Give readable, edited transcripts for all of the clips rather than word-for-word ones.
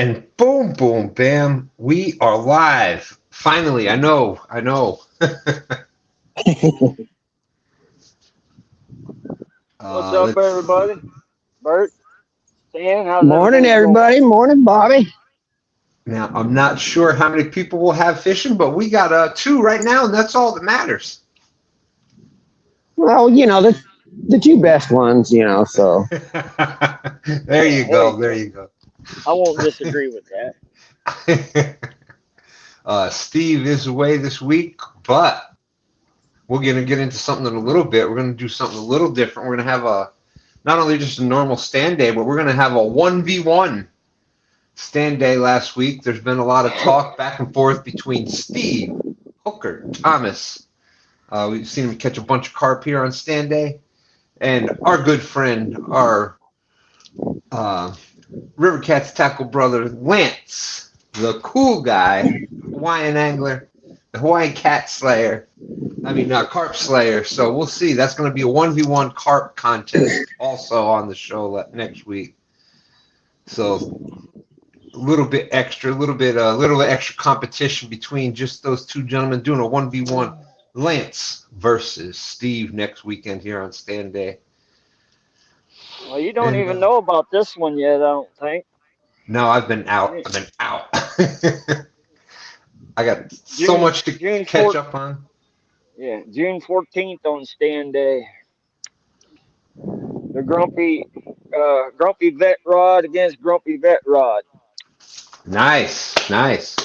And boom, boom, bam, we are live. Finally, I know, I know. What's up, Let's see. everybody? Bert, Stan, how's Morning, everything going? everybody. Morning, Bobby. Now, I'm not sure how many people will have fishing, but we got two right now, and that's all that matters. Well, the two best ones, so There you There go. you There go. you go. I won't disagree with that. Steve is away this week, but we're going to get into something in a little bit. We're going to do something a little different. We're going to have not only just a normal stand day, but we're going to have a 1v1 stand day last week. There's been a lot of talk back and forth between Steve, Hooker, Thomas. We've seen him catch a bunch of carp here on stand day. And our good friend, our uh, River Cats tackle brother, Lance, the cool guy, Hawaiian angler, the Hawaiian cat slayer. Carp slayer. So we'll see. That's going to be a 1v1 carp contest also on the show next week. So a little extra competition between just those two gentlemen doing a 1v1. Lance versus Steve next weekend here on Stand Day. Well, you don't And even know about this one yet, I don't think. no, I've been out. June, I've been out. I got so June, much to June catch 4th, up on. yeah, June 14th on Stand Day. The Grumpy Vet Rod against Grumpy Vet Rod. Nice, nice.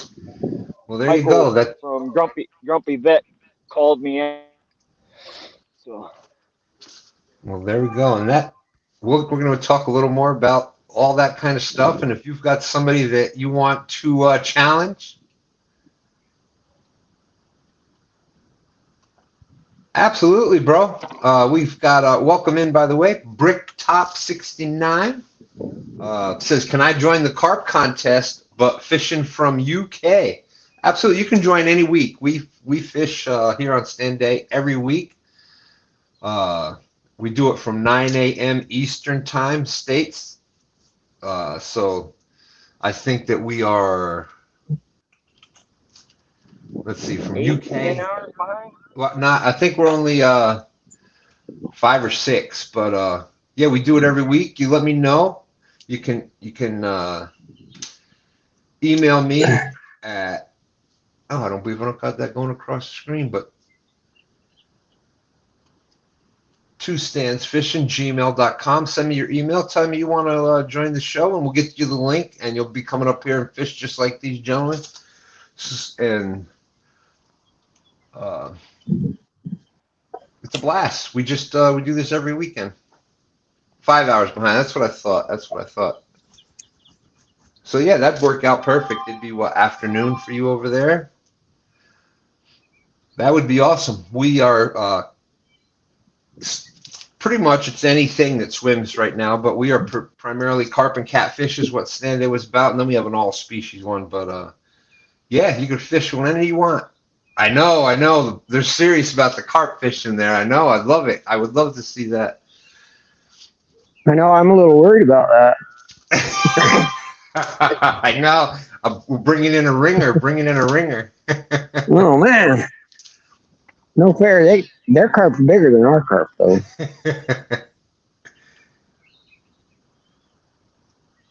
Well, there you go. Michael from Grumpy Vet called me out. So, There we go. And we're going to talk a little more about all that kind of stuff. And if you've got somebody that you want to challenge, absolutely, bro. We've got welcome in, by the way, Brick Top 69. Says, can I join the carp contest, but fishing from UK? Absolutely, you can join any week. We fish here on Stand Day every week. We do it from 9 a.m. Eastern Time states. So I think that we are, let's see, from eight, 10 UK. hours behind? Well, not. I think we're only 5 or 6, but yeah, we do it every week. You let me know. You can email me at I don't believe I don't got that going across the screen, but twostandsfishing@gmail.com. Send me your email. Tell me you want to join the show, and we'll get you the link, and you'll be coming up here and fish just like these gentlemen. And uh, it's a blast. We do this every weekend. 5 hours behind. That's what I thought. That's what I thought. So yeah, that'd work out perfect. It'd be what, afternoon for you over there? That would be awesome. We are pretty much it's anything that swims right now, but we are primarily carp and catfish is what Stand Day was about, and then we have an all species one. But yeah, you can fish whenever you want. I know. They're serious about the carp fishing there. I know. I love it. I would love to see that. I know I'm a little worried about that. I know. We're bringing in a ringer. Bringing in a ringer. Oh man, no fair. Their carp's bigger than our carp, though.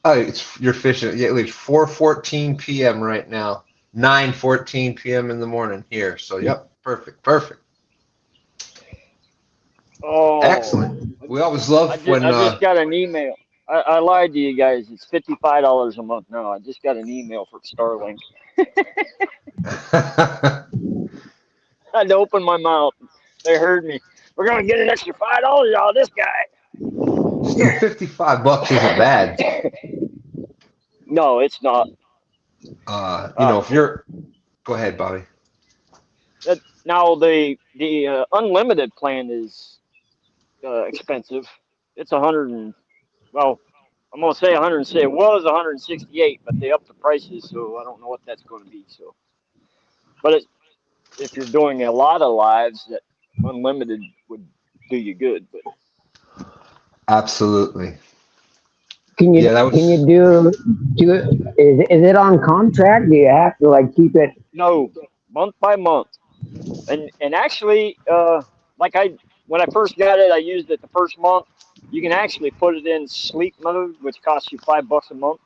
Oh, you're fishing. Yeah, it's 4:14 p.m. right now. 9:14 p.m. in the morning here. So yep, perfect, perfect, Oh, excellent. We always love when. I just got an email. I lied to you guys. It's $55 a month now. I just got an email from Starlink. I had to open my mouth. They heard me. We're gonna get an extra $5 out of this Still, $55 isn't bad. guy. No, it's not. Uh, If you're, go ahead, Bobby. Now the unlimited plan is expensive. It's 100 and well, I'm gonna say 100. Say it was 168, but they upped the prices, so I don't know what that's going to be. So, but if you're doing a lot of lives, that unlimited would do you good. But Absolutely. Can you Yeah, that was. can you do is it on contract? Do you have to like keep it? No, month by month. And actually, like when I first got it, I used it the first month. You can actually put it in sleep mode, which costs you $5 a month.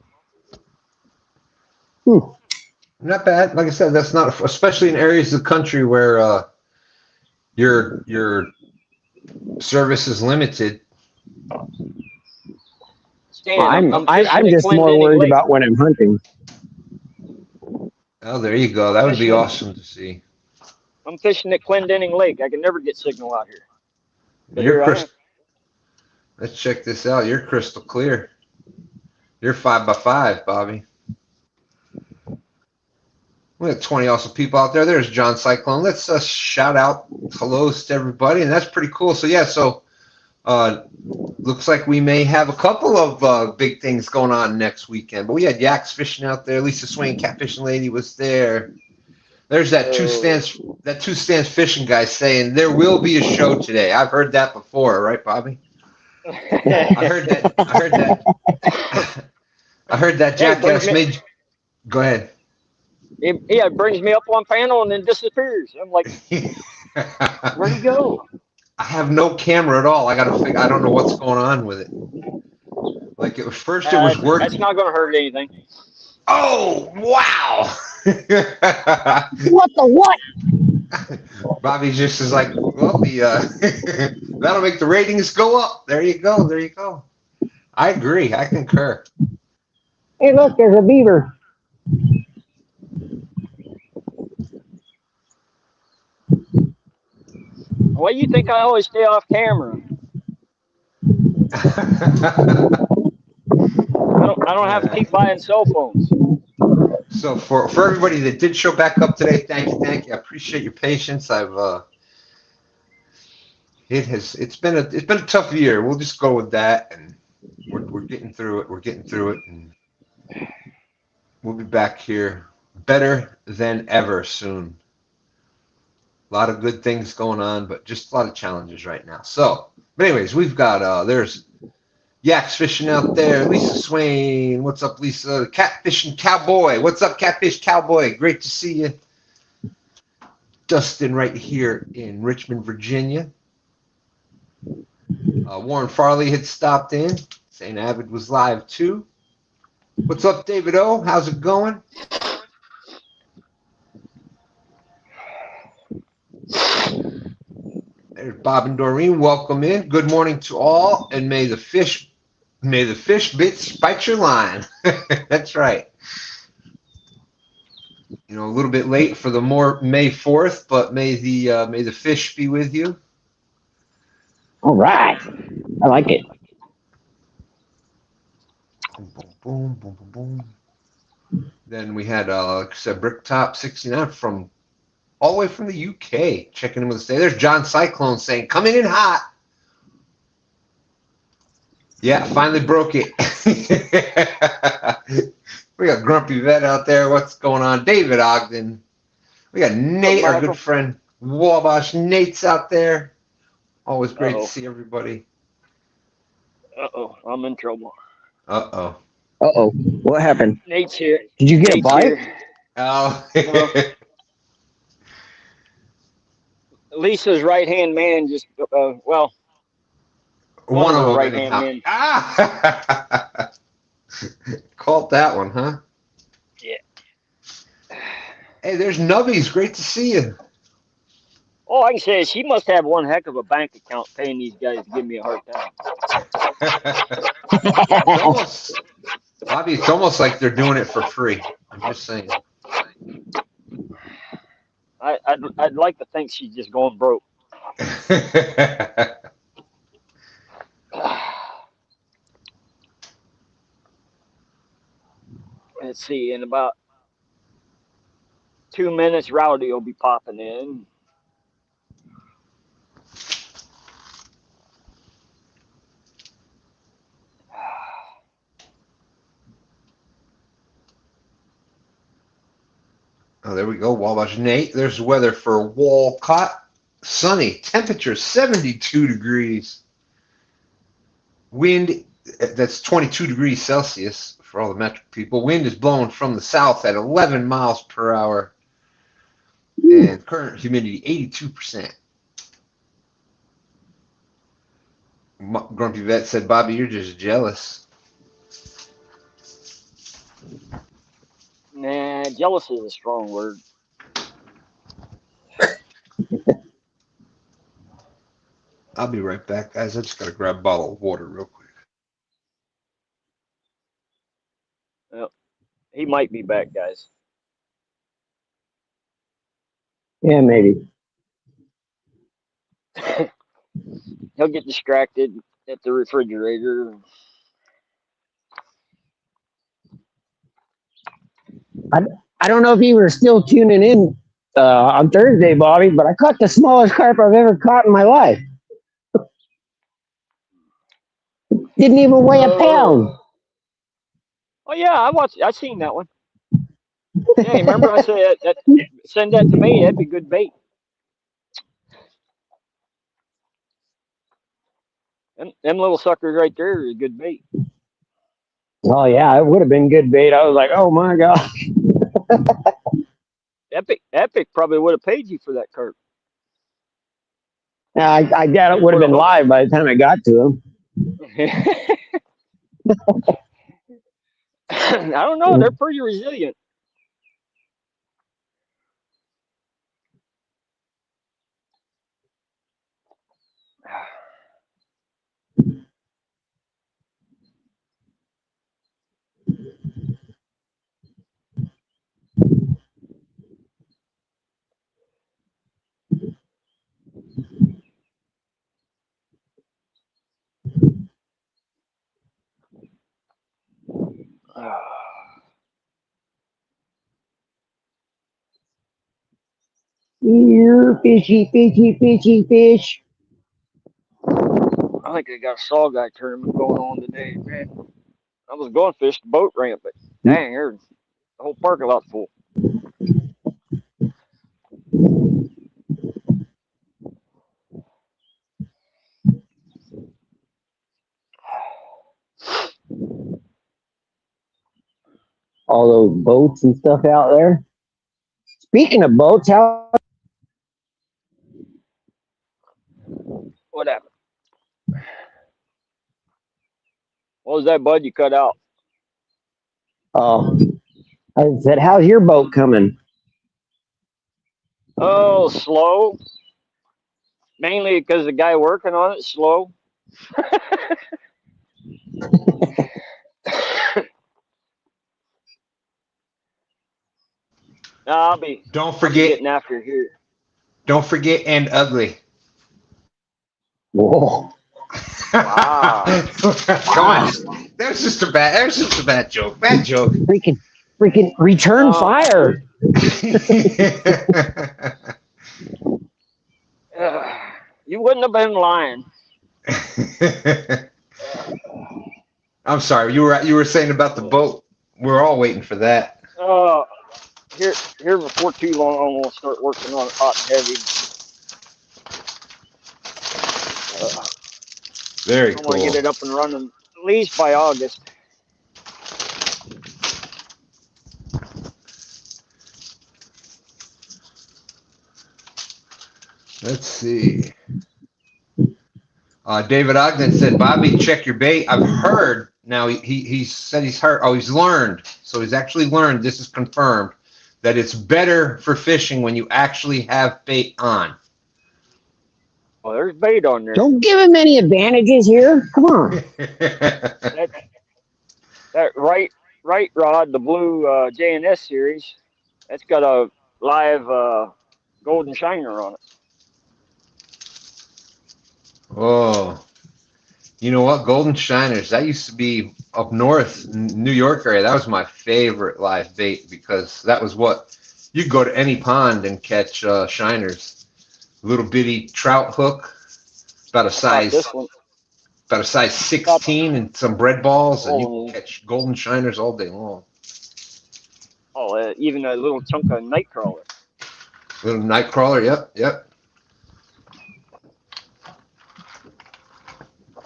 Hmm, Not bad. Like I said, that's not especially in areas of the country where your service is limited. Stan, I'm fishing I'm at just more Clendenning worried Lake. about when I'm hunting. Oh, there you go. I'm That would be fishing. awesome to see. I'm fishing at Clendenning Lake. I can never get signal out here, but You're here I am. crystal. Let's check this out. You're crystal clear. You're 5x5, Bobby. We got 20 awesome people out there. There's John Cyclone. Let's shout out hellos to everybody, and that's pretty cool. So yeah, looks like we may have a couple of big things going on next weekend. But we had yaks fishing out there. Lisa Swain, catfishing lady, was there. There's that two stands fishing guy saying there will be a show today. I've heard that before, right, Bobby? I heard that. I heard that. I heard that Yeah, jackass made. Go ahead. it brings me up on panel and then disappears. I'm like, where'd he go? I have no camera at all. I got to figure. I don't know what's going on with it. Like it was first, it was That's working. not going to hurt anything. Oh wow! What the what? Bobby just is like, well, that'll make the ratings go up. There you go. There you go. I agree. I concur. Hey, look, there's a beaver. Why do you think I always stay off camera? I don't have to keep buying cell phones. So for everybody that did show back up today, thank you. I appreciate your patience. It's been a tough year. We'll just go with that, and we're getting through it. We're getting through it, and we'll be back here better than ever soon. A lot of good things going on, but just a lot of challenges right now. So, but anyways, we've got there's yaks fishing out there. Lisa Swain, what's up, Lisa? Catfishing Cowboy, what's up, Catfish Cowboy? Great to see you. Dustin right here in Richmond, Virginia. Warren Farley had stopped in. St. Avid was live too. What's up, David O? How's it going? There's Bob and Doreen. Welcome in. Good morning to all, and may the fish bits bite your line. That's right. You know, a little bit late for the May 4th, but may the fish be with you. All right, I like it. Boom, boom, boom, boom, boom. Then we had, like I said, Bricktop 69 from all the way from the UK, checking in with us today. There's John Cyclone saying, coming in hot. Yeah, finally broke it. We got Grumpy Vet out there. What's going on? David Ogden. We got Nate, our good friend Wabash. Nate's out there. Always great to see everybody. Uh-oh, I'm in trouble. Uh-oh. Uh-oh, what happened? Nate's here. Did you get a bite? Oh. Lisa's right-hand man just, well, one of her right-hand men. Ah! Called that one, huh? Yeah. Hey, there's Nubbies. Great to see you. All I can say is she must have one heck of a bank account paying these guys to give me a hard time. Bobby, it's almost like they're doing it for free. I'm just saying. I'd like to think she's just going broke. Let's see, in about 2 minutes, Rowdy will be popping in. Oh, there we go. Wabash Nate. There's the weather for Walcott. Sunny. Temperature 72 degrees. Wind That's 22 degrees Celsius for all the metric people. Wind is blowing from the south at 11 miles per hour, and current humidity 82%. Grumpy Vet said, "Bobby, you're just jealous." Nah, jealous is a strong word. I'll be right back, guys. I just gotta grab a bottle of water real quick. Well, he might be back, guys. Yeah, maybe. He'll get distracted at the refrigerator. I don't know if you were still tuning in on Thursday, Bobby, but I caught the smallest carp I've ever caught in my life. Didn't even weigh a pound. Oh yeah, I seen that one. Yeah, remember I said send that to me. That'd be good bait. Them little suckers right there are a good bait. Oh yeah, it would have been good bait. I was like, oh my god. Epic probably would have paid you for that carp. I doubt it would have been live by the time I got to him. I don't know. They're pretty resilient. Here, fishy, fishy, fishy, fish. I think they got a saw guy tournament going on today, man. I was going to fish the boat ramp, but dang, the whole parking lot's full. All those boats and stuff out there. Speaking of boats, how? What happened? What was that, bud? You cut out. Oh, I said, how's your boat coming? Oh, slow. Mainly because the guy working on it slow. No, I'll be getting after it here. Don't forget, and ugly. Whoa. Wow. Come on. That was just a bad joke. Bad joke. Freaking return fire. You wouldn't have been lying. I'm sorry. You were saying about the boat. We're all waiting for that. Here before too long, we'll start working on hot and heavy. Very cool. I want to get it up and running at least by August. Let's see. David Ogden said, "Bobby, check your bait." I've heard. Now he said he's heard. Oh, he's learned. So he's actually learned. This is confirmed that it's better for fishing when you actually have bait on. Well, there's bait on there. Don't give him any advantages here. Come on. that right rod, the blue J&S series, that's got a live golden shiner on it. Oh, you know what? Golden shiners. That used to be up north, New York area. That was my favorite live bait because that was what you go to any pond and catch shiners. Little bitty trout hook, about a size 16, and some bread balls, and you can catch golden shiners all day long. Oh, even a little chunk of night crawler. Little night crawler. Yep.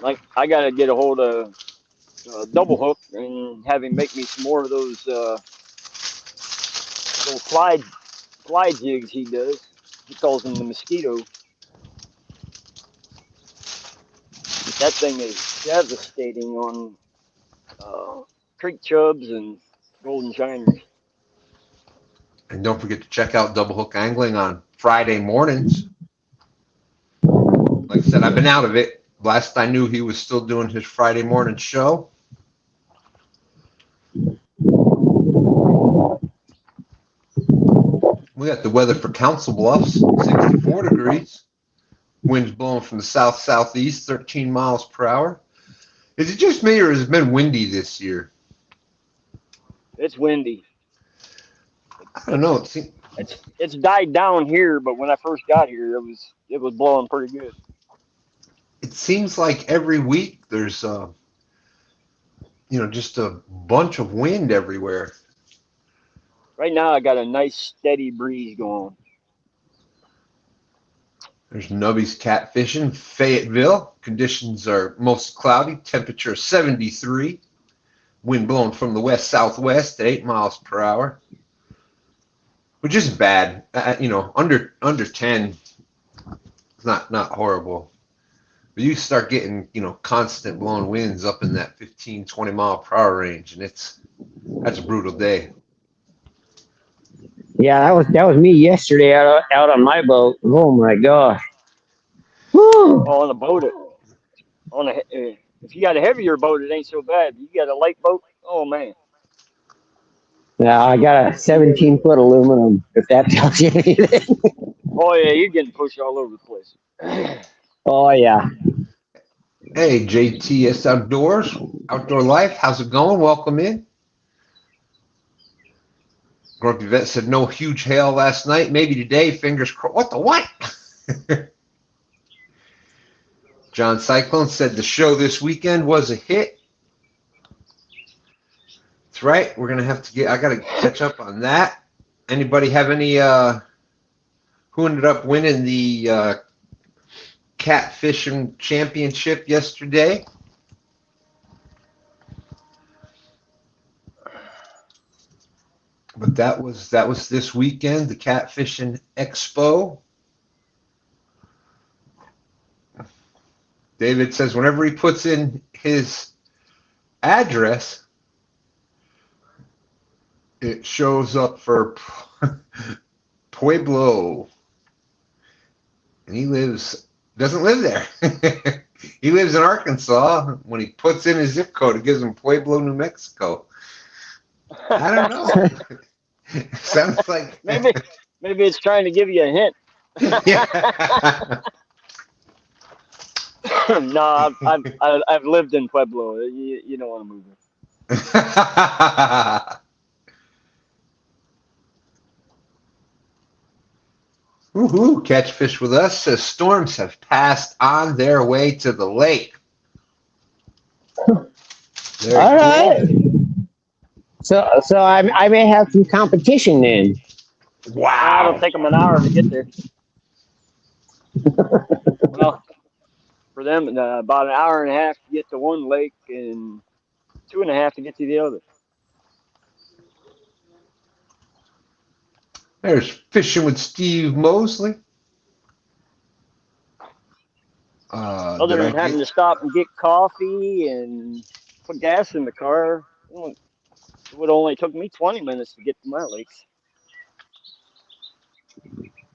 Like I gotta get a hold of double hook and have him make me some more of those little fly jigs he does. He calls them the mosquito. That thing is devastating on creek chubs and golden shiners. And don't forget to check out Double Hook Angling on Friday mornings. Like I said, I've been out of it. Last I knew, he was still doing his Friday morning show. We got the weather for Council Bluffs, 64 degrees. Winds blowing from the south-southeast, 13 miles per hour. Is it just me, or has it been windy this year? It's windy. I don't know. It's died down here, but when I first got here, it was blowing pretty good. It seems like every week there's just a bunch of wind everywhere. Right now, I got a nice steady breeze going. There's Nubby's catfishing, Fayetteville. Conditions are mostly cloudy. Temperature 73. Wind blowing from the west-southwest at 8 miles per hour, which isn't bad. Under 10, it's not horrible. But you start getting constant blowing winds up in that 15, 20 mile per hour range, and that's a brutal day. Yeah, that was me yesterday out on my boat. Oh my gosh! Woo. On a boat, if you got a heavier boat, it ain't so bad. You got a light boat, oh man. Yeah, I got a 17-foot aluminum. If that tells you anything. Oh yeah, you're getting pushed all over the place. Oh yeah. Hey, JTS Outdoor Life, how's it going? Welcome in. Grumpy Vet said no huge hail last night. Maybe today, fingers crossed. What the what? John Cyclone said the show this weekend was a hit. That's right. We're going to have to I got to catch up on that. Anybody have any, who ended up winning the catfishing championship yesterday? But that was this weekend, the Catfishing Expo. David says whenever he puts in his address, it shows up for Pueblo. And he doesn't live there. He lives in Arkansas. When he puts in his zip code, it gives him Pueblo, New Mexico. I don't know. Sounds like maybe it's trying to give you a hint. Yeah. No, I've lived in Pueblo. You don't want to move there. Woohoo! Catch Fish with Us says storms have passed on their way to the lake. All right. So I may have some competition then. Wow. It'll take them an hour to get there. Well, for them, about an hour and a half to get to one lake and 2.5 to get to the other. There's Fishing with Steve Mosley. Other than having to stop and get coffee and put gas in the car, it would only took me 20 minutes to get to my lakes.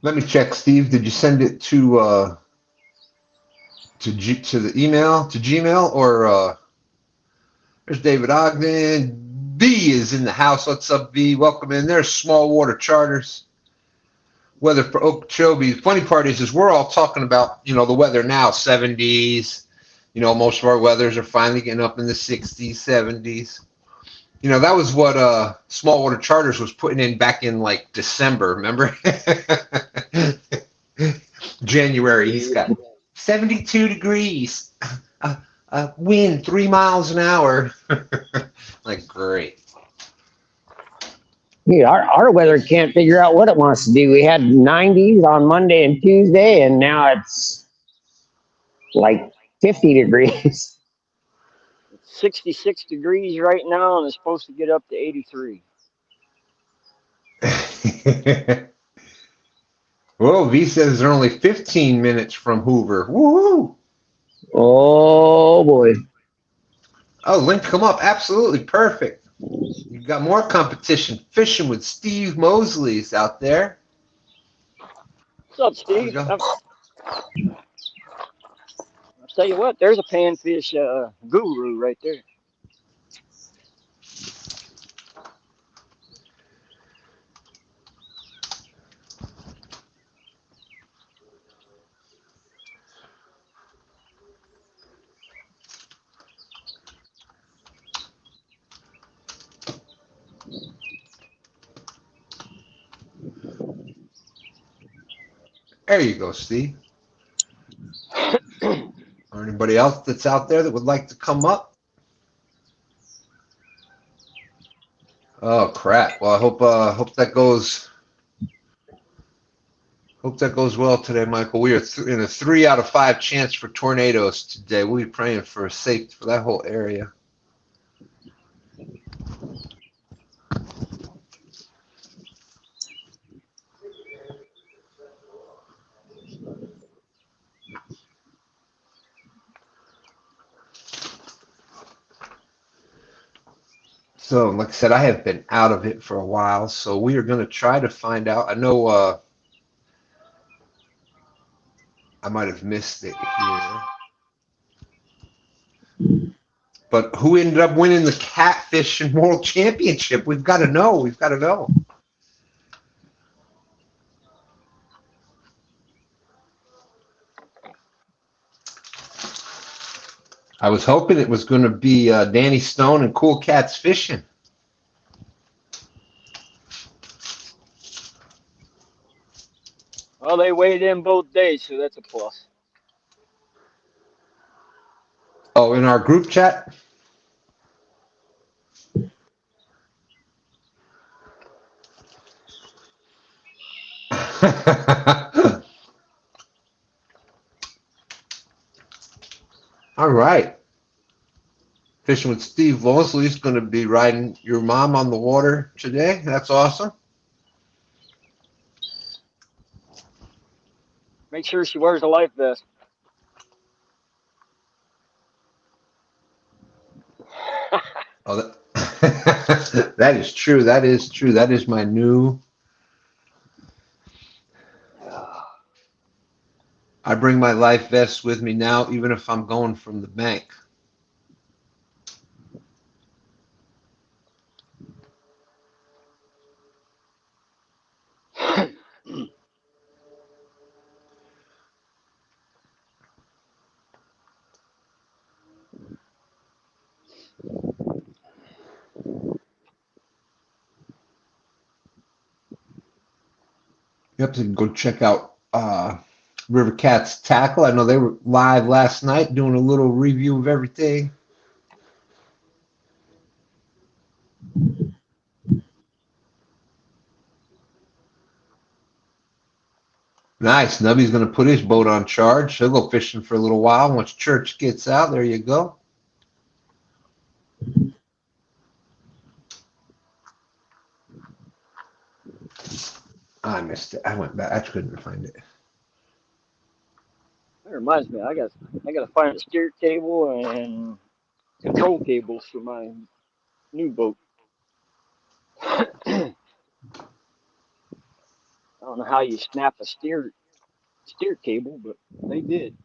Let me check, Steve. Did you send it to the email, to Gmail, or there's David Ogden. B is in the house. What's up, B? Welcome in. There's Small Water Charters. Weather for Okeechobee. The funny part is we're all talking about, the weather now, 70s. Most of our weathers are finally getting up in the 60s, 70s. That was what Small Water Charters was putting in back in like December, remember? January, he's got 72 degrees, wind 3 miles an hour. Like, great. Yeah, our weather can't figure out what it wants to do. We had 90s on Monday and Tuesday, and now it's like 50 degrees. 66 degrees right now, and it's supposed to get up to 83. Well, V says they're only 15 minutes from Hoover. Woo! Oh boy. Oh, link come up. Absolutely perfect. You've got more competition. Fishing with Steve Mosley's out there. What's up, There you Steve? go. I'll tell you what, there's a panfish guru right there. There you go, Steve. Or anybody else that's out there that would like to come up? Oh crap! Well, I hope that goes. Hope that goes well today, Michael. We are in a 3 out of 5 chance for tornadoes today. We'll be praying for safety for that whole area. So, like I said, I have been out of it for a while, so we are going to try to find out. I know I might have missed it here. But who ended up winning the Catfish and World Championship? We've got to know. We've got to know. I was hoping it was going to be Danny Stone and Cool Cats Fishing. Well, they weighed in both days, so that's a plus. Oh, in our group chat? All right. Fishing with Steve Mosley is going to be riding your mom on the water today. That's awesome. Make sure she wears a life vest. Oh, that, that is true. That is true. That is my new. I bring my life vest with me now, even if I'm going from the bank. You have to go check out River Cats Tackle. I know they were live last night doing a little review of everything. Nice. Nubby's going to put his boat on charge. He'll go fishing for a little while. Once church gets out, there you go. I missed it. I went back. I couldn't find it. That reminds me, I got to find a steer cable and control cables for my new boat. I don't know how you snap a steer cable, but they did.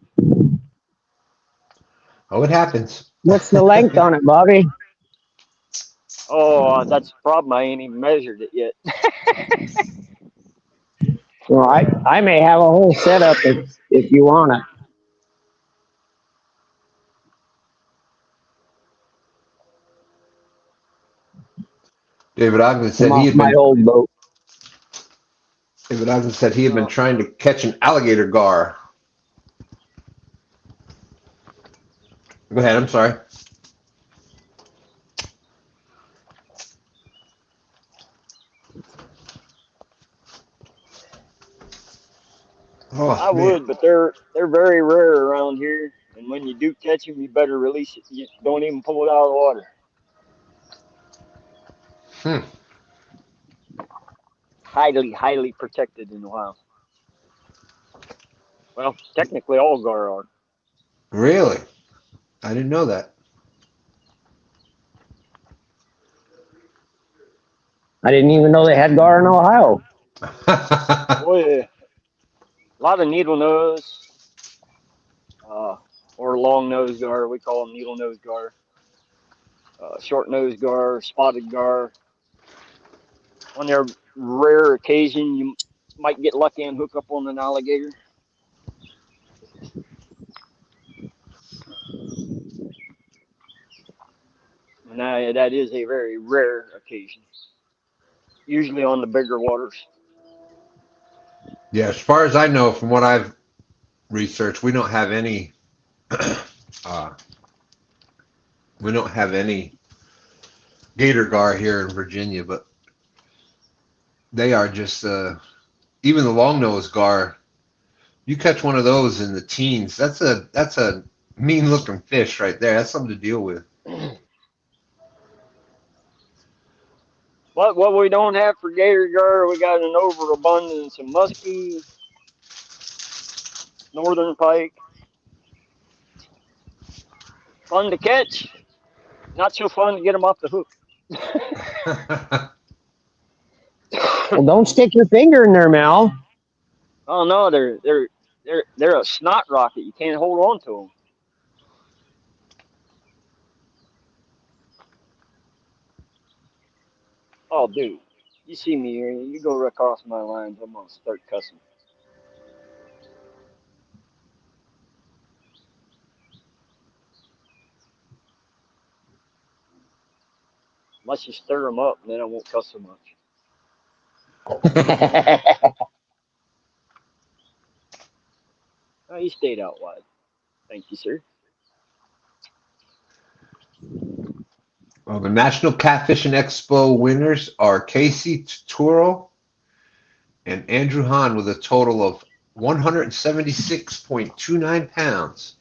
Oh, it happens. What's the length on it, Bobby? Oh, that's the problem. I ain't even measured it yet. Well, I may have a whole setup if you want it. David Ogden said Come he off had my been. old boat. David Ogden said he had been trying to catch an alligator gar. Go ahead. I'm sorry. Oh I man. would, but they're very rare around here. And when you do catch him, you better release it. You don't even pull it out of the water. Highly, highly protected in the wild. Well, technically all gar are. Really? I didn't know that. I didn't even know they had gar in Ohio. Oh yeah, a lot of needle nose, or long nose gar. We call them needle nose gar. Short nose gar, spotted gar. On their rare occasion, you might get lucky and hook up on an alligator. And that is a very rare occasion. Usually on the bigger waters. Yeah, as far as I know, from what I've researched, uh, we don't have any gator gar here in Virginia, but they are just even the long nose gar. You catch one of those in the teens. That's a mean looking fish right there. That's something to deal with. What we don't have for gator gar, we got an overabundance of muskie, northern pike. Fun to catch, not so fun to get them off the hook. Well, don't stick your finger in their mouth. Oh no, they're a snot rocket. You can't hold on to them. Oh, dude, you see me here, you go right across my lines, I'm gonna start cussing. Unless you stir them up, then I won't cuss so much. Oh, you stayed out wide. Thank you, sir. Well, the National Catfishing Expo winners are Casey Turo and Andrew Hahn with a total of 176.29 pounds.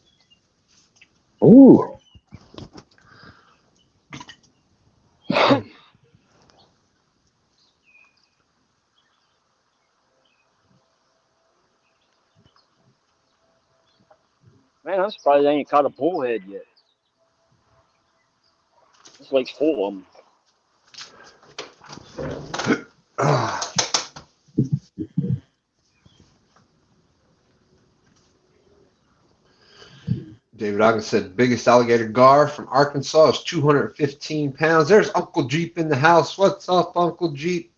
Ooh. Man, I'm surprised I ain't caught a bullhead yet. This lake's full of them. David Ogden said biggest alligator gar from Arkansas is 215 pounds. There's Uncle Jeep in the house. What's up, Uncle Jeep?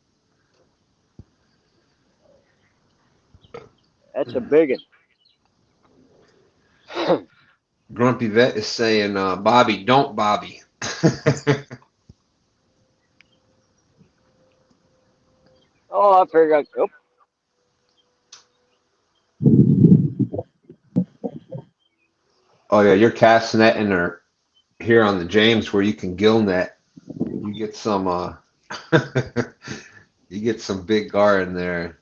That's a big one. Grumpy Vet is saying, Bobby, don't Bobby. Oh, I figured. Oh, Oh yeah, you're casting that in there here on the James where you can gill net. You get some you get some big gar in there.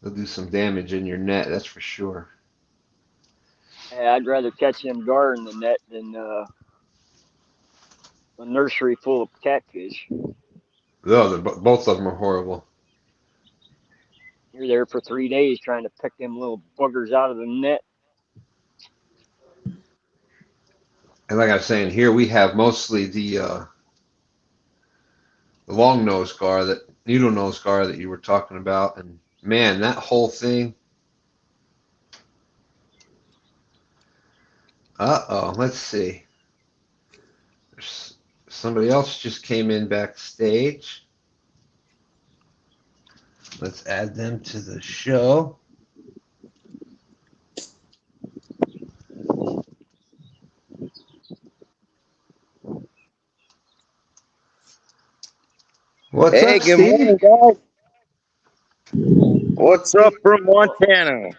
They'll do some damage in your net, that's for sure. hey, I'd rather catch them gar in the net than a nursery full of catfish. No, both of them are horrible. You're there for 3 days trying to pick them little buggers out of the net. And like I was saying, here we have mostly the long nose gar, that needle nose gar that you were talking about, and man, that whole thing. Let's see. There's somebody else just came in backstage. Let's add them to the show. What's Hey, up, good Stevie? morning, guys. What's up from Montana?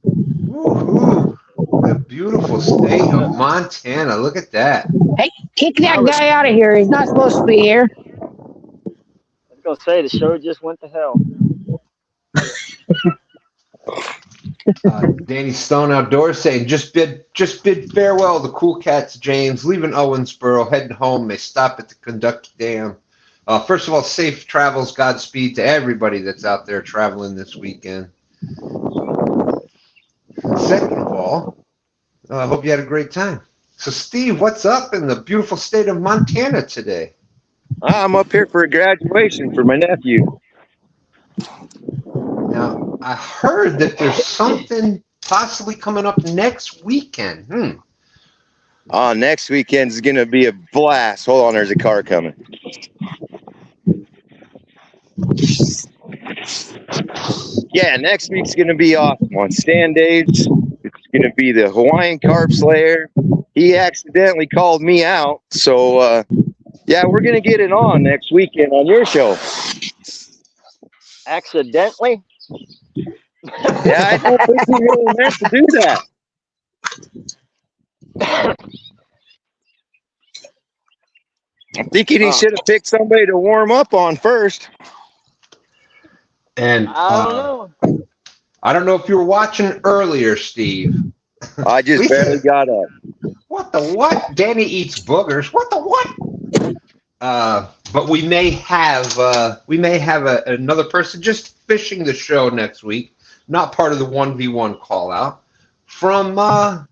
Woohoo! The beautiful state of Montana. Look at that. Hey, kick I that was, guy out of here. He's not supposed to be here. I was gonna say the show just went to hell. Danny Stone Outdoors saying just bid farewell to Cool Cats James, leaving Owensboro, heading home. May stop at the Kentucky Dam. First of all, safe travels, Godspeed to everybody that's out there traveling this weekend. Second of all, I hope you had a great time. So, Steve, what's up in the beautiful state of Montana today? I'm up here for a graduation for my nephew. Now, I heard that there's something possibly coming up next weekend. Next weekend's going to be a blast. Hold on, there's a car coming. Yeah, next week's going to be awesome. On STANdays, it's going to be the Hawaiian Carp Slayer. He accidentally called me out. So, yeah, we're going to get it on next weekend on your show. Accidentally? Yeah, I don't think he really meant to do that. I'm thinking he should have picked somebody to warm up on first. And I don't know if you were watching earlier, Steve. I just barely got up. What the what? Danny eats boogers. What the what? But we may have another person just fishing the show next week, not part of the 1v1 call out from the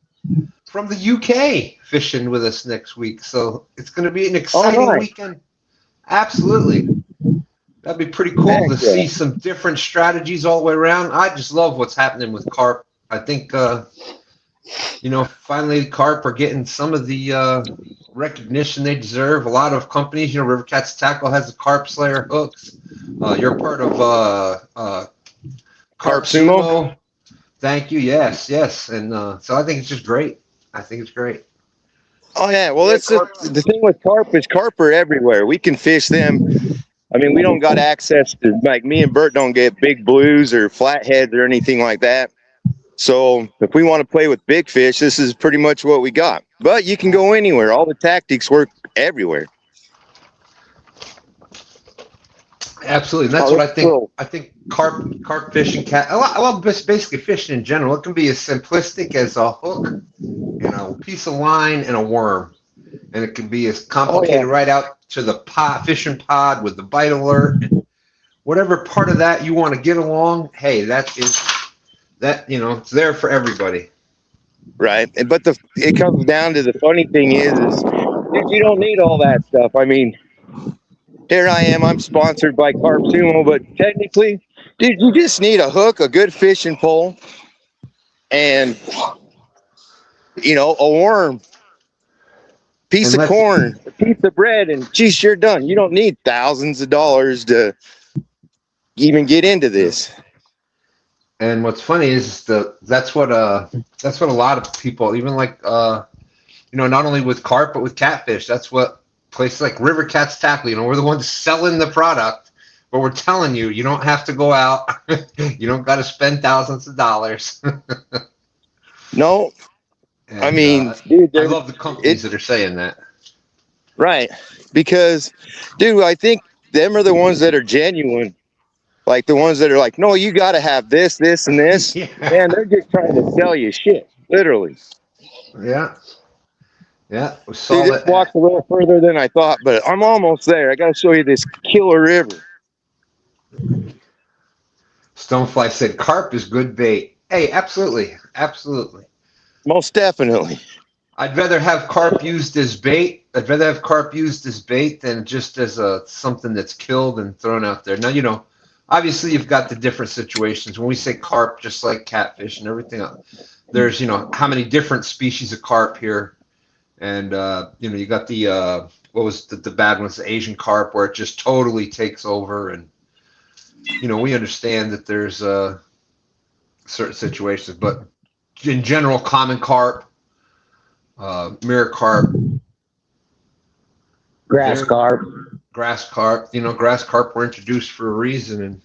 UK fishing with us next week. So it's going to be an exciting weekend. Absolutely. That'd be pretty cool to see some different strategies all the way around. I just love what's happening with carp. I think, finally carp are getting some of the recognition they deserve. A lot of companies, River Cats Tackle has the Carp Slayer hooks. You're part of Carp Sumo. Thank you. Yes. And so I think it's just great. I think it's great. Oh, yeah. Well, that's the thing with carp is carp are everywhere. We can fish them. I mean, we don't got access to, like me and Bert don't get big blues or flatheads or anything like that. So if we want to play with big fish, this is pretty much what we got. But you can go anywhere. All the tactics work everywhere. Absolutely. And that's what I think. Cool. I think carp fishing, basically fishing in general, it can be as simplistic as a hook, a piece of line and a worm. And it can be as complicated right out to the fishing pod with the bite alert. And whatever part of that you want to get along, hey, it's there for everybody. Right. But it comes down to the funny thing is dude, you don't need all that stuff. I mean, here I am. I'm sponsored by Carp Sumo, but technically, dude, you just need a hook, a good fishing pole, and, a worm. Piece of corn, a piece of bread, and geez, you're done. You don't need thousands of dollars to even get into this. And what's funny is that's what a lot of people, even like not only with carp but with catfish. That's what places like River Cats Tackle. We're the ones selling the product, but we're telling you, you don't have to go out. You don't got to spend thousands of dollars. No. And, I mean, dude, I love the companies that are saying that. Right. Because, dude, I think them are the ones that are genuine. Like the ones that are like, no, you got to have this, this, and this. Yeah. Man, they're just trying to sell you shit, literally. Yeah. Yeah. We saw dude, this walked a little further than I thought, but I'm almost there. I got to show you this killer river. Stonefly said, carp is good bait. Hey, absolutely. Absolutely. Most definitely. I'd rather have carp used as bait. I'd rather have carp used as bait than just as something that's killed and thrown out there. Now, obviously you've got the different situations. When we say carp, just like catfish and everything else, there's, how many different species of carp here. And, you got the, what was the bad ones, the Asian carp, where it just totally takes over. And, we understand that there's certain situations, but in general, common carp, mirror carp, grass carp, grass carp were introduced for a reason.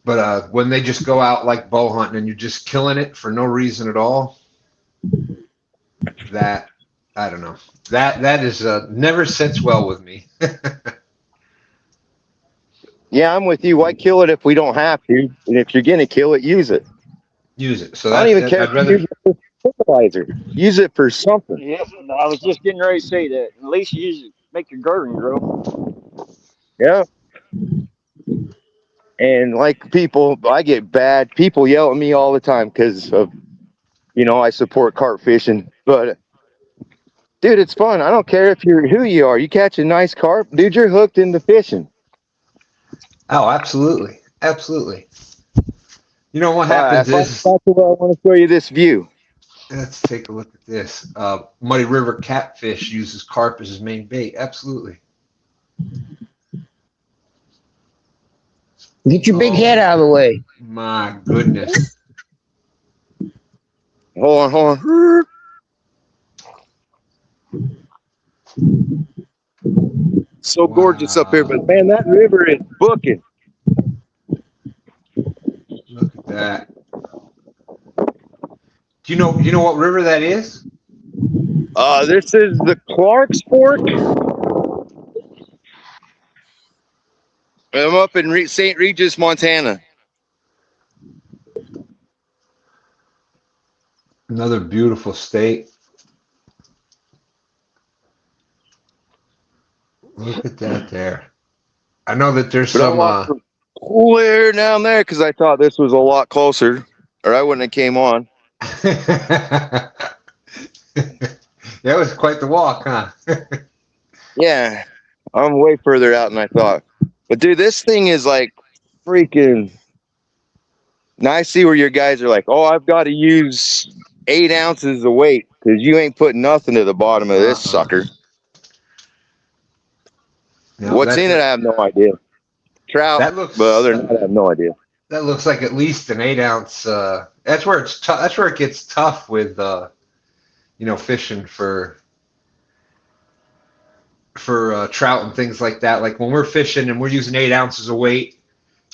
But when they just go out like bow hunting and you're just killing it for no reason at all, that, I don't know, that is never sits well with me. Yeah, I'm with you. Why kill it if we don't have to? And if you're gonna kill it, use it. Use it. So I don't even that care I'd if you rather. use it for fertilizer. Use it for something. Yep. I was just getting ready to say that. At least you use it, make your garden grow. Yeah. And like people, I get bad. People yell at me all the time because of, I support carp fishing. But dude, it's fun. I don't care if you're who you are. You catch a nice carp, dude, you're hooked into fishing. Oh, absolutely, absolutely. You know what All right, I happens finally is, got to where I want to show you this view. let's take a look at this. Muddy River catfish uses carp as his main bait. Absolutely. Get your big head Oh out of the way. my goodness. Hold on. So gorgeous up here, but Wow. man, that river is booking. Look at that. Do you know what river that is? This is the Clark's Fork. I'm up in St. Regis, Montana. Another beautiful state. Look at that there. I know that there's But I some walked cool air down there because I thought this was a lot closer, or I wouldn't have came on. That was quite the walk, huh? Yeah, I'm way further out than I thought. But dude, this thing is like freaking. Now I see where your guys are like, oh, I've got to use 8 ounces of weight because you ain't putting nothing to the bottom of this sucker. No, What's in it? I have no idea. Trout, that but other than that, I have no idea. That looks like at least an 8 ounce. That's where it's tough. That's where it gets tough with fishing for trout and things like that. Like when we're fishing and we're using 8 ounces of weight,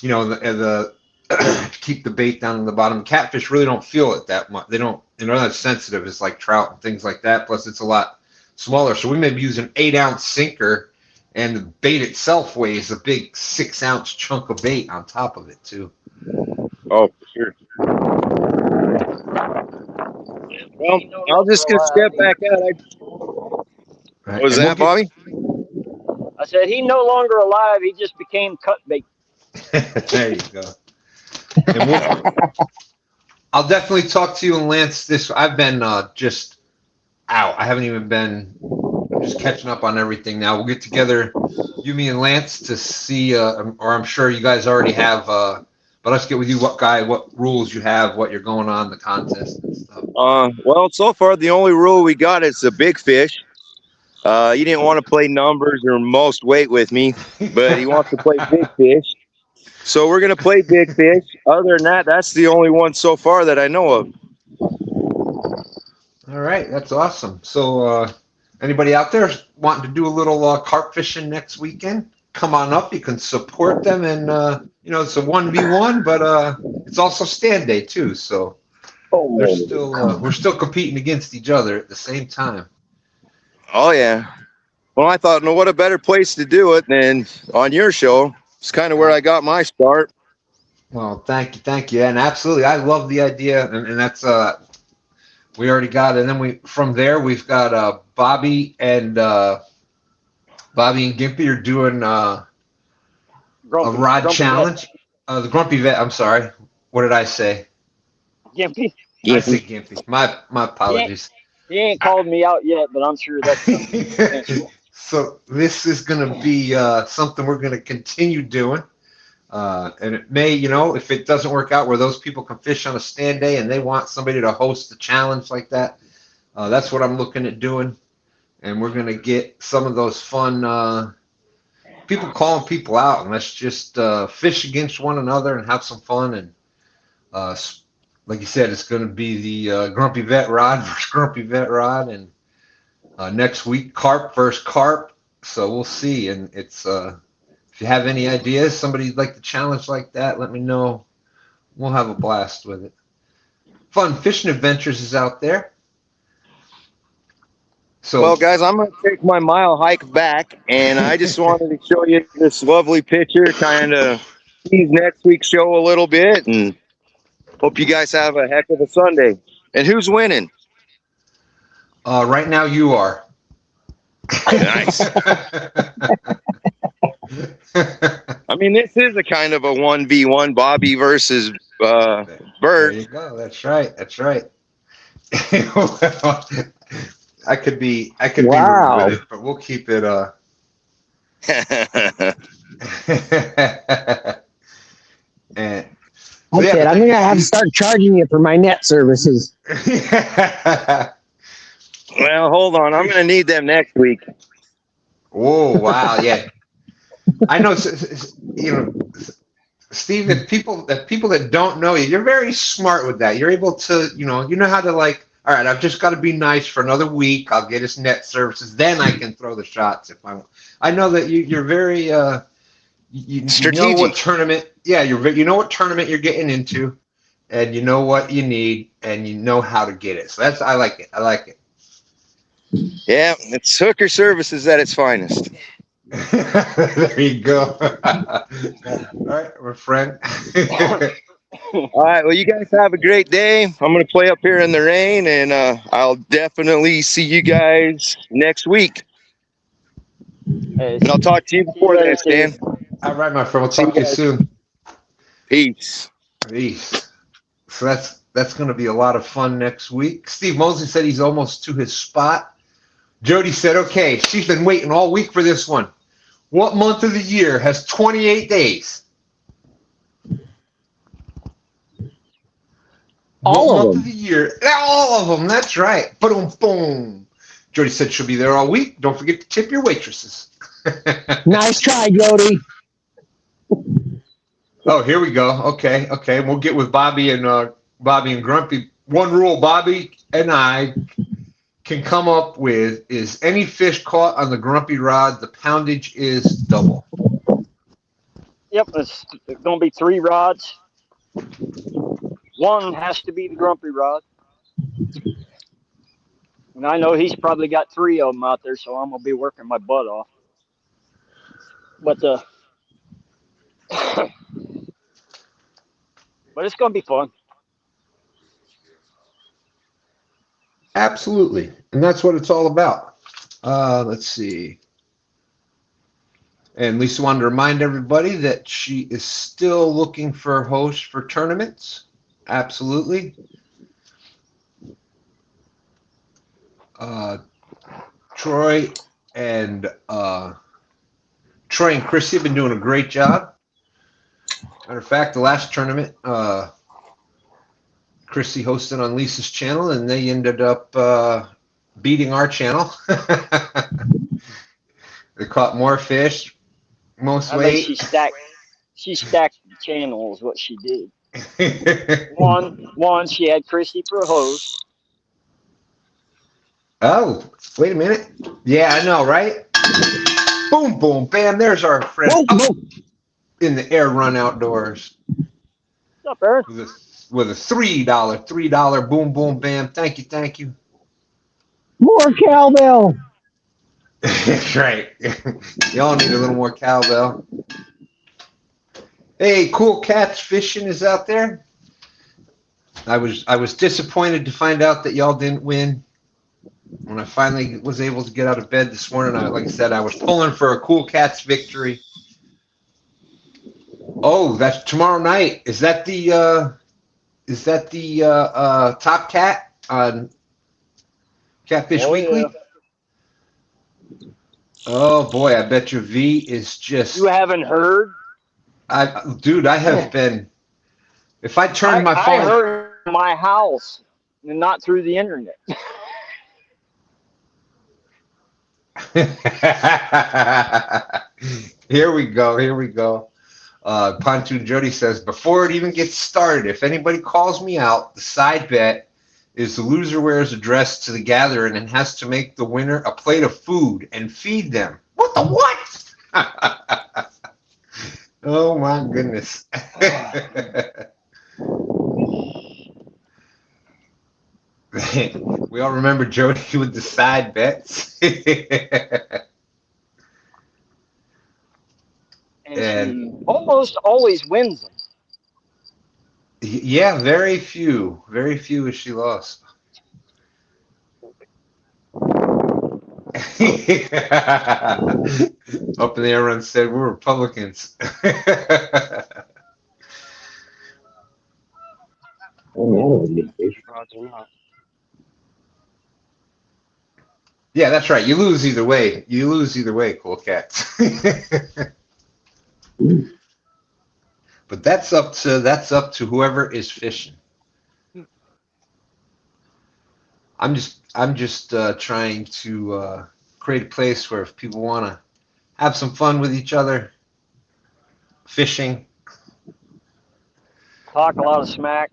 the to keep the bait down in the bottom. Catfish really don't feel it that much. They're not as sensitive as like trout and things like that. Plus, it's a lot smaller. So we may be using an 8 ounce sinker, and the bait itself weighs a big 6 ounce chunk of bait on top of it too. Oh, for sure. Well, I'm just gonna step back out. Right. What was that, Bobby? I said he no longer alive. He just became cut bait. There you go. And I'll definitely talk to you and Lance. I've been just out. I haven't even been. I'm just catching up on everything now. We'll get together, you, me, and Lance, to see, or I'm sure you guys already have. But let's get with you. What rules you have? What you're going on the contest and stuff. Well, so far the only rule we got is the big fish. You didn't want to play numbers or most weight with me, but he wants to play big fish. So we're going to play big fish. Other than that, that's the only one so far that I know of. All right, that's awesome. So anybody out there wanting to do a little carp fishing next weekend, come on up. You can support them, and it's a 1v1, but it's also STANday too. So we're still competing against each other at the same time. Oh yeah. Well, I thought, what a better place to do it than on your show. It's kind of where I got my start. Well, thank you, and absolutely, I love the idea, and that's we already got, and then from there we've got Bobby and Gimpy are doing a rod challenge. The Grumpy Vet. I'm sorry. What did I say? Gimpy. I said Gimpy. My apologies. He ain't called me out yet, but I'm sure that's coming. So this is going to be something we're going to continue doing. And it may, if it doesn't work out where those people can fish on a STANday and they want somebody to host a challenge like that, that's what I'm looking at doing. And we're going to get some of those fun people calling people out, and let's just fish against one another and have some fun. And like you said, it's going to be the Grumpy Vet Rod versus Grumpy Vet Rod, and next week carp versus carp. So we'll see. And it's if you have any ideas, somebody'd like to challenge like that, let me know. We'll have a blast with it. Fun Fishing Adventures is out there. So, Well, guys, I'm going to take my mile hike back, and I just wanted to show you this lovely picture, kind of tease next week's show a little bit, and hope you guys have a heck of a Sunday. And who's winning? right now you are. Nice. I mean, this is a kind of a 1v1, Bobby versus There Bert. you go. That's right. That's right. Well, I could be rude with it, but we'll keep it. And so, That's it. I'm gonna have to start charging you for my net services. Well, hold on. I'm going to need them next week. Whoa! Wow! Yeah, I know. You know, Steve. If people that don't know you, you're very smart with that. You're able to, you know how to like. All right, I've just got to be nice for another week. I'll get his net services, then I can throw the shots if I want. I know that you're very you know what tournament. Yeah, you know what tournament you're getting into, and you know what you need, and you know how to get it. So I like it. I like it. Yeah, it's hooker services at its finest. There you go. All right, my friend. All right, well, you guys have a great day. I'm going to play up here in the rain, and I'll definitely see you guys next week. And I'll talk to you before then, Stan. All right, my friend. We'll talk to you soon. Peace. Peace. So that's going to be a lot of fun next week. Steve Mosley said he's almost to his spot. Jody said, okay, she's been waiting all week for this one. What month of the year has 28 days? All what of month them. of the year? All of them. That's right. Boom, boom. Jody said she'll be there all week. Don't forget to tip your waitresses. Nice try, Jody. Oh, here we go. Okay. We'll get with Bobby and Grumpy. One rule Bobby and I can come up with is any fish caught on the Grumpy rod, the poundage is double. Yep, it's going to be 3 rods. One has to be the Grumpy rod. And I know he's probably got 3 of them out there, so I'm going to be working my butt off. But but it's going to be fun. Absolutely. And that's what it's all about. Let's see. And Lisa wanted to remind everybody that she is still looking for hosts for tournaments. Absolutely. Troy and Chrissy have been doing a great job. Matter of fact, the last tournament, Chrissy hosted on Lisa's channel, and they ended up beating our channel. They caught more fish, most weight. She stacked the channel is what she did. One, she had Chrissy for a host. Oh, wait a minute. Yeah, I know, right? Boom, boom, bam. There's our friend in the air run outdoors. What's up, Aaron? With a $3 boom, boom, bam. Thank you. More cowbell. That's right. Y'all need a little more cowbell. Hey, Cool Cats Fishing is out there. I was disappointed to find out that y'all didn't win. When I finally was able to get out of bed this morning, like I said, I was pulling for a Cool Cats victory. Oh, that's tomorrow night. Is that the Top Cat on Catfish Weekly? Yeah. Oh boy, I bet your V is just. You haven't heard? I have been. If I turn my phone, I heard in my house, and not through the internet. Here we go. Pontoon Jody says, before it even gets started, if anybody calls me out, the side bet is the loser wears a dress to the gathering and has to make the winner a plate of food and feed them. What the what? Oh my goodness. We We all remember Jody with the side bets. And she almost always wins them. Yeah, very few has she lost. Up in the air, everyone said we're Republicans. Roger not. Yeah, that's right. You lose either way. Cool Cats. But that's up to whoever is fishing. I'm just trying to create a place where if people want to have some fun with each other, fishing. Talk a lot of smack.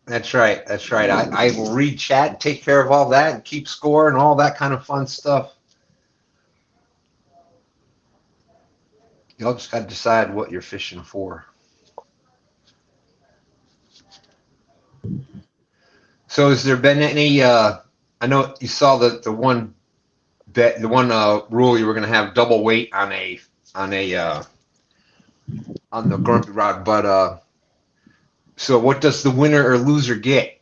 That's right. I will read chat, take care of all that, and keep score and all that kind of fun stuff. Y'all just got to decide what you're fishing for. So, has there been any? I know you saw the one bet, the one rule you were going to have double weight on the grumpy rod, but so what does the winner or loser get?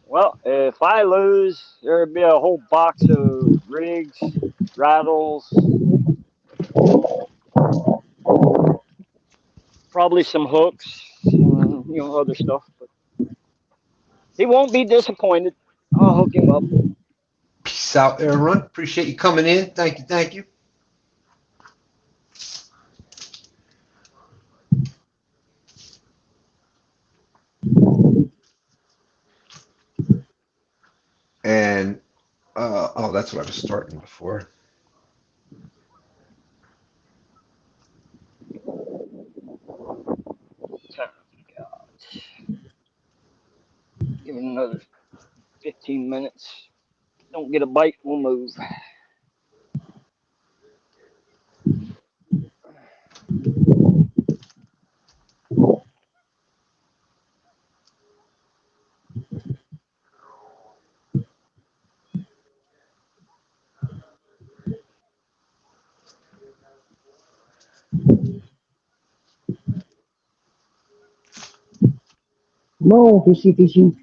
Well, if I lose, there'd be a whole box of rigs, rattles, probably some hooks, other stuff. But he won't be disappointed. I'll hook him up. Peace out, everyone. Appreciate you coming in. Thank you. And oh, that's what I was starting before. Give it another 15 minutes. Don't get a bite, we'll move. No, fishy. Can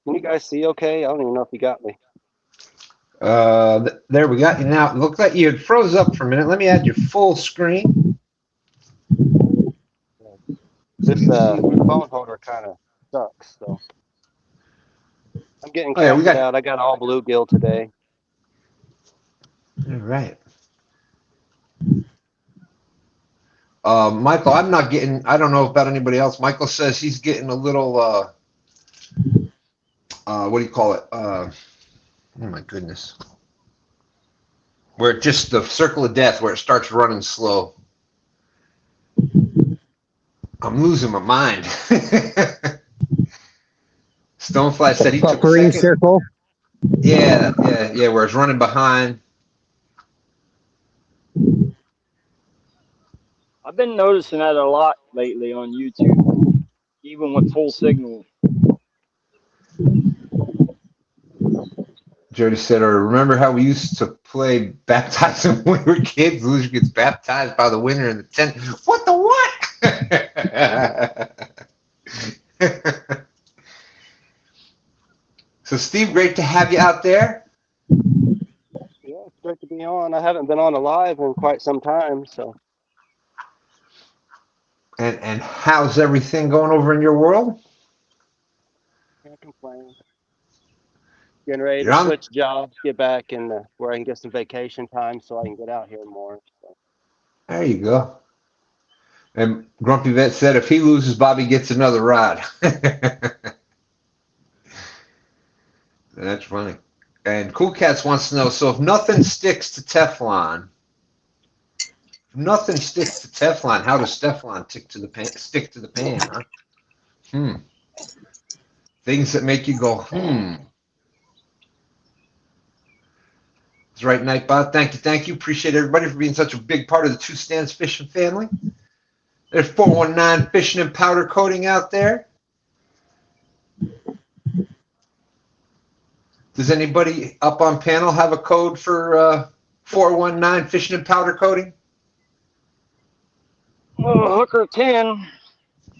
you guys see okay? I don't even know if you got me. There we got you now. It looked like you had froze up for a minute. Let me add your full screen. This phone holder kind of sucks, so I'm getting Oh yeah, we casted got. out. I got all bluegill today. All right. Michael, I'm not getting. I don't know about anybody else. Michael says he's getting a little. What do you call it? Oh my goodness. Where it just the circle of death, where it starts running slow. I'm losing my mind. Stonefly said he took Puckering second. circle. Yeah, where it's running behind. I've been noticing that a lot lately on YouTube, even with full signal. Jody said, or remember how we used to play baptizing when we were kids? Loser gets baptized by the winner in the tent. What the what? So, Steve, great to have you out there. Yeah, it's great to be on. I haven't been on a live in quite some time, so. And how's everything going over in your world? Can't complain. Getting ready You're to on. switch jobs, get back in where I can get some vacation time so I can get out here more. So. There you go. And Grumpy Vet said if he loses, Bobby gets another rod. That's funny. And Cool Cats wants to know, so if nothing sticks to Teflon, If nothing sticks to Teflon, how does Teflon stick to the pan, huh? Things that make you go, It's right, Nightbot. Thank you. Appreciate everybody for being such a big part of the Two Stands Fishing family. There's 419 Fishing and Powder Coating out there. Does anybody up on panel have a code for 419 Fishing and Powder Coating? Oh, Hooker 10.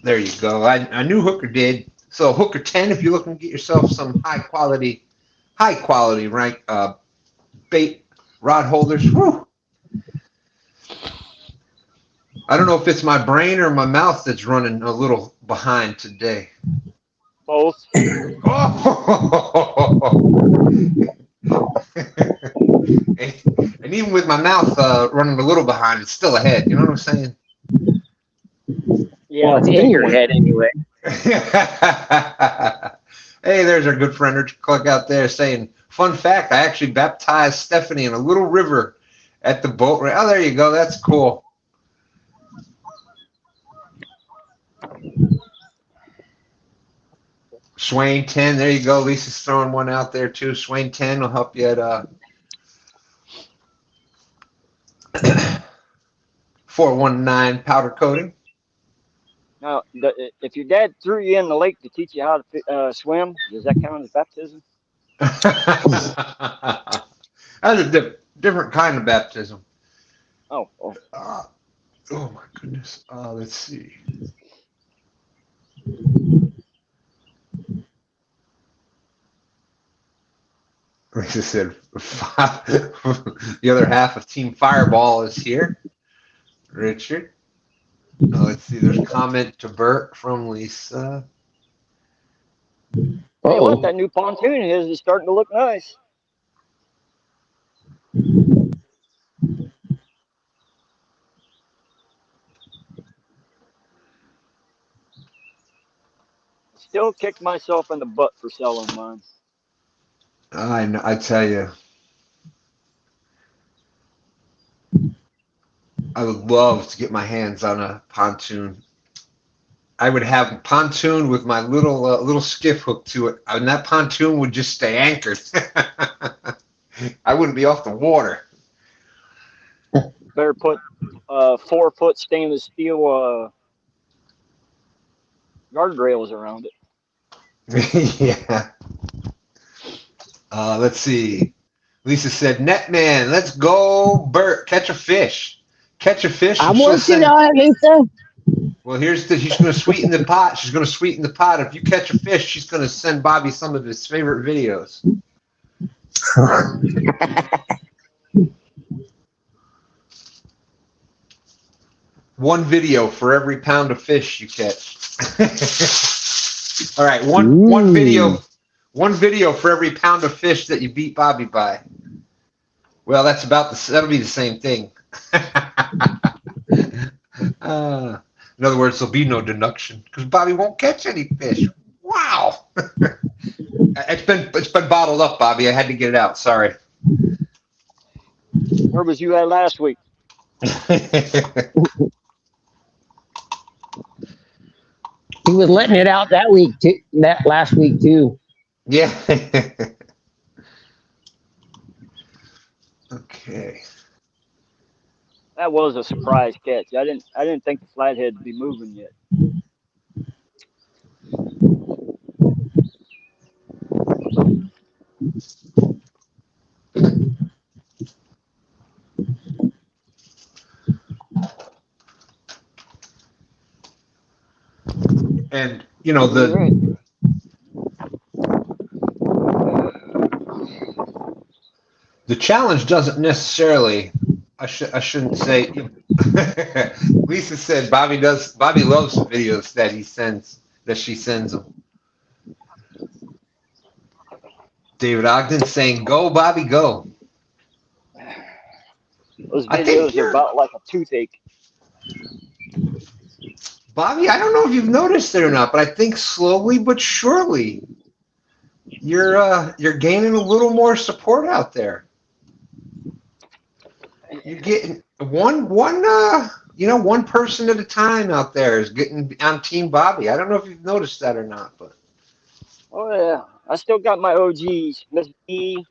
There you go. I knew Hooker did. So Hooker 10, if you're looking to get yourself some high quality, right, bait rod holders. Whew. I don't know if it's my brain or my mouth that's running a little behind today. Both. And even with my mouth running a little behind, it's still ahead. You know what I'm saying? Yeah, Well, it's in your head anyway. Hey, there's our good friend Richard Cluck out there saying, fun fact, I actually baptized Stephanie in a little river at the boat. Oh, there you go. That's cool. Swain 10, there you go. Lisa's throwing one out there too. Swain 10 will help you at 419 powder coating. Now, if your dad threw you in the lake to teach you how to swim, does that count as baptism? That's a different kind of baptism. Oh. Oh my goodness. Let's see. Lisa said, the other half of Team Fireball is here. Richard. Let's see. There's a comment to Bert from Lisa. Hey, what? That new pontoon is starting to look nice. Still kicked myself in the butt for selling mine. I tell you, I would love to get my hands on a pontoon. I would have a pontoon with my little skiff hook to it, and that pontoon would just stay anchored. I wouldn't be off the water. Better put 4-foot stainless steel guardrails around it. Yeah. Let's see. Lisa said, Netman, let's go, Bert. Catch a fish. Catch a fish. I'm working on it, Lisa. Well, she's going to sweeten the pot. She's going to sweeten the pot. If you catch a fish, she's going to send Bobby some of his favorite videos. One video for every pound of fish you catch. All right, one video for every pound of fish that you beat Bobby by. Well, that'll be the same thing. In other words, there'll be no deduction because Bobby won't catch any fish. Wow. It's been bottled up, Bobby. I had to get it out. Sorry. Where was you at last week? He was letting it out that week too. That last week too. Yeah. Okay. That was a surprise catch. I didn't think the flathead would be moving yet. And you know the challenge doesn't necessarily. I shouldn't say. Lisa said Bobby loves the videos that she sends him. David Ogden saying, "Go, Bobby, go." Those videos are about like a toothache. Bobby, I don't know if you've noticed it or not, but I think slowly but surely you're gaining a little more support out there. You're getting one person at a time out there is getting on Team Bobby. I don't know if you've noticed that or not, but Oh yeah, I still got my OGs. Miss B,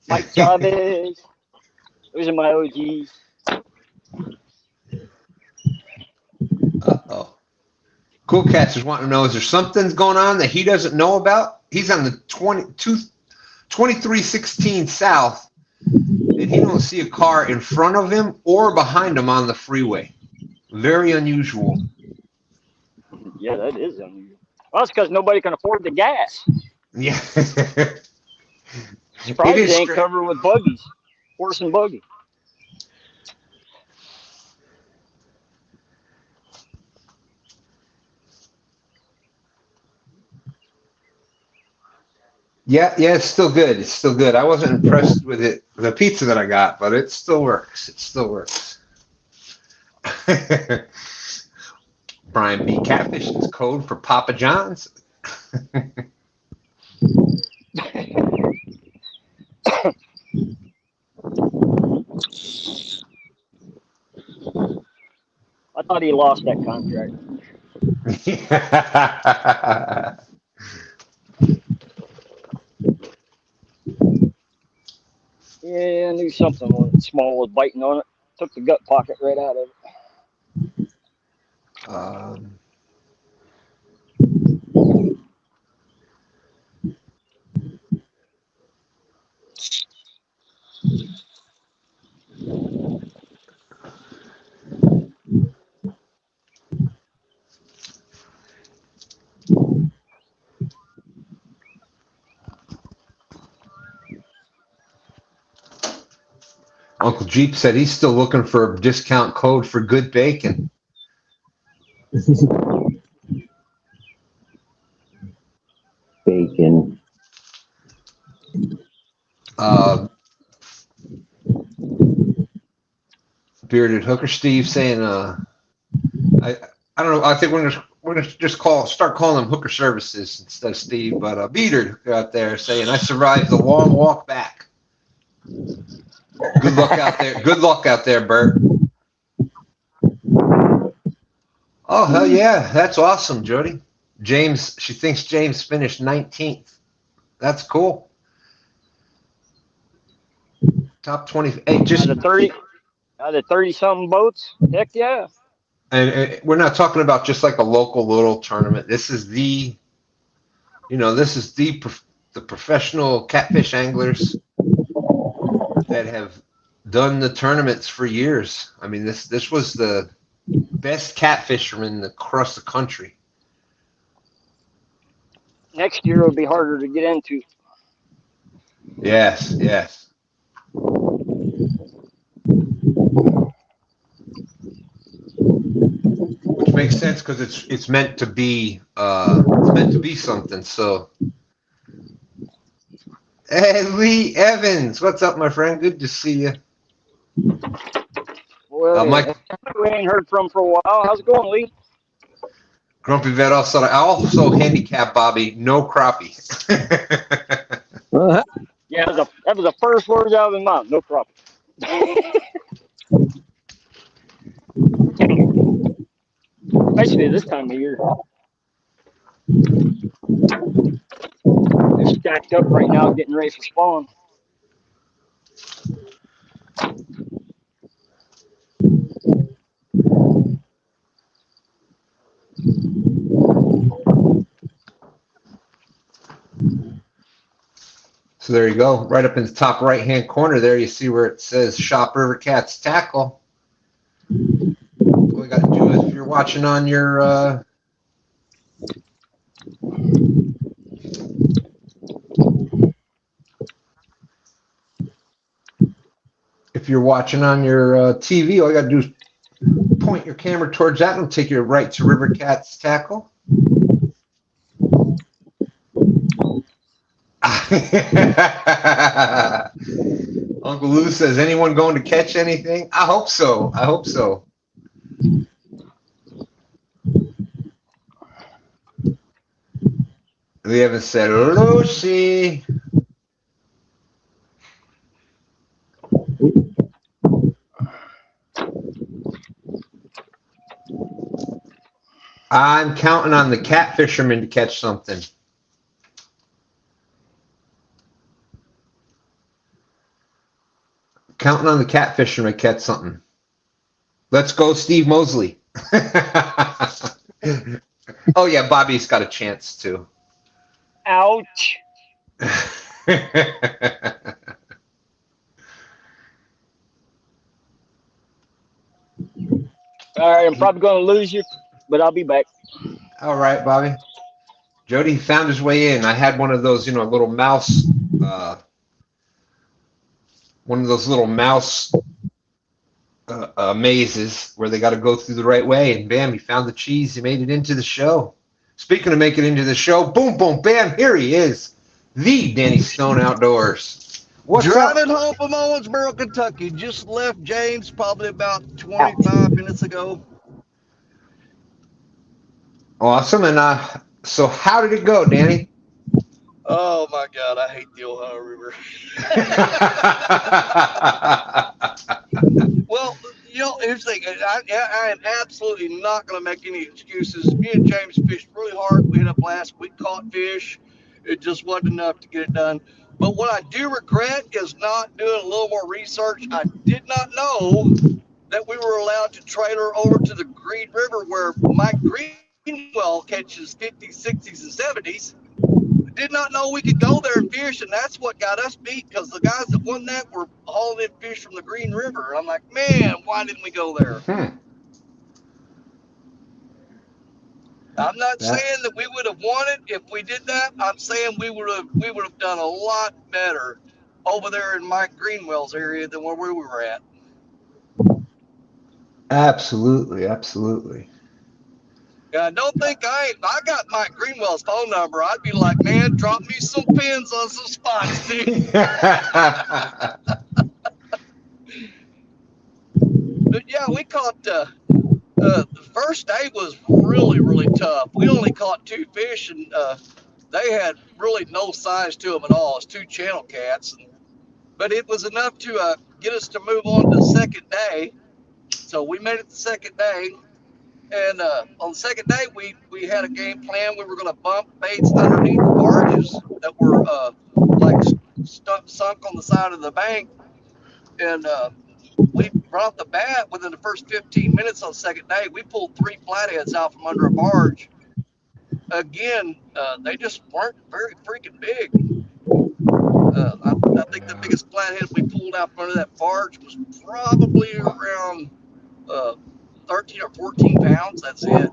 Mike Chavez. Those are my OGs. uh-oh. Cool Cats is wanting to know, is there something going on that he doesn't know about? He's on the 2316 South, and he don't see a car in front of him or behind him on the freeway. Very unusual. Yeah, that is unusual. Well, that's because nobody can afford the gas. Yeah. Surprised is they ain't covered with buggies, horse and buggy. Yeah, it's still good. It's still good. I wasn't impressed with it, the pizza that I got, but it still works. It still works. Brian B. Catfish is code for Papa John's. I thought he lost that contract. Yeah, I knew something small was biting on it. Took the gut pocket right out of it. um, Uncle Jeep said he's still looking for a discount code for good bacon. Bacon. Bearded Hooker Steve saying, I don't know. I think we're gonna just start calling them Hooker Services instead of Steve. But Bearded out there saying, I survived the long walk back. Good luck out there. Good luck out there, Bert. Oh hell yeah, that's awesome, Jody. She thinks James finished 19th. That's cool. Top 20. Hey, just out of 30 something boats. Heck yeah. And we're not talking about just like a local little tournament. This is the professional catfish anglers that have done the tournaments for years. I mean, this was the best catfishermen across the country. Next year it'll be harder to get into. Yes. Which makes sense because it's meant to be something. So, hey, Lee Evans, what's up, my friend? Good to see you. Well, Mike, we ain't heard from for a while. How's it going, Lee? Grumpy Vet also handicap Bobby, no crappie. Yeah, that was the first words out of his mouth. No problem. Especially this time of year. They're stacked up right now, getting ready for spawn. So there you go. Right up in the top right-hand corner there, you see where it says Shop River Cats Tackle. All you got to do is, if you're watching on your TV, all you got to do is point your camera towards that and it'll take you right to River Cats Tackle. Uncle Lou says, anyone going to catch anything? I hope so. We haven't said Lucy. I'm counting on the cat fisherman to catch something. Counting on the cat fisherman to catch something. Let's go, Steve Mosley. Oh yeah, Bobby's got a chance too. Ouch. All right, I'm probably going to lose you, but I'll be back. All right, Bobby. Jody found his way in. I had one of those, little mouse, one of those little mouse mazes where they got to go through the right way, and bam, he found the cheese. He made it into the show. Speaking of making it into the show, boom, boom, bam, here he is, the Danny Stone Outdoors. What's Driving up? home from Owensboro, Kentucky. Just left James probably about 25 minutes ago. Awesome. And so how did it go, Danny? Oh my God, I hate the Ohio River. Well, here's the thing. I am absolutely not going to make any excuses. Me and James fished really hard. We hit up last week, caught fish. It just wasn't enough to get it done. But what I do regret is not doing a little more research. I did not know that we were allowed to trailer over to the Green River where Mike Greenwell catches 50s, 60s, and 70s. Did not know we could go there and fish, and that's what got us beat because the guys that won that were hauling in fish from the Green River. And I'm like, man, why didn't we go there? I'm not saying that we would have won it if we did that. I'm saying we would have done a lot better over there in Mike Greenwell's area than where we were at. Absolutely, absolutely. Yeah, don't think I got Mike Greenwell's phone number. I'd be like, man, drop me some pins on some spots, dude. But yeah, we caught the first day was really, really tough. We only caught 2 fish, and they had really no size to them at all. It's 2 channel cats, but it was enough to get us to move on to the second day. So we made it the second day. And on the second day, we had a game plan. We were going to bump baits underneath barges that were like sunk on the side of the bank. And we right off the bat, within the first 15 minutes on the second day, we pulled 3 flatheads out from under a barge. Again, they just weren't very freaking big. I think the biggest flathead we pulled out from under that barge was probably around 13 or 14 pounds. That's it.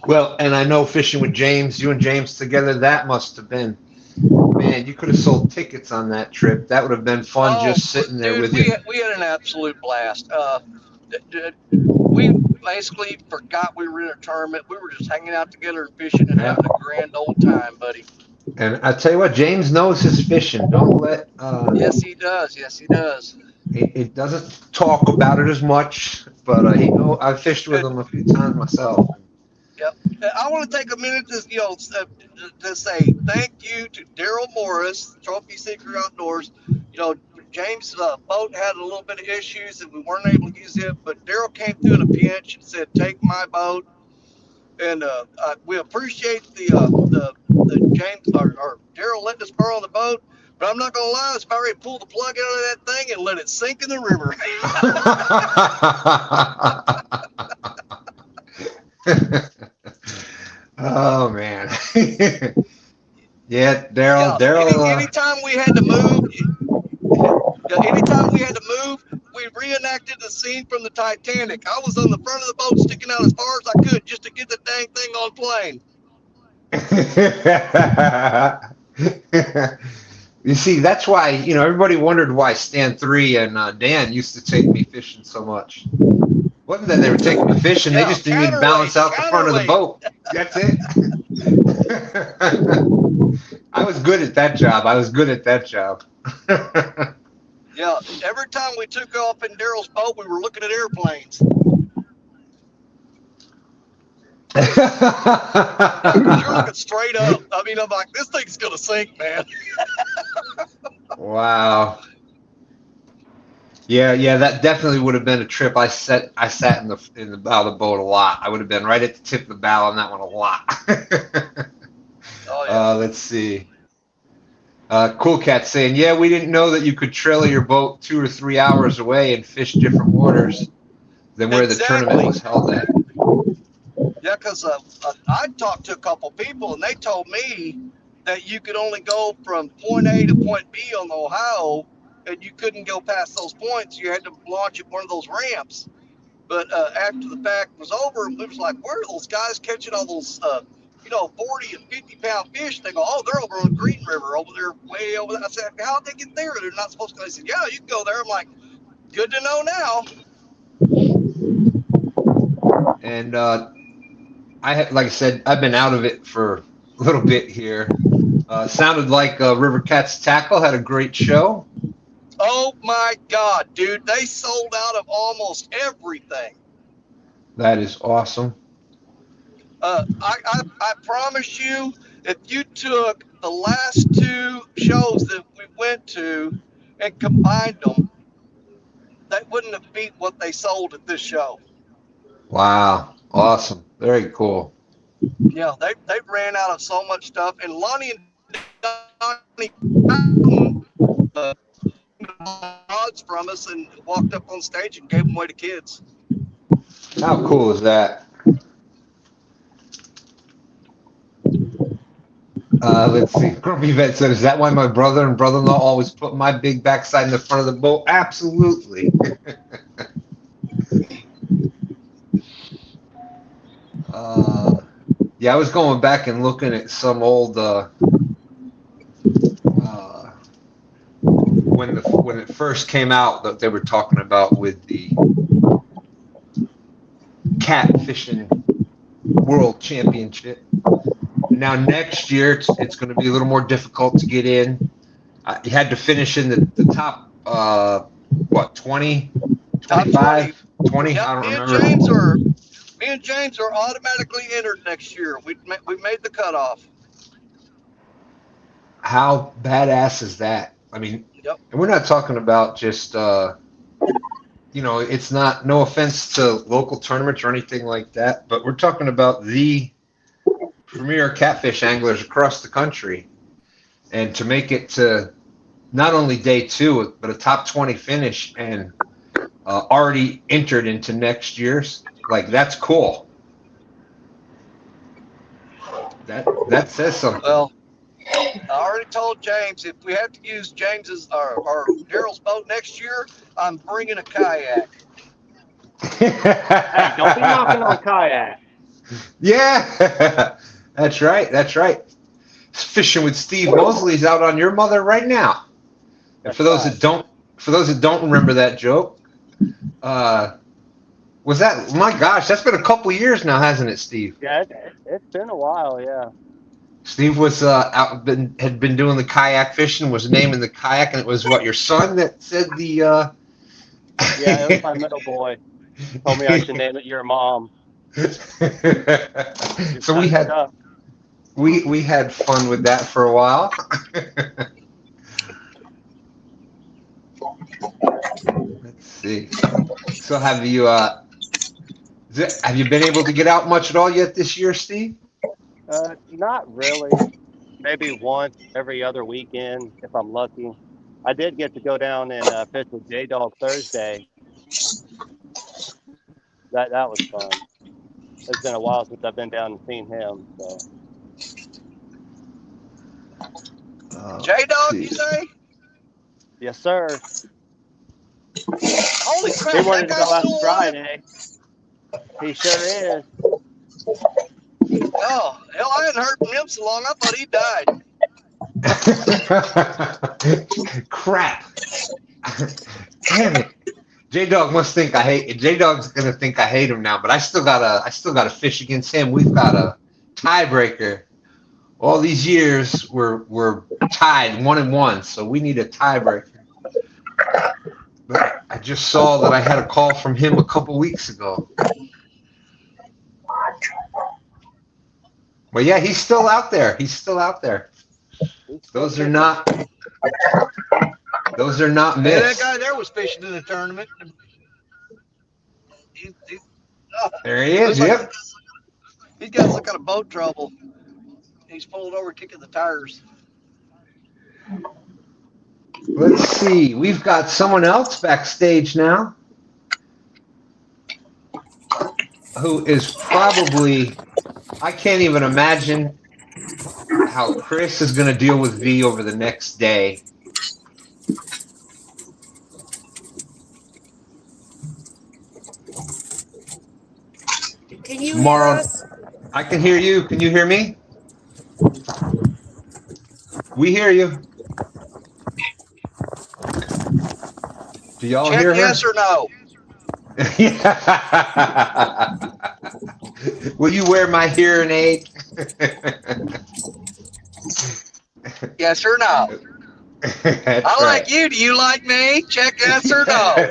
Well, and I know fishing with James, you and James together, that must have been, man, you could have sold tickets on that trip. That would have been fun just sitting there with you. We had an absolute blast. We basically forgot we were in a tournament. We were just hanging out together and fishing and having a grand old time, buddy. And I tell you what, James knows his fishing. Don't let. Yes, he does. Yes, he does. It doesn't talk about it as much, but I've fished with him a few times myself. Yep. I want to take a minute to say thank you to Daryl Morris, Trophy Seeker Outdoors. James' boat had a little bit of issues and we weren't able to use it, but Daryl came through in a pinch and said, "Take my boat." And we appreciate the James or Daryl letting us borrow the boat. But I'm not gonna lie, it's about ready to pull the plug out of that thing and let it sink in the river. Oh man. Yeah, Daryl. Anytime we had to move, we reenacted the scene from the Titanic. I was on the front of the boat, sticking out as far as I could just to get the dang thing on plane. You see, that's why everybody wondered why STANday and Dan used to take me fishing so much. Wasn't that they were taking me fishing? They just didn't even balance out the front of the boat. That's it. I was good at that job. Yeah, every time we took off in Daryl's boat, we were looking at airplanes. You're looking straight up. I mean, I'm like, this thing's gonna sink, man. Wow. Yeah, that definitely would have been a trip. I sat in the bow of the boat a lot. I would have been right at the tip of the bow on that one a lot. Oh yeah. Let's see. Cool Cat saying, yeah, we didn't know that you could trailer your boat 2 or 3 hours away and fish different waters than where the tournament Exactly. was held at. Yeah, because I talked to a couple people and they told me that you could only go from point A to point B on the Ohio, and you couldn't go past those points. You had to launch at one of those ramps. But after the fact was over, it was like, where are those guys catching all those, 40 and 50-pound fish? They go, oh, they're over on Green River, over there, way over there. I said, how'd they get there? They're not supposed to go. They said, yeah, you can go there. I'm like, good to know now. And like I said, I've been out of it for a little bit here. Sounded like River Cats Tackle had a great show. Oh my God, dude, they sold out of almost everything. That is awesome. I promise you, if you took the last two shows that we went to and combined them, they wouldn't have beat what they sold at this show. Wow, awesome, very cool. Yeah, they ran out of so much stuff, and Lonnie and Donnie odds from us and walked up on stage and gave them away to kids. How cool is that? Let's see. Grumpy Vet said, is that why my brother and brother-in-law always put my big backside in the front of the boat? Absolutely. Yeah, I was going back and looking at some old when it first came out that they were talking about with the catfishing world championship. Now next year it's going to be a little more difficult to get in. You had to finish in the top 20, 25, 20. Yep, I don't me remember. and James are automatically entered next year. We made the cutoff. How badass is that? I mean, Yep. and we're not talking about just it's not, no offense to local tournaments or anything like that, but we're talking about the premier catfish anglers across the country, and to make it to not only day 2 but a top 20 finish and already entered into next year's, like, that's cool. That says something. Well, I already told James if we have to use James's or Daryl's boat next year, I'm bringing a kayak. Hey, don't be knocking on kayak. Yeah, that's right. Fishing with Steve Mosley's out on your mother right now. And That's for those right. that don't remember that joke, was that, my gosh, that's been a couple years now, hasn't it, Steve? Yeah, it's been a while. Yeah. Steve was had been doing the kayak fishing, was naming the kayak, and it was what, your son that said the Yeah, it was my middle boy. Told me I should name it your mom. So we had fun with that for a while. Let's see. So have you been able to get out much at all yet this year, Steve? Not really. Maybe once every other weekend if I'm lucky. I did get to go down and fish with J-Dog Thursday. That was fun. It's been a while since I've been down and seen him. So. J-Dog, you say? Yes, sir. Holy crap, He that wanted to guy's go out still alive? Friday. He sure is. Oh, hell, I hadn't heard from him so long. I thought he died. Crap. Damn it. J-Dog must think I hate. J-Dog's gonna think I hate him now, but I still gotta fish against him. We've got a tiebreaker. All these years we're tied 1-1, so we need a tiebreaker. But I just saw that I had a call from him a couple weeks ago. Well, yeah, he's still out there. Those are not Those are not Hey, that missed. guy there was fishing in the tournament. There he is. Looks like Yep. he's got some kind of boat trouble. He's pulled over, kicking the tires. Let's see. We've got someone else backstage now who is probably, I can't even imagine how Chris is going to deal with V over the next day. Can you Tomorrow, hear us? I can hear you. Can you hear me? We hear you. Do y'all Check hear her? yes or no. Will you wear my hearing aid? Yes or no. That's I like right. you. Do you like me? Check yes or no.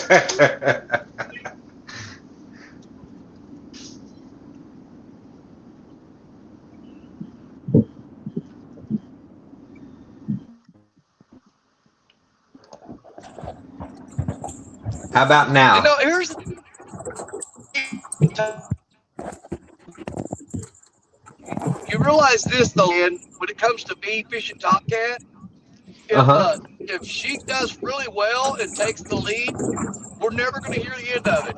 How about now? You know, here's you realize this though, Ian, when it comes to me fishing Tomcat, if she does really well and takes the lead, we're never going to hear the end of it.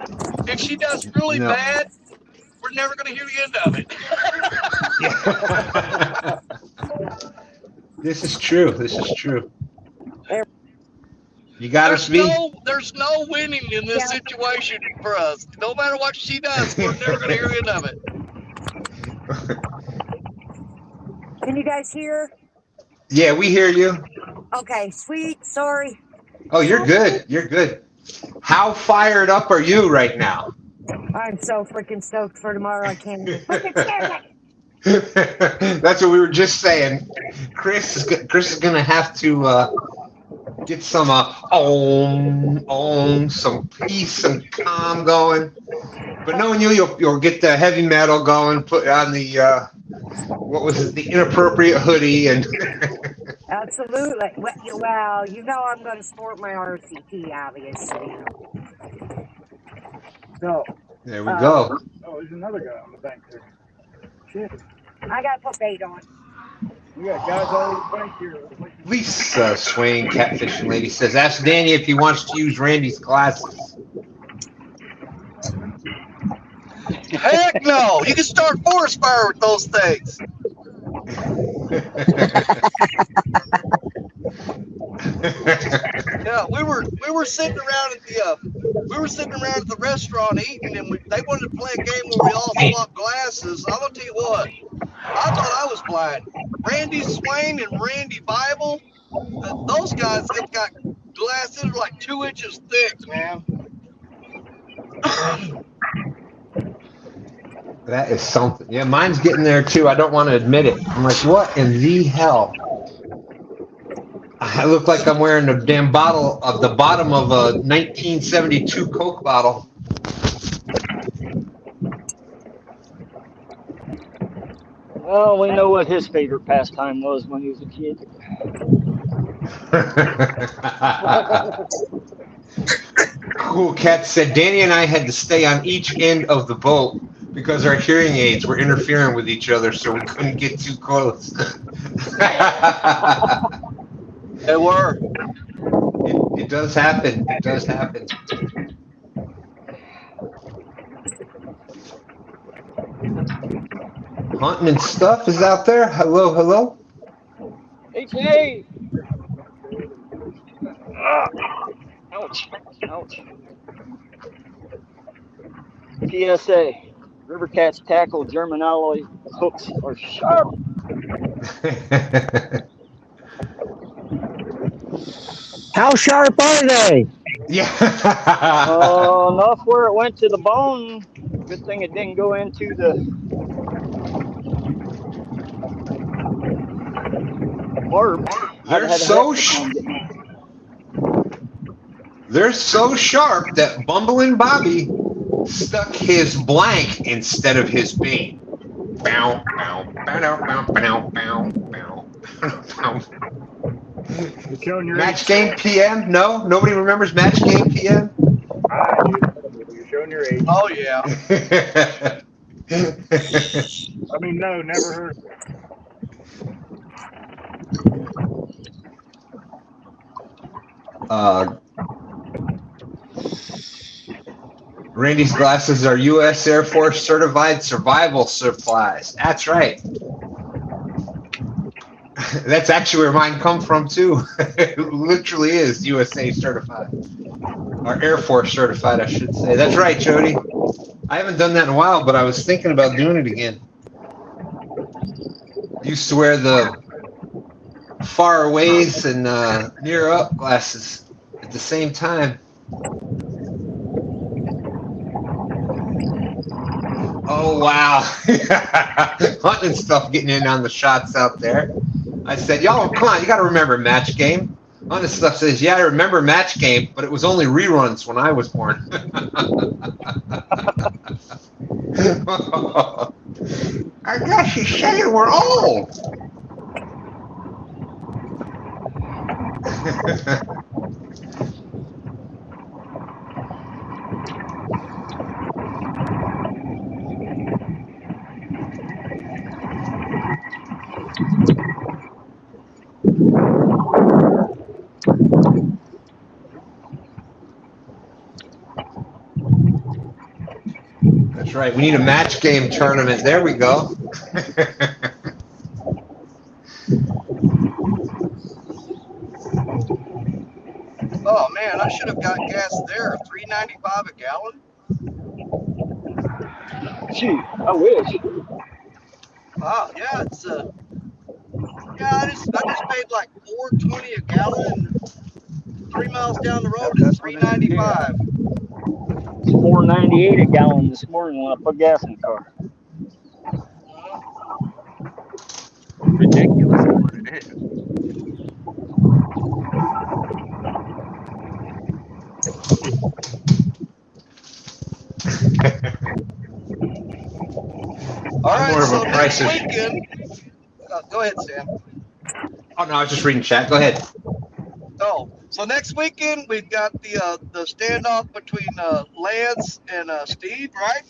If she does really No. bad, we're never going to hear the end of it. This is true. This is true. You got us, V? There's no winning in this situation for us. No matter what she does, we're never going to hear the end of it. Can you guys hear? Yeah, we hear you. Okay, sweet. Sorry. Oh, you're good. You're good. How fired up are you right now? I'm so freaking stoked for tomorrow. I can't even freaking stand it. That's what we were just saying. Chris is gonna have to get some some peace and calm going. But knowing you'll get the heavy metal going. Put on the what was it? The inappropriate hoodie and. Absolutely. Well, you know I'm going to sport my RCT, obviously. So. There we go. Oh, there's another guy on the bank there. Shit. I got to put bait on. You got guys all over the bank here. Lisa Swain, catfishing lady, says, ask Danny if he wants to use Randy's glasses. Heck no! You can start forest fire with those things. Yeah, we were sitting around at the restaurant eating, and they wanted to play a game where we all swap glasses. I'm gonna tell you what, I thought I was blind. Randy Swain and Randy Bible, those guys have got glasses like 2 inches thick, man. That is something. Yeah, mine's getting there too. I don't want to admit it. I'm like, what in the hell? I look like I'm wearing a damn bottle of the bottom of a 1972 Coke bottle. Well, we know what his favorite pastime was when he was a kid. Cool Cat said, Danny and I had to stay on each end of the boat because our hearing aids were interfering with each other, so we couldn't get too close. They were. It does happen. It does happen. Hunting and Stuff is out there. Hello, hello. HA! Ouch. Ouch. PSA. River Cat's tackle German alloy hooks are sharp. How sharp are they? Yeah. Enough where it went to the bone. Good thing it didn't go into the barb. They're so sharp that Bumbling Bobby stuck his blank instead of his bait. Bow, bow, bow, bow, bow, bow, bow, bow. You showing your Match age? Game PM? No? Nobody remembers Match Game PM? I do. You're showing your age. Oh yeah. I mean, no, never heard of it. Randy's glasses are U.S. Air Force certified survival supplies. That's right. That's actually where mine come from too. It literally is USA certified, or Air Force certified, I should say. That's right, Jody. I haven't done that in a while, but I was thinking about doing it again. Used to wear the far aways and near up glasses at the same time. Oh wow. Hunting stuff getting in on the shots out there. I said, y'all, come on, you got to remember Match Game. Hunting stuff says, yeah, I remember Match Game, but it was only reruns when I was born. I guess she's saying we're old. That's right. We need a Match Game tournament. There we go. Oh man, I should have got gas there. $3.95 a gallon. Gee, I wish. Wow, yeah, it's yeah, I just paid like $4.20 a gallon. 3 miles down the road is $3.95. It's $4.98 a gallon this morning when I put gas in the car. Ridiculous is what it is. All right, more of so a next price weekend. Go ahead, Sam. Oh no, I was just reading chat. Go ahead. Oh, so next weekend we've got the standoff between Lance and Steve, right?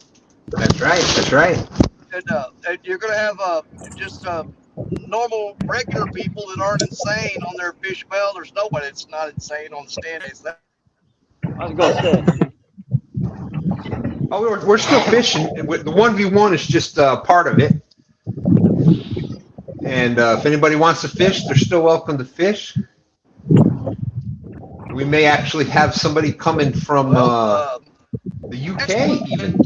That's right. That's right. And you're gonna have just normal, regular people that aren't insane on their fish well. There's nobody that's not insane on the stand days. I was gonna say. Oh, we're still fishing. The 1v1 is just part of it. And if anybody wants to fish, they're still welcome to fish. We may actually have somebody coming from the UK even.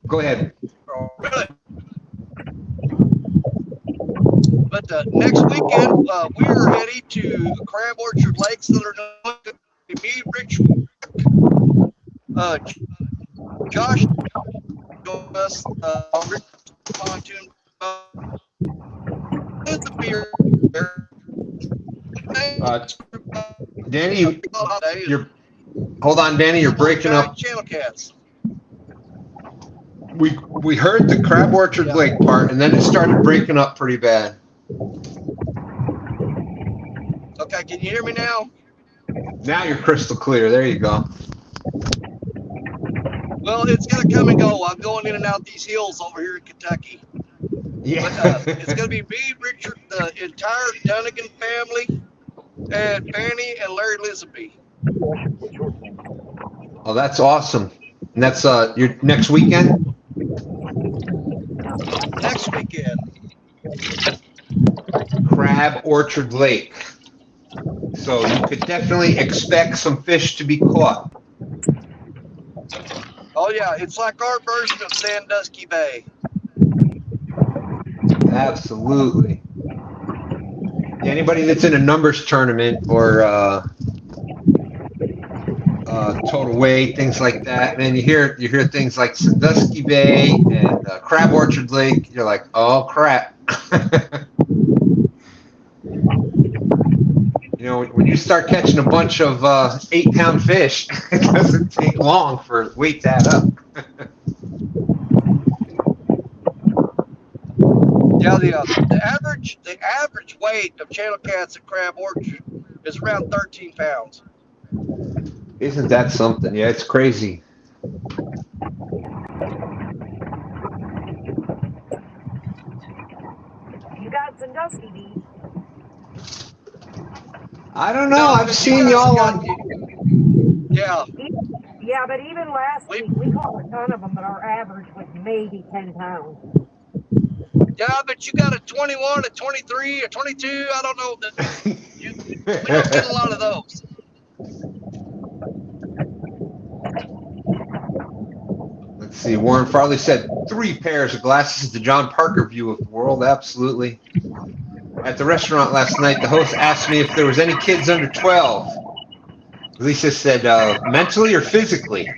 Go ahead. But next weekend, we're heading to Crab Orchard Lakes that are going to be Rich. Josh joined us Rich pontoon the beer. Danny, you're hold on, Danny, you're breaking up. Channel cats. We heard the Crab Orchard Lake part, and then it started breaking up pretty bad. Okay, can you hear me now? Now you're crystal clear. There you go. Well, it's gonna come and go. I'm going in and out these hills over here in Kentucky. Yeah. But it's gonna be me, Richard, the entire Dunnigan family, and Fanny and Larry Lisby. Oh, that's awesome. And that's your next weekend? Next weekend. Crab Orchard Lake. So you could definitely expect some fish to be caught. Oh yeah, it's like our version of Sandusky Bay. Absolutely. Yeah, anybody that's in a numbers tournament or total weight, things like that, man, you hear things like Sandusky Bay and Crab Orchard Lake. You're like, oh crap. You know, when you start catching a bunch of 8-pound fish, it doesn't take long for weight to add up. Yeah, the average weight of channel cats at Crab Orchard is around 13 pounds. Isn't that something? Yeah, it's crazy. You got some dusty beef. I don't know. No, I've but you seen guys y'all got, on. yeah. Yeah, but even last We, week we caught a ton of them, but our average was maybe 10 pounds. yeah, but you got a 21, a 23, a 22. I don't know. We don't get a lot of those. Let's see. Warren Farley said 3 pairs of glasses. The John Parker view of the world. Absolutely. At the restaurant last night, the host asked me if there was any kids under 12. Lisa said, mentally or physically?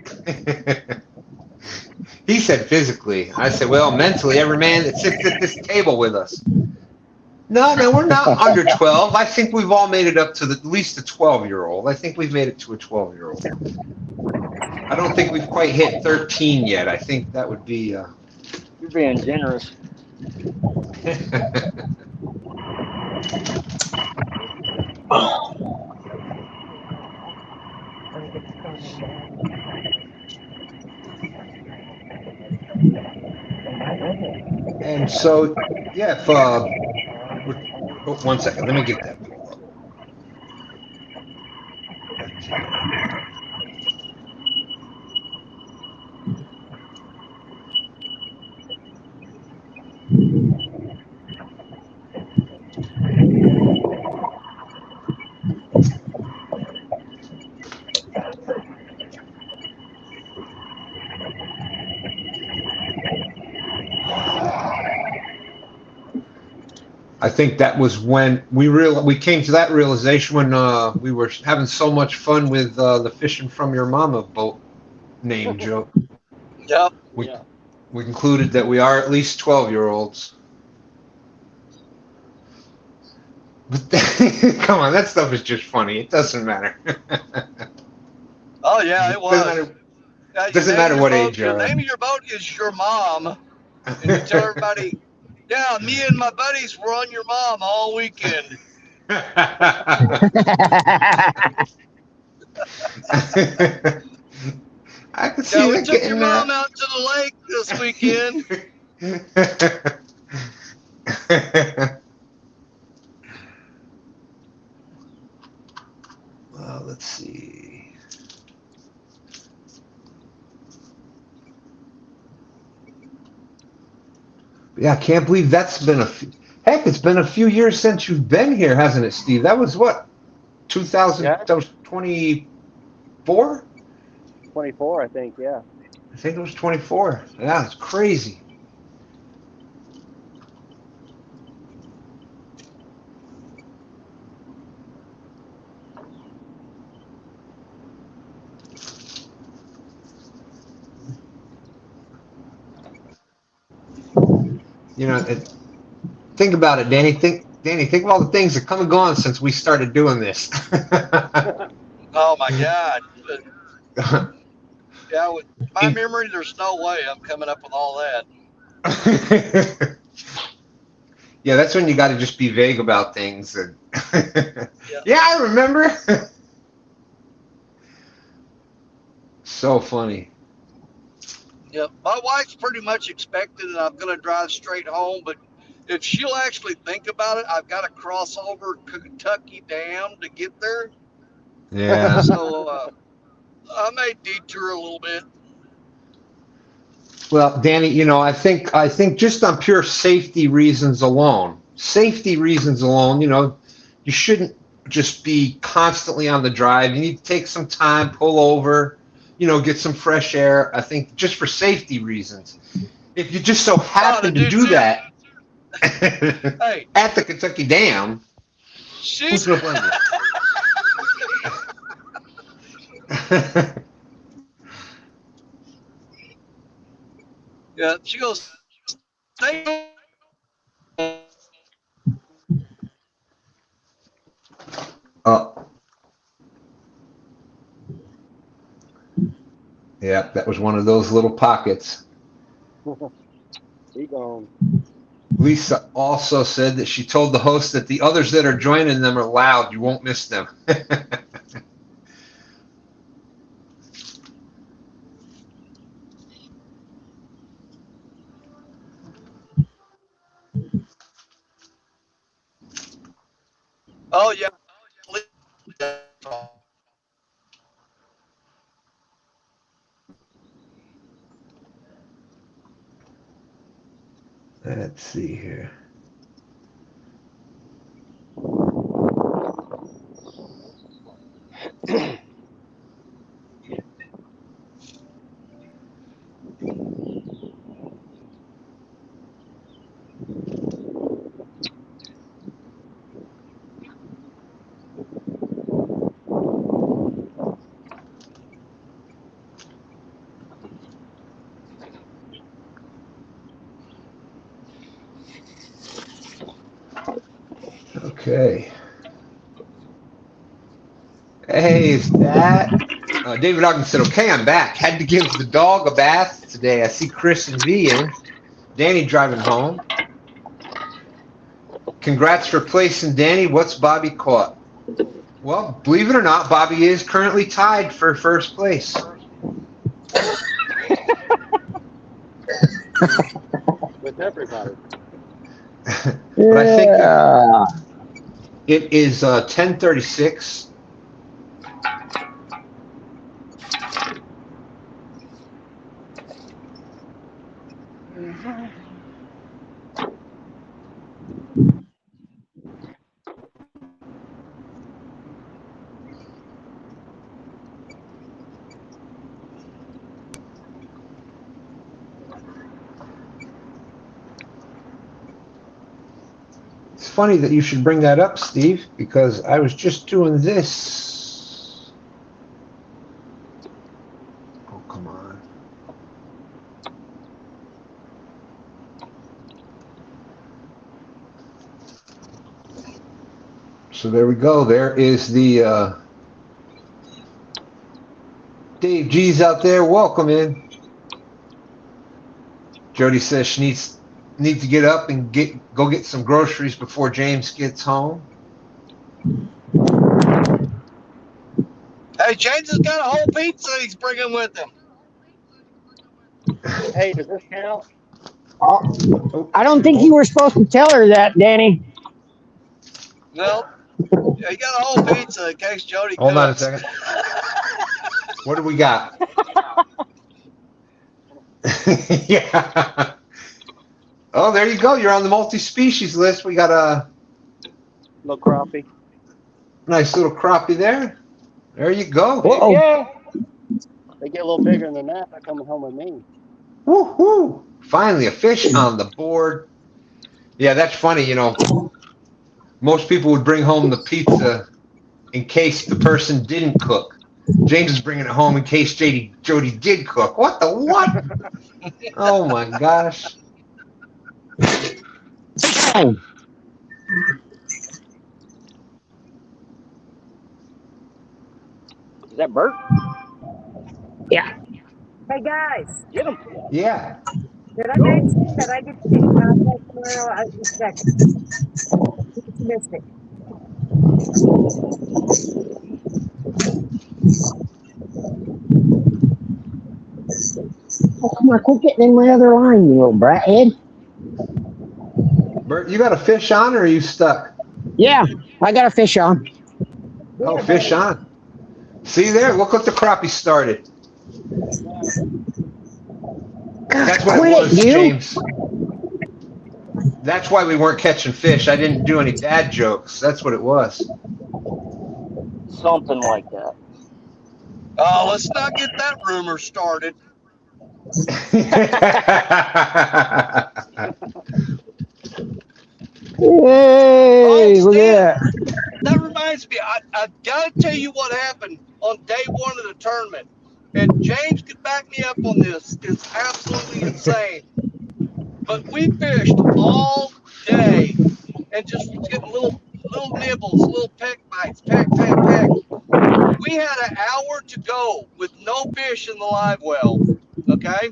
He said physically. I said, well, mentally, every man that sits at this table with us. No, we're not under 12. I think we've all made it up to at least a 12-year-old. I think we've made it to a 12-year-old. I don't think we've quite hit 13 yet. I think that would be... You're being generous. And so, yeah, if... oh, 1 second. Let me get that pulled up. I think that was when we came to that realization when we were having so much fun with the fishing from your mama boat name joke. Yep. We concluded that we are at least 12-year-olds. But come on, that stuff is just funny. It doesn't matter. Oh yeah, it was. Doesn't matter what age you are. The name of your boat is your mom, and you tell everybody, yeah, me and my buddies were on your mom all weekend. I could see we took your mom out to the lake this weekend. Well, let's see. Yeah, I can't believe that's been it's been a few years since you've been here, hasn't it, Steve? That was what, 2000, Yeah. That was 24? 24, I think, yeah. I think it was 24. Yeah, it's crazy. You know, think about it, Danny. Danny, think of all the things that come and gone since we started doing this. Oh my God. Yeah, with my memory, there's no way I'm coming up with all that. Yeah, that's when you got to just be vague about things. And Yeah. Yeah, I remember. So funny. Yeah, my wife's pretty much expected that I'm going to drive straight home, but if she'll actually think about it, I've got to cross over Kentucky Dam to get there. Yeah. So I may detour a little bit. Well, Danny, you know, I think just on pure safety reasons alone, you know, you shouldn't just be constantly on the drive. You need to take some time, pull over, you know, get some fresh air. I think just for safety reasons. If you just so happen to do that Hey, at the Kentucky Dam, who's going to blame you? Yeah, she goes, stay. Yeah, that was one of those little pockets. He gone. At Lisa also said that she told the host that the others that are joining them are loud. You won't miss them. Oh yeah. Let's see here. Okay. Hey, is that David Ogden said, okay, I'm back. Had to give the dog a bath today. I see Chris and V in. Danny driving home. Congrats for placing, Danny. What's Bobby caught? Well, believe it or not, Bobby is currently tied for first place. With everybody. But I think it is 10:36. It's funny that you should bring that up, Steve, because I was just doing this. Oh, come on. So there we go. There is the Dave G's out there. Welcome in. Jody says she needs to get up and go get some groceries before James gets home. Hey, James has got a whole pizza he's bringing with him. Hey, does this count? I don't think you were supposed to tell her that, Danny. Well, he got a whole pizza in case Jody Hold on a cooks. second. What do we got? Yeah. Oh, there you go. You're on the multi-species list. We got a Little crappie. nice little crappie there. There you go. Uh-oh. Yeah. They get a little bigger than that. They're coming home with me. Woo-hoo. Finally, a fish on the board. Yeah, that's funny. You know, most people would bring home the pizza in case the person didn't cook. James is bringing it home in case Jody did cook. What the what? Oh, my gosh. Oh, Is that Bert? yeah. Hey guys, Get him. Yeah. did I mention that I get to take contact tomorrow? I just checked. You just missed it. Oh, come on, quit getting in my other line, you little brat head. Bert, you got a fish on or are you stuck? Yeah, I got a fish on. Oh, fish on. See there? Look what the crappie started. That's what Quit it was, you. James. That's why we weren't catching fish. I didn't do any dad jokes. That's what it was. Something like that. Oh, let's not get that rumor started. Hey, look at that. That reminds me, I got to tell you what happened on day one of the tournament. And James could back me up on this. It's absolutely insane. But we fished all day and just getting little nibbles, little peck bites, peck. We had an hour to go with no fish in the live well. Okay?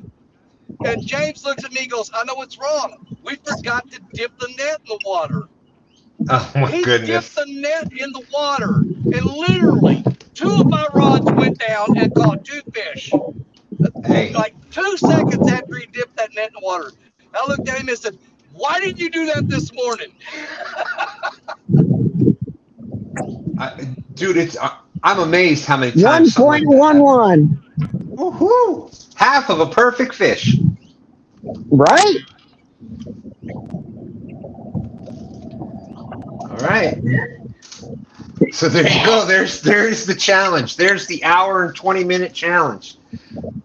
And James looks at me and goes, I know what's wrong. we forgot to dip the net in the water. Oh my He goodness. dipped the net in the water, and literally 2 of my rods went down and caught 2 fish. Hey, Like 2 seconds after he dipped that net in the water, I looked at him and said, "Why did you do that this morning?" dude, I'm amazed how many times something like that happens. 1.11. Woohoo! Half of a perfect fish. Right? All right. So there you go. There's the challenge. There's the hour and 20-minute challenge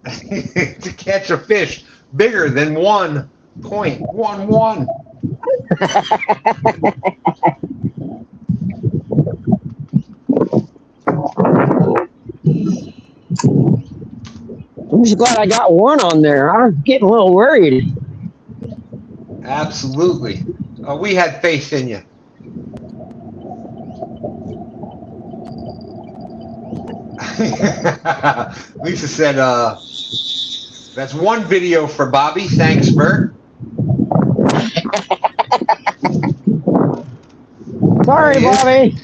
to catch a fish bigger than 1.11. I'm just glad I got one on there. I was getting a little worried. Absolutely. We had faith in you. Lisa said, that's one video for Bobby. Thanks, Bert. Sorry, Bobby.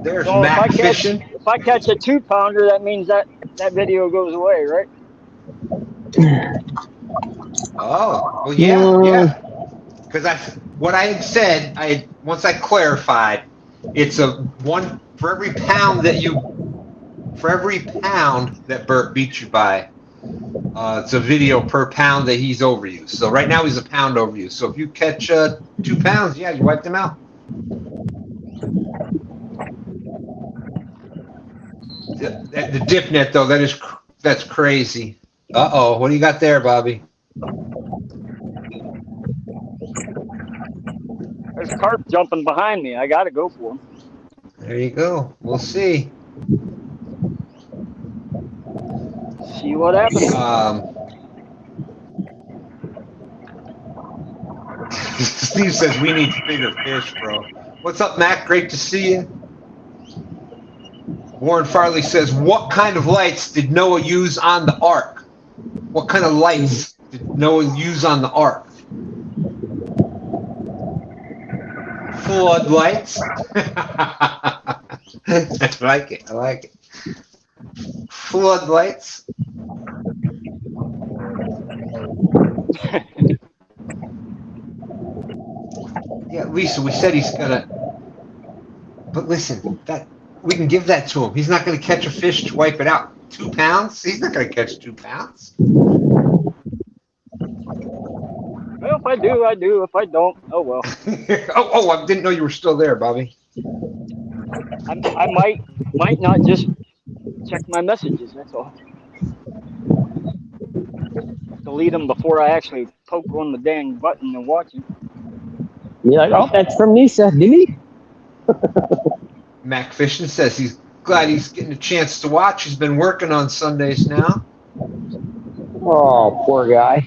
There's So Mac fishing. if I catch a 2-pounder, that means that video goes away, right? Oh, well, yeah. Because what I had said, once I clarified, it's a one for every pound that Bert beat you by. It's a video per pound that he's over you. So right now he's a pound over you. So if you catch 2 pounds, yeah, you wiped him out. The dip net though, that's crazy. Uh-oh, what do you got there, Bobby? There's a carp jumping behind me. I got to go for him. There you go. We'll see. See what happens. Steve says we need bigger fish, bro. What's up, Mac? Great to see you. Warren Farley says, what kind of lights did Noah use on the ark? What kind of lights did Noah use on the ark? Floodlights. I like it. Floodlights. Yeah, Lisa, we said he's gonna. But listen, we can give that to him. He's not gonna catch a fish to wipe it out. 2 pounds? He's not gonna catch 2 pounds. Well, if I do, I do. If I don't, oh well. oh, I didn't know you were still there, Bobby. I might not just check my messages. That's all. Delete them before I actually poke on the dang button and watch it. You're like, oh, that's from Lisa. Delete. Mac Fishing says he's glad he's getting a chance to watch. He's been working on Sundays now. Oh, poor guy.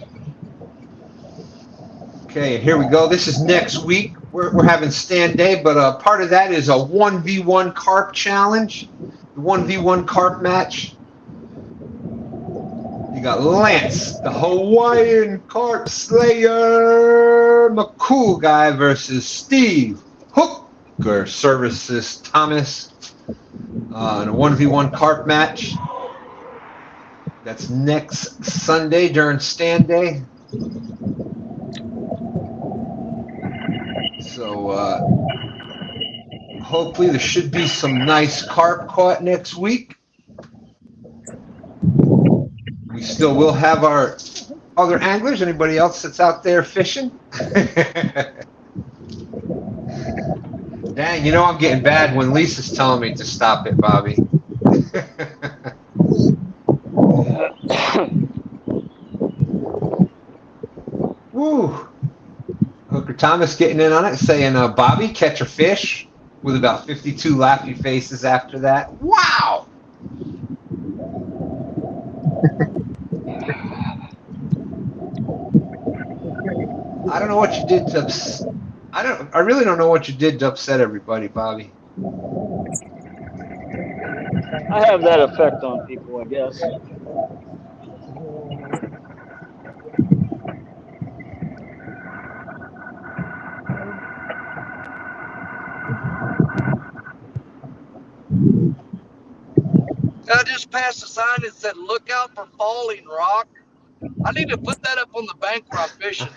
Okay, here we go. This is next week. We're having STANday, but part of that is a 1v1 carp challenge, the 1v1 carp match. You got Lance, the Hawaiian carp slayer, McCool guy versus Steve Hooker Services Thomas in a 1v1 carp match. That's next Sunday during STANday. So hopefully there should be some nice carp caught next week. We still will have our other anglers. Anybody else that's out there fishing? Dang, you know I'm getting bad when Lisa's telling me to stop it, Bobby. Woo. Hooker Thomas getting in on it, saying, Bobby, catch a fish, with about 52 laughy faces after that. Wow! I don't know what you did to I really don't know what you did to upset everybody, Bobby. I have that effect on people, I guess. I just passed a sign that said, "Look out for falling rock." I need to put that up on the bank where I'm fishing.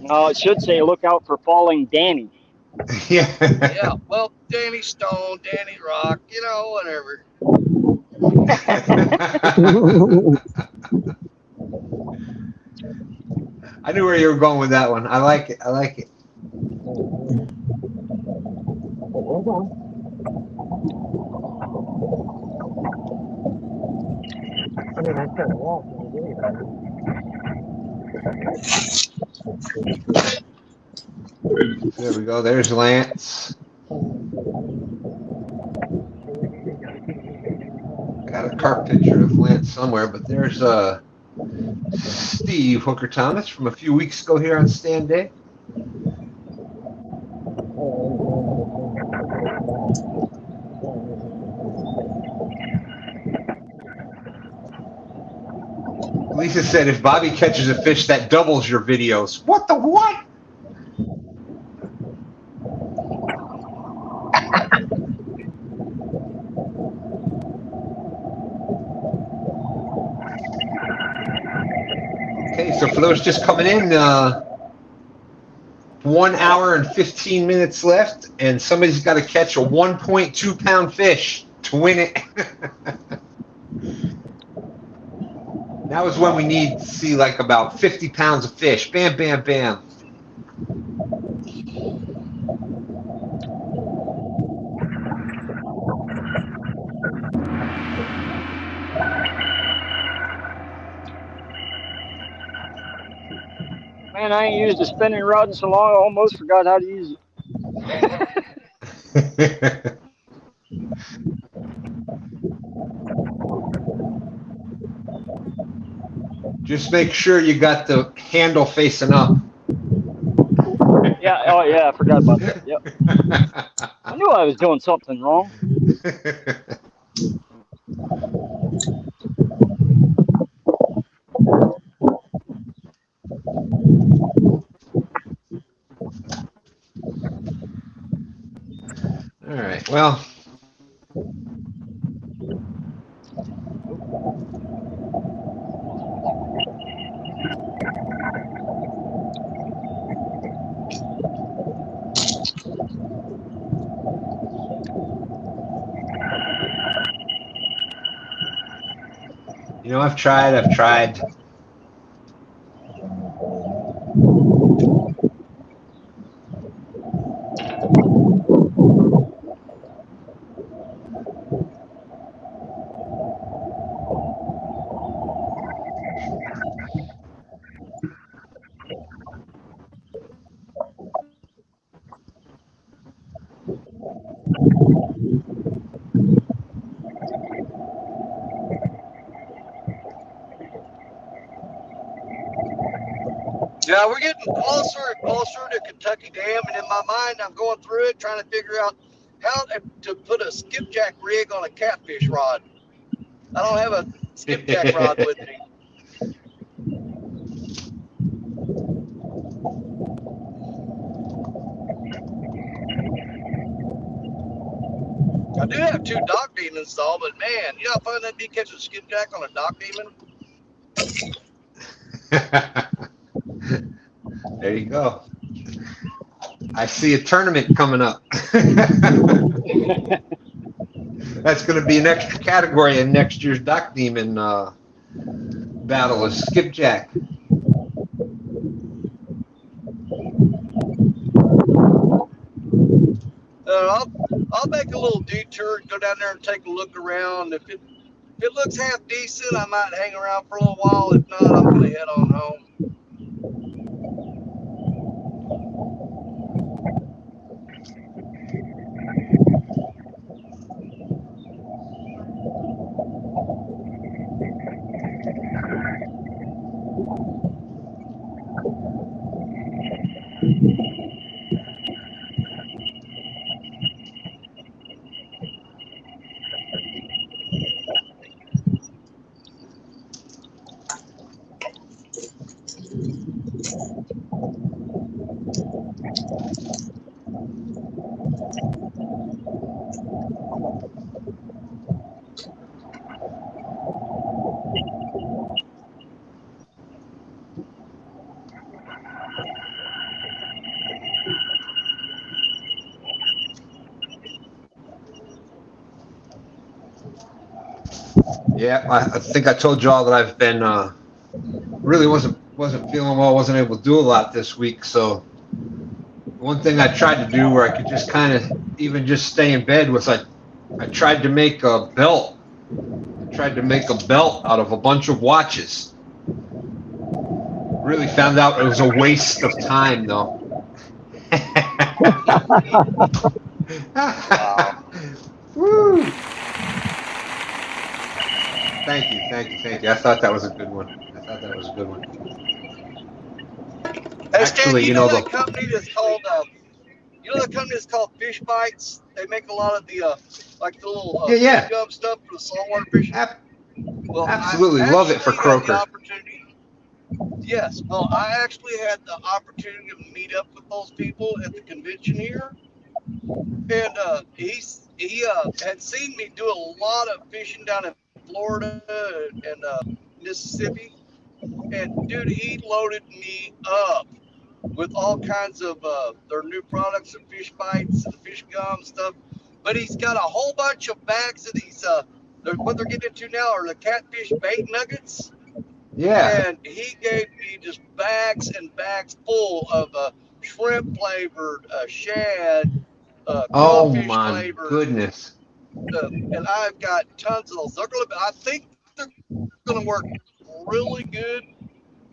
No, it should say look out for falling Danny. Yeah. Yeah, well, Danny Stone, Danny Rock, you know, whatever. I knew where you were going with that one. I like it. I like it. I mean, I turned it off. There we go. There's Lance. I got a carp picture of Lance somewhere, but there's Steve Hooker Thomas from a few weeks ago here on STANday. Lisa said if Bobby catches a fish, that doubles your videos. What the what? Okay, so for those just coming in, 1 hour and 15 minutes left, and somebody's got to catch a 1.2 pound fish to win it. That was when we need to see like about 50 pounds of fish. Bam, bam, bam. Man, I ain't used a spinning rod in so long, I almost forgot how to use it. Just make sure you got the handle facing up. Yeah, oh yeah, I forgot about that. Yep. I knew I was doing something wrong. All right, well. You know, I've tried. Yeah, we're getting closer and closer to Kentucky Dam, and in my mind, I'm going through it trying to figure out how to put a skipjack rig on a catfish rod. I don't have a skipjack rod with me. I do have 2 dock demons though, but man, you know how fun that'd be catching a skipjack on a dock demon? There you go. I see a tournament coming up. That's going to be an extra category in next year's Dock Demon battle is skipjack. I'll make a little detour and go down there and take a look around. If it looks half decent, I might hang around for a little while. If not, I'm going to head on home. Yeah, I think I told you all that I've been really wasn't feeling well, wasn't able to do a lot this week. So one thing I tried to do where I could just kind of even just stay in bed was I tried to make a belt. I tried to make a belt out of a bunch of watches. Really found out it was a waste of time though. Wow. Woo! Thank you. I thought that was a good one. Hey, Stan, Actually, you you know know that the company that's called Fish Bites? They make a lot of the like the little fish yeah. gum stuff for the saltwater fishing. Ab- Well, I absolutely love it for actually had the croaker. opportunity. Yes, well, I actually had the opportunity to meet up with those people at the convention here, and he had seen me do a lot of fishing down in Florida and Mississippi, and dude, he loaded me up with all kinds of their new products, their fish bites, and fish gum stuff. But he's got a whole bunch of bags of these. What they're getting into now are the catfish bait nuggets, Yeah. and he gave me just bags and bags full of shrimp flavored, shad, Oh crawfish my flavored, goodness. and I've got tons of those. I think they're going to work really good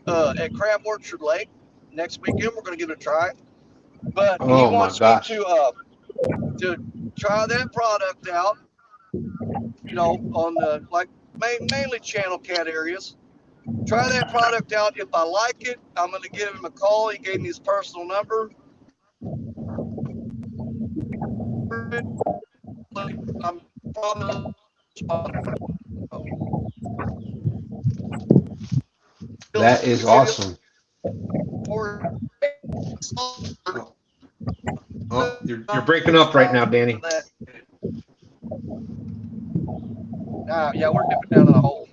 at Crab Orchard Lake next weekend. We're going to give it a try. But he Oh my wants me gosh. to try that product out. You know, on the mainly channel cat areas. Try that product out. If I like it, I'm going to give him a call. He gave me his personal number. I'm probably That is awesome. Oh, you're breaking up right now, Danny. Yeah, we're dipping down in a hole.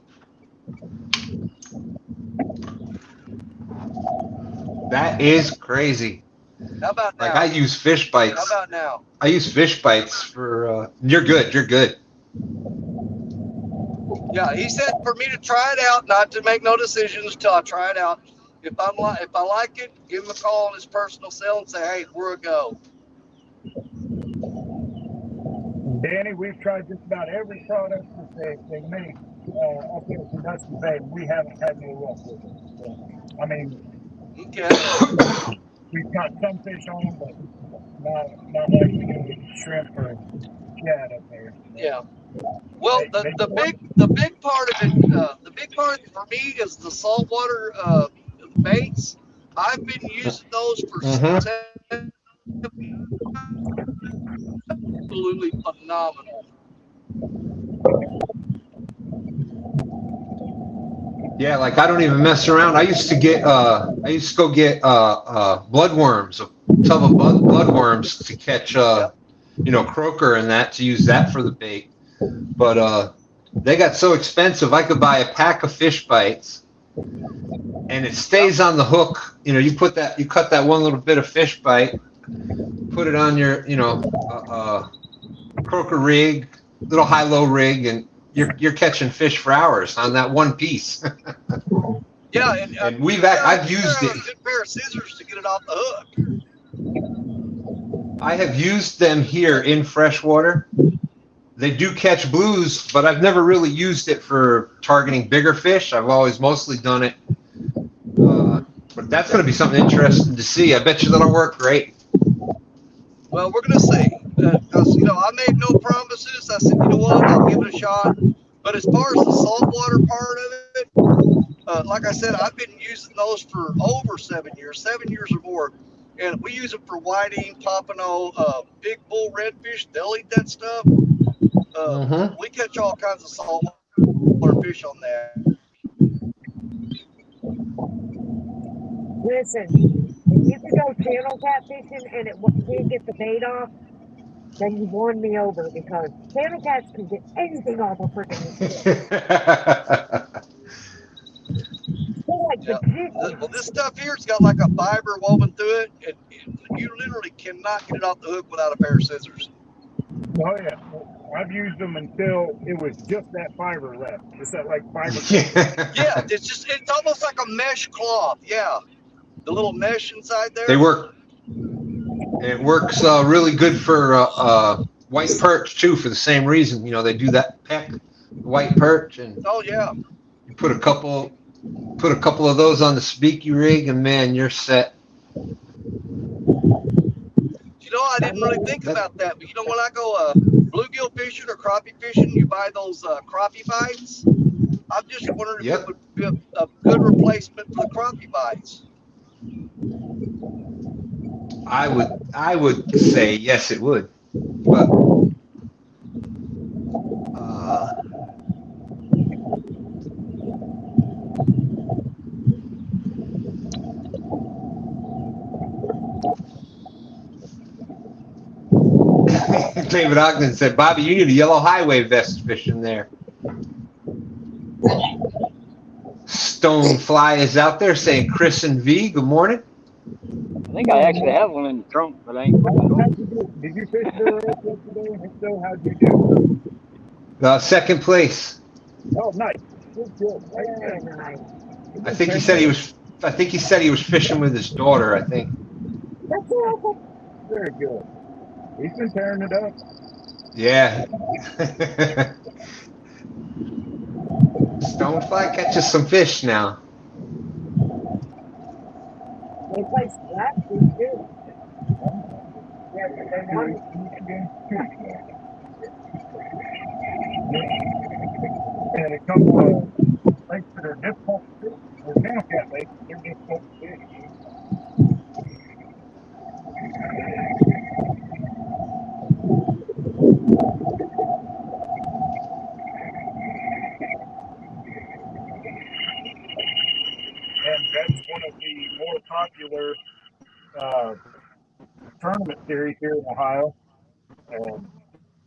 That is crazy. How about now? Like I use fish bites. How about now? I use fish bites for. You're good. Yeah, he said for me to try it out, not to make no decisions till I try it out. If I like it, give him a call on his personal cell and say, hey, we're a go. Danny, we've tried just about every product that they make up here in Dusty Bay. We haven't had no luck with it. So, I mean, Okay. we've got some fish on them, but not like we do with shrimp or shad up there. Yeah. Well, the big part of it, for me is the saltwater baits. I've been using those for absolutely phenomenal. Yeah, like I don't even mess around. I used to go get bloodworms, a tub of bloodworms to catch croaker and that, to use that for the bait. But they got so expensive. I could buy a pack of fish bites, and it stays on the hook. You know, you cut that one little bit of fish bite, put it on your croaker rig, little high-low rig, and you're catching fish for hours on that one piece. Yeah, and I've used it. A good pair of scissors to get it off the hook. I have used them here in freshwater. They do catch blues, but I've never really used it for targeting bigger fish. I've always mostly done it. But that's going to be something interesting to see. I bet you that'll work great. Well, we're going to see. Because, I made no promises. I said, you know what, I'll give it a shot. But as far as the saltwater part of it, like I said, I've been using those for over 7 years or more. And we use them for whiting, pompano, big bull redfish. They'll eat that stuff. We catch all kinds of saltwater fish on that. Listen, if you can go channel catfishing and it can't get the bait off, then you won me over, because channel cats can get anything off a freaking stick. Well, this stuff here, it's got like a fiber woven through it, and you literally cannot get it off the hook without a pair of scissors. Oh yeah, I've used them until it was just that fiber left. Just that like fiber. Yeah, it's almost like a mesh cloth. Yeah, the little mesh inside there. They work. It works really good for white perch too, for the same reason. You know, they do that peck white perch, and Oh yeah. you put a couple of those on the speaky rig, and man, you're set. You know, I didn't really think about that, but you know, when I go bluegill fishing or crappie fishing, you buy those crappie bites. I'm just wondering if Yep. it would be a good replacement for the crappie bites. I would say yes, it would, but David Ogden said, Bobby, you need a yellow highway vest fishing there. Stonefly is out there saying, Chris and V, good morning. I think I actually have one in the trunk, but I ain't put it on. Did you fish there yesterday? If so, how'd you do? Second place. Oh, nice. Good. Very nice. I think he said he was fishing with his daughter, I think. That's awesome. Very good. He's been tearing it up. Yeah. Stonefly catches some fish now. They play slap too. Yeah, but they won. And it comes lakes that are difficult to fish. Or channel cat lakes, they're difficult to fish. And that's one of the more popular tournament series here in Ohio.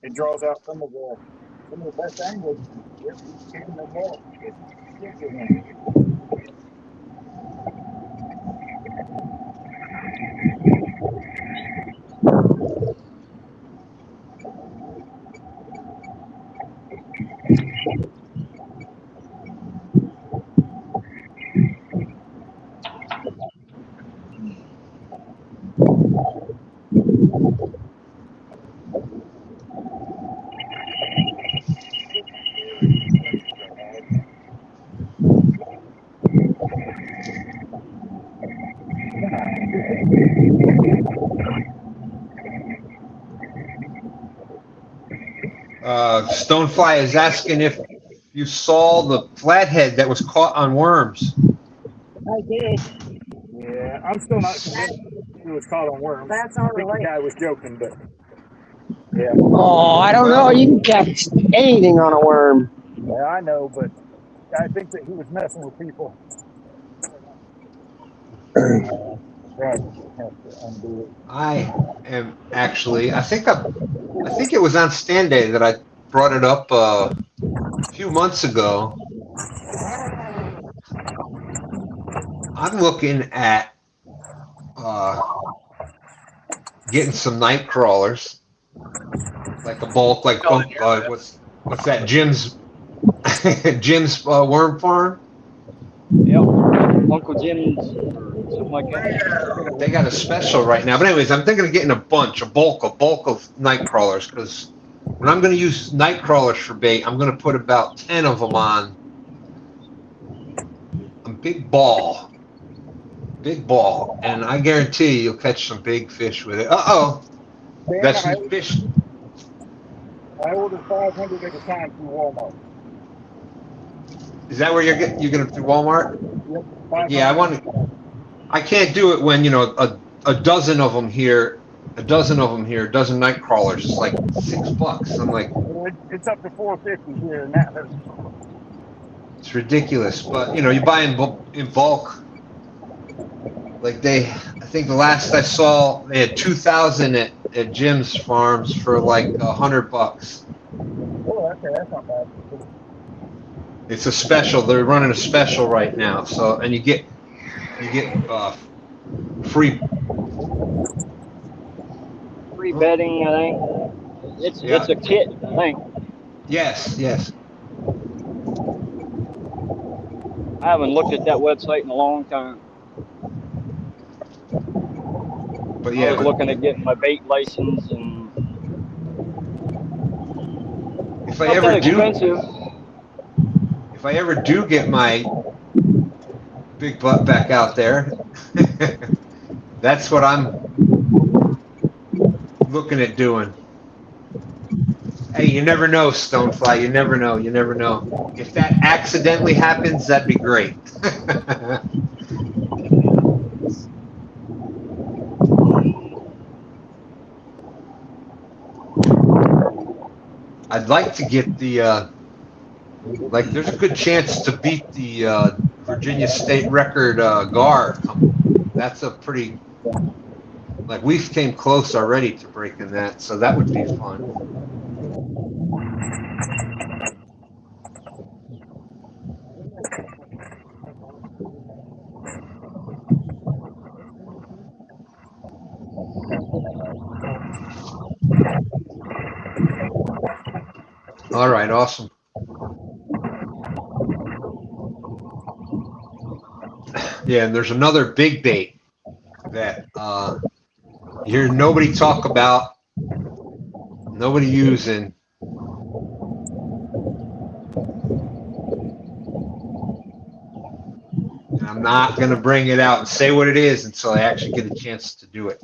It draws out some of the best anglers. Stonefly is asking if you saw the flathead that was caught on worms. I did. Yeah, I'm still not convinced it was caught on worms. That's I all think the right. guy was joking, but yeah. Oh, I don't know. You can catch anything on a worm. Yeah, I know, but I think that he was messing with people. Right. Have to undo it. I am actually. I think it was on STANday that I brought it up a few months ago. I'm looking at getting some night crawlers, like a bulk, like what's that? Jim's worm farm. Yep. Uncle Jim's or something like that. They got a special right now. But anyways, I'm thinking of getting a bulk of night crawlers, because when I'm going to use night crawlers for bait, I'm going to put about 10 of them on a big ball, and I guarantee you'll catch some big fish with it. That's some fish. I ordered 500 at a time from Walmart. Is that where you're going to through Walmart? Yep. Yeah, I can't do it when a dozen of them here, a dozen night crawlers is like $6. I'm like, it's up to $4.50 here, and that hurts. It's ridiculous. But you buy in bulk. Like I think the last I saw, they had 2,000 at Jim's Farms for like $100. Oh, okay, that's not bad. It's a special. They're running a special right now. So, and you get free Free bedding, I think. It's a kit, I think. Yes, yes. I haven't looked at that website in a long time. But I yeah, was but looking at getting my bait license, and if it's I not that ever do, expensive. if I ever do get my big butt back out there, that's what I'm looking at doing. Hey, you never know, Stonefly. You never know. You never know. If that accidentally happens, that'd be great. I'd like to get the like. There's a good chance to beat the Virginia State record gar. That's a pretty like we came close already to breaking that, so that would be fun. All right, awesome. Yeah, and there's another big bait that you hear nobody talk about, nobody using. And I'm not going to bring it out and say what it is until I actually get a chance to do it.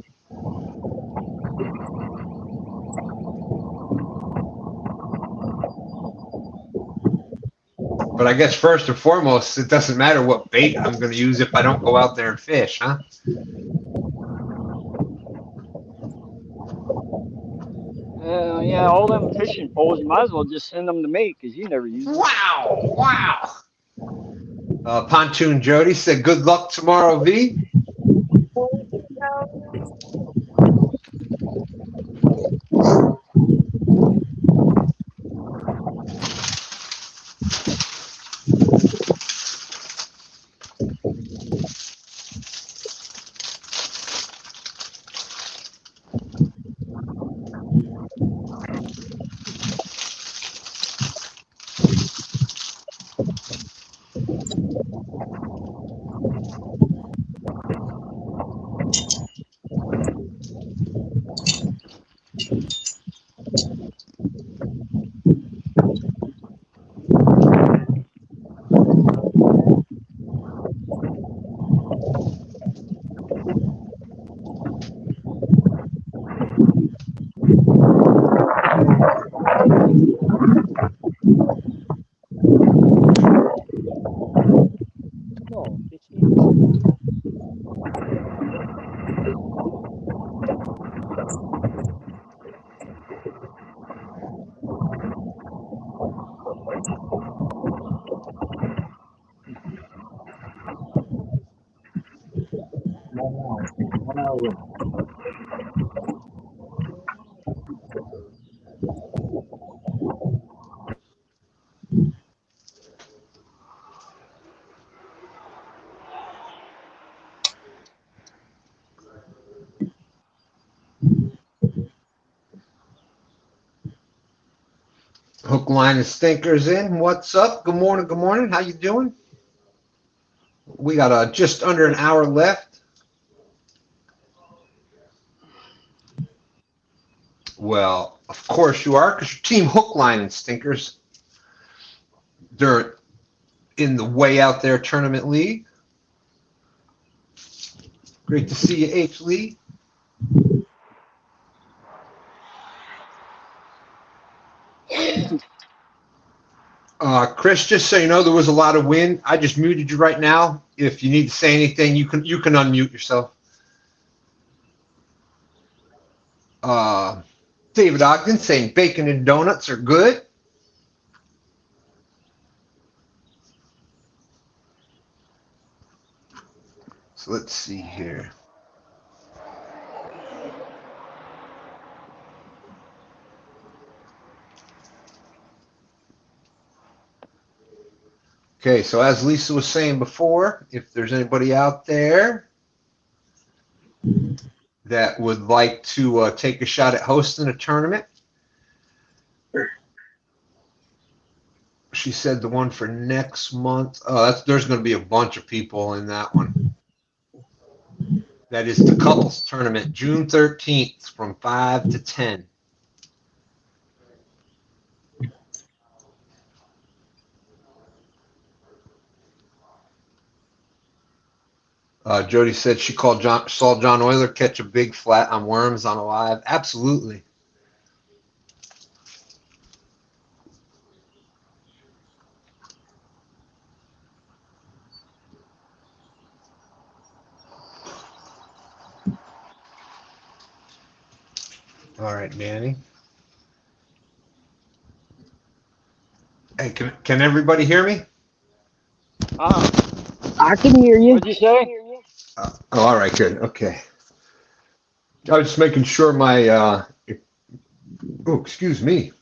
But I guess first and foremost, it doesn't matter what bait I'm going to use if I don't go out there and fish, huh? Yeah, all them fishing poles, you might as well just send them to me because you never use them. Wow, wow. Pontoon Jody said, good luck tomorrow, V. Oh, fishy. Hook, line, and stinkers in. What's up? Good morning. Good morning. How you doing? We got just under an hour left. Well, of course you are, because your team Hook, line, and stinkers. They're in the Way Out There Tournament League. Great to see you, H. Lee. Chris, just so you know, there was a lot of wind. I just muted you right now. If you need to say anything, you can unmute yourself. David Ogden saying bacon and donuts are good. So let's see here. Okay, so as Lisa was saying before, if there's anybody out there that would like to take a shot at hosting a tournament, She said the one for next month. Oh, there's going to be a bunch of people in that one. That is the couples tournament, June 13th from 5 to 10. Jody said she saw John Euler catch a big flat on worms on a live. Absolutely. All right, Danny. Hey, can everybody hear me? I can hear you. What'd you say? All right, good. Okay. I was just making sure my. Oh, excuse me.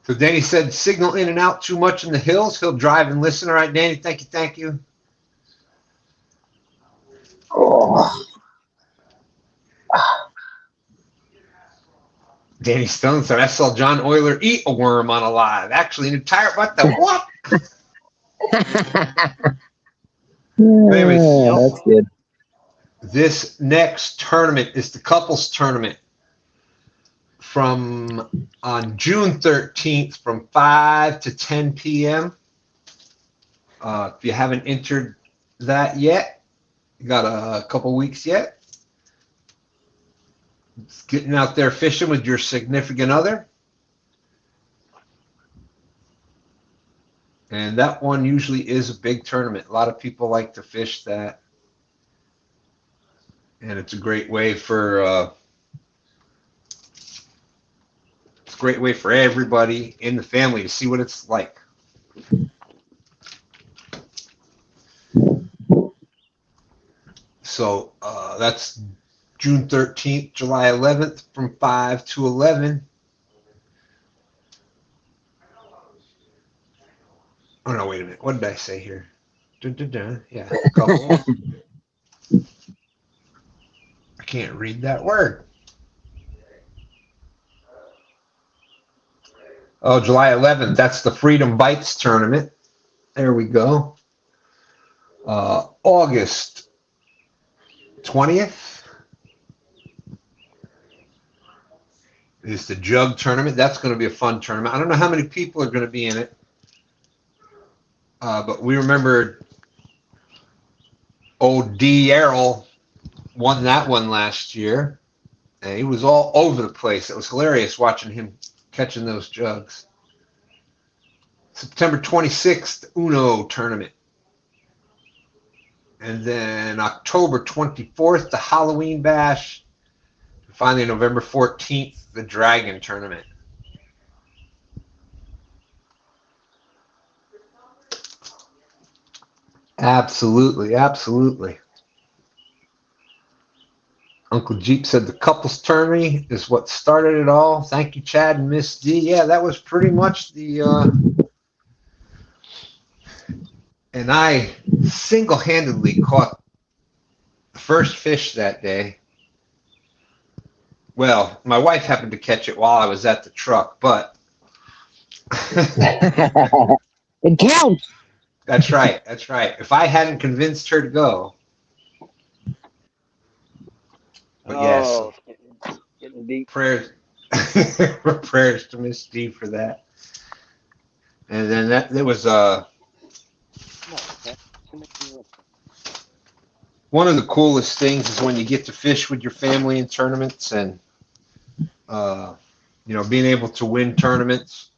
So Danny said, signal in and out too much in the hills. He'll drive and listen. All right, Danny. Thank you. Thank you. Oh. Danny Stone said, I saw John Euler eat a worm on a live. Actually, an entire, what the what? Anyways, That's good. this next tournament is the couples tournament from on June 13th from 5 to 10 p.m. If you haven't entered that yet, you got a couple weeks yet. It's getting out there fishing with your significant other. And that one usually is a big tournament. A lot of people like to fish that. And it's a great way for everybody in the family to see what it's like. So that's June 13th, July 11th from 5 to 11. Oh, no, wait a minute. What did I say here? Dun, dun, dun. Yeah, couple. I can't read that word. Oh, July 11th. That's the Freedom Bites tournament. There we go. August 20th is the Jug tournament. That's going to be a fun tournament. I don't know how many people are going to be in it, but we remember old D. Errol won that one last year, and he was all over the place. It was hilarious watching him catching those jugs. September 26th, Uno tournament. And then October 24th, the Halloween Bash. And finally, November 14th, the Dragon tournament. Absolutely, absolutely. Uncle Jeep said the couples tourney is what started it all. Thank you, Chad and Miss D. Yeah, that was pretty much the and I single-handedly caught the first fish that day. Well, my wife happened to catch it while I was at the truck, but It counts. That's right. That's right. If I hadn't convinced her to go, but yes, Oh, getting deep. prayers, prayers to Miss D for that. And then there was one of the coolest things is when you get to fish with your family in tournaments, and being able to win tournaments,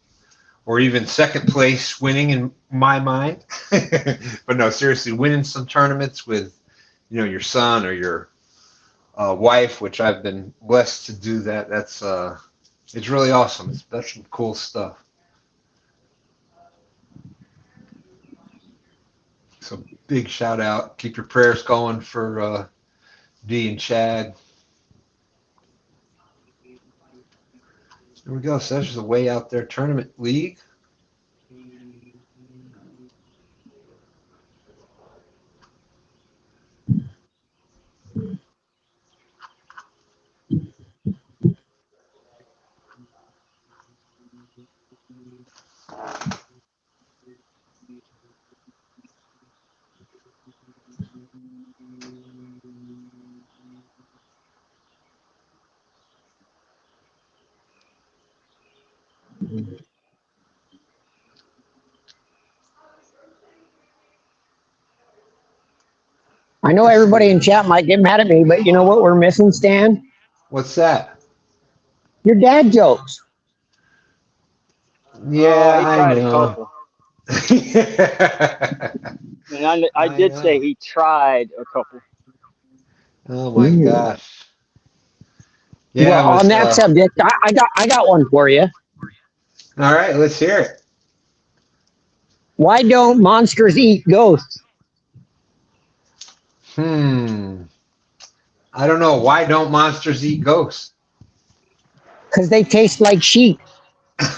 or even second place winning in my mind. But no, seriously, winning some tournaments with your son or your wife, which I've been blessed to do that. That's it's really awesome. That's some cool stuff. So big shout out. Keep your prayers going for Dee and Chad. There we go. So that's just a way out there tournament league. I know everybody in chat might get mad at me, but you know what we're missing, Stan? What's that? Your dad jokes. Yeah, He I tried a know. couple. And I did say he tried a couple. Oh my gosh. Yeah, Well, it was, on that subject, I got one for you. all right, let's hear it. Why don't monsters eat ghosts? I don't know. Why don't monsters eat ghosts? Because they taste like sheep. All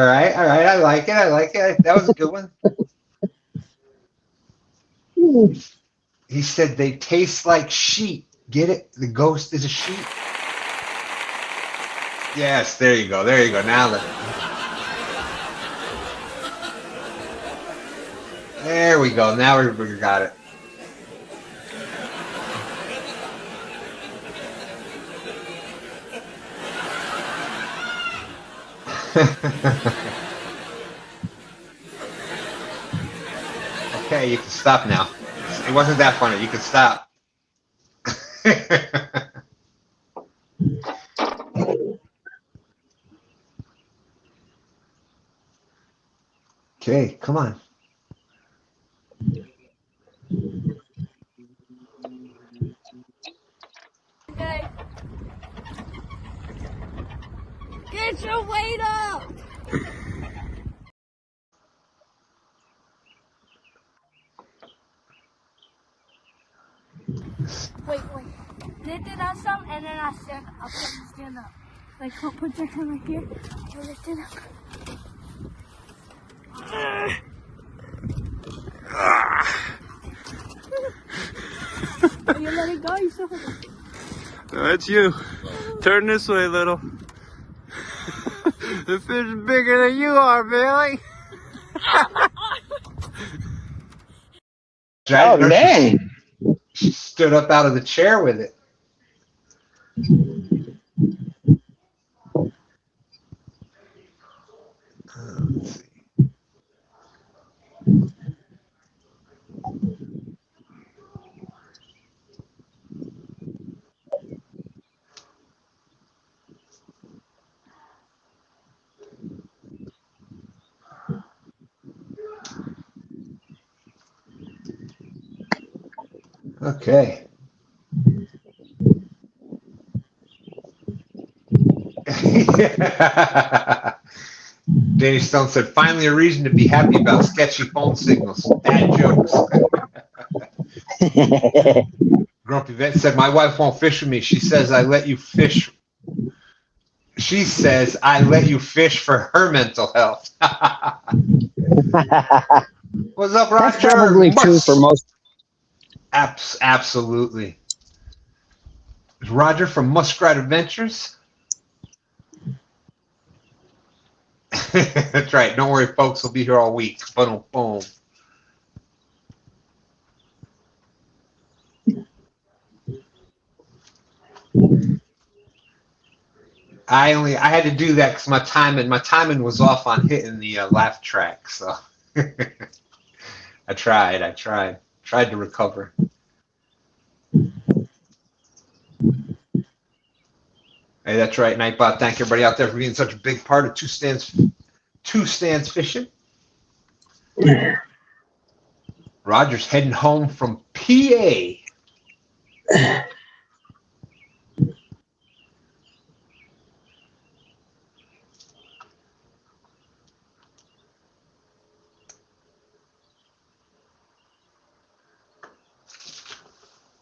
right, all right. I like it. I like it. That was a good one. He said they taste like sheep. Get it? The ghost is a sheep. Yes, there you go. There you go. Now there we go. Now we got it. Okay, you can stop now. It wasn't that funny. You can stop. Okay, come on. Okay. Get your weight up! Wait. They did that some, and then I stand up and stand up. Like, put your hand right here. And lift it up. You let it go, you still have it. That's you. Turn this way, little. The fish is bigger than you are, Bailey. Oh, dang. She stood up out of the chair with it. Let's see. Okay. Danny Stone said, finally a reason to be happy about sketchy phone signals. Bad jokes. Grumpy Vet said, my wife won't fish with me. She says I let you fish. She says I let you fish for her mental health. What's up, Roger? That's probably true for most. Absolutely. Is Roger from Muskrat Adventures? That's right. Don't worry, folks. We'll be here all week. Boom, boom. I had to do that because my timing was off on hitting the laugh track. So I tried to recover. Hey, that's right, Nightbot. Thank everybody out there for being such a big part of Two Stands Fishing. Roger's heading home from PA.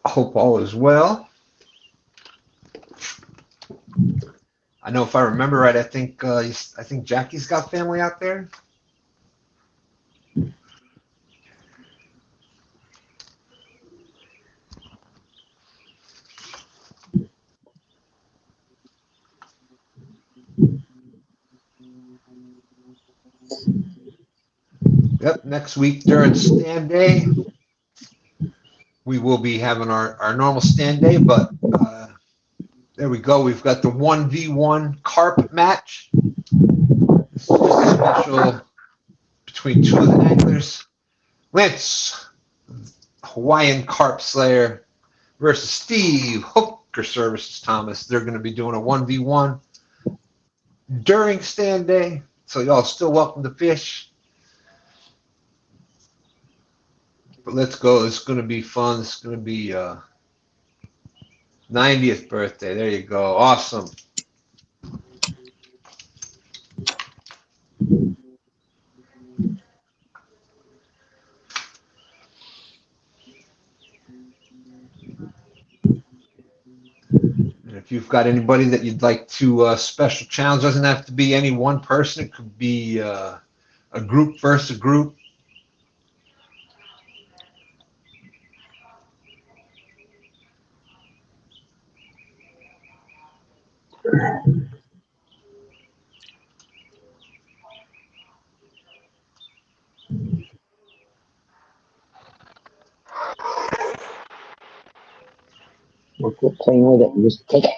Hope all is well. I know if I remember right, I think Jackie's got family out there. Yep, next week during STANday. we will be having our normal stand day, but there we go. We've got the 1v1 carp match. This is just a special between two of the anglers. Lance, Hawaiian Carp Slayer, versus Steve, Hooker Services Thomas. They're going to be doing a 1v1 during stand day. So y'all still welcome to fish. But let's go. It's going to be fun. It's going to be 90th birthday. There you go. Awesome. And if you've got anybody that you'd like to special challenge, doesn't have to be any one person. It could be a group versus a group. We'll quit playing with it and just take it.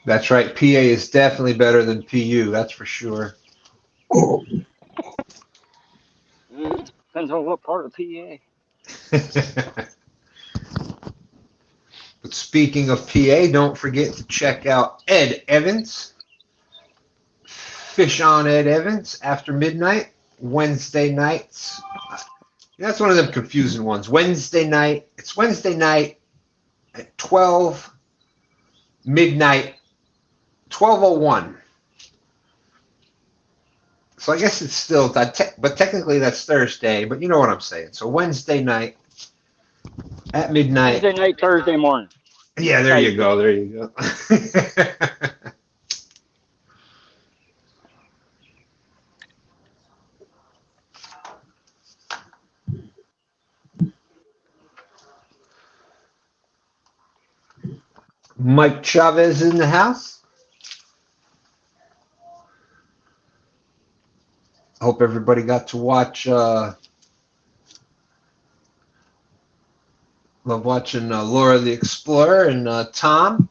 That's right. PA is definitely better than PU. That's for sure. Depends on what part of PA. But speaking of PA, don't forget to check out Ed Evans. Fish on Ed Evans after midnight, Wednesday nights. That's one of them confusing ones. Wednesday night. It's Wednesday night at 12 midnight, 12:01. So I guess it's still, but technically that's Thursday, but you know what I'm saying. So Wednesday night at midnight. Wednesday night, Thursday morning. Yeah, there you go. There you go. Mike Chavez in the house. Hope everybody got to watch. Love watching Laura the Explorer and Tom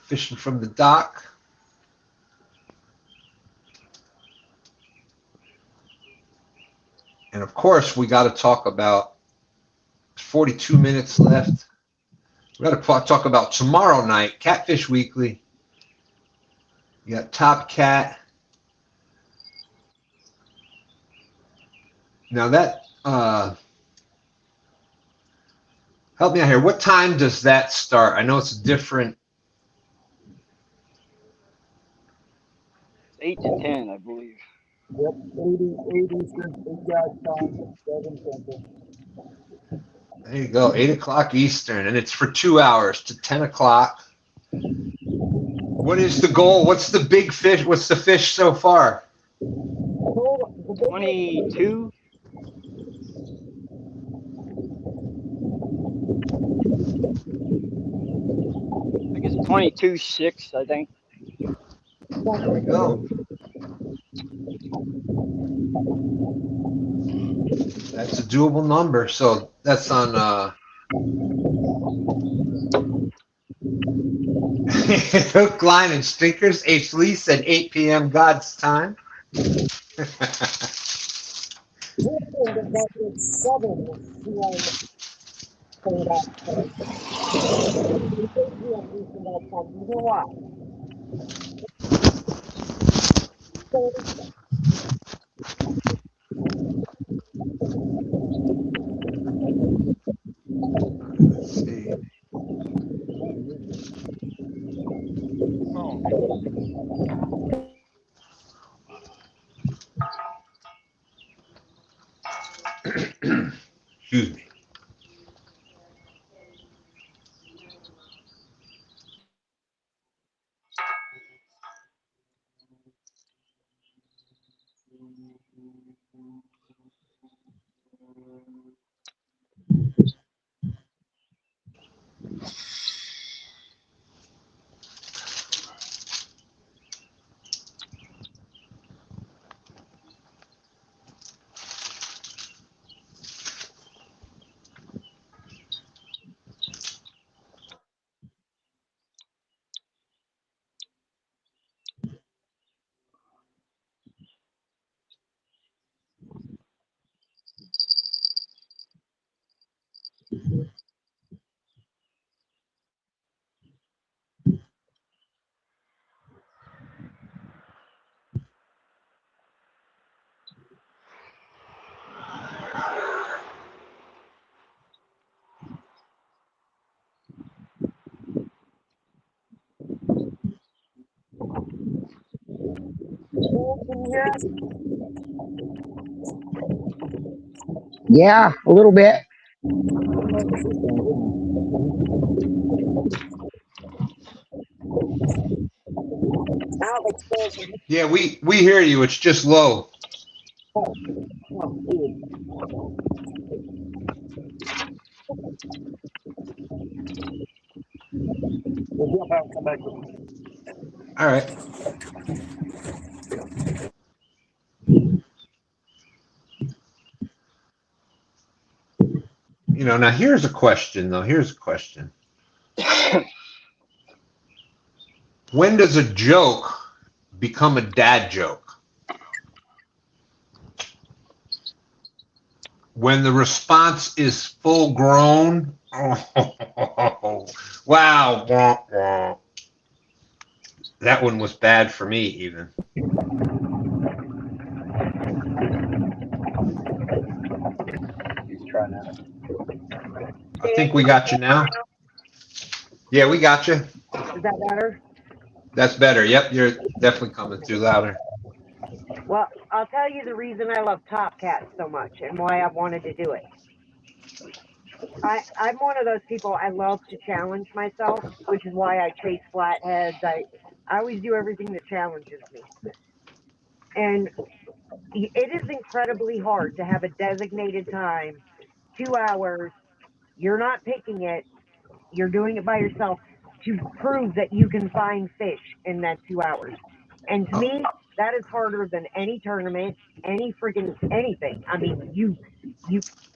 fishing from the dock. And of course, we got to talk about 42 minutes left. We got to talk about tomorrow night, Catfish Weekly. You got Top Cat. Now that help me out here. What time does that start? I know it's different. 8 to 10, I believe. Yep, 80 Eastern, 8 guys time, 7 Central. There you go, 8 o'clock Eastern, and it's for 2 hours to 10 o'clock. What is the goal? What's the big fish? What's the fish so far? 22. I think it's 22.6, I think. There we go. That's a doable number. So that's on hook, line, and stinkers. H. Lee said 8 p.m. God's time. Let's see. Excuse me. Can you hear us? Yeah, a little bit. Now it's good. Yeah, we hear you. It's just low. Oh, dude. We'll jump out and come back with you. All right. You know, now here's a question, though. Here's a question. When does a joke become a dad joke? When the response is full grown? Oh, wow. Wah, wah. That one was bad for me, even. He's trying out. I think we got you now. Yeah, we got you. Is that better? That's better. Yep, you're definitely coming through louder. Well, I'll tell you the reason I love Top Cat so much and why I wanted to do it. I'm one of those people, I love to challenge myself, which is why I chase flatheads. I always do everything that challenges me. And it is incredibly hard to have a designated time, 2 hours, you're not picking it, you're doing it by yourself to prove that you can find fish in that 2 hours. And to me, that is harder than any tournament, any freaking anything. I mean, you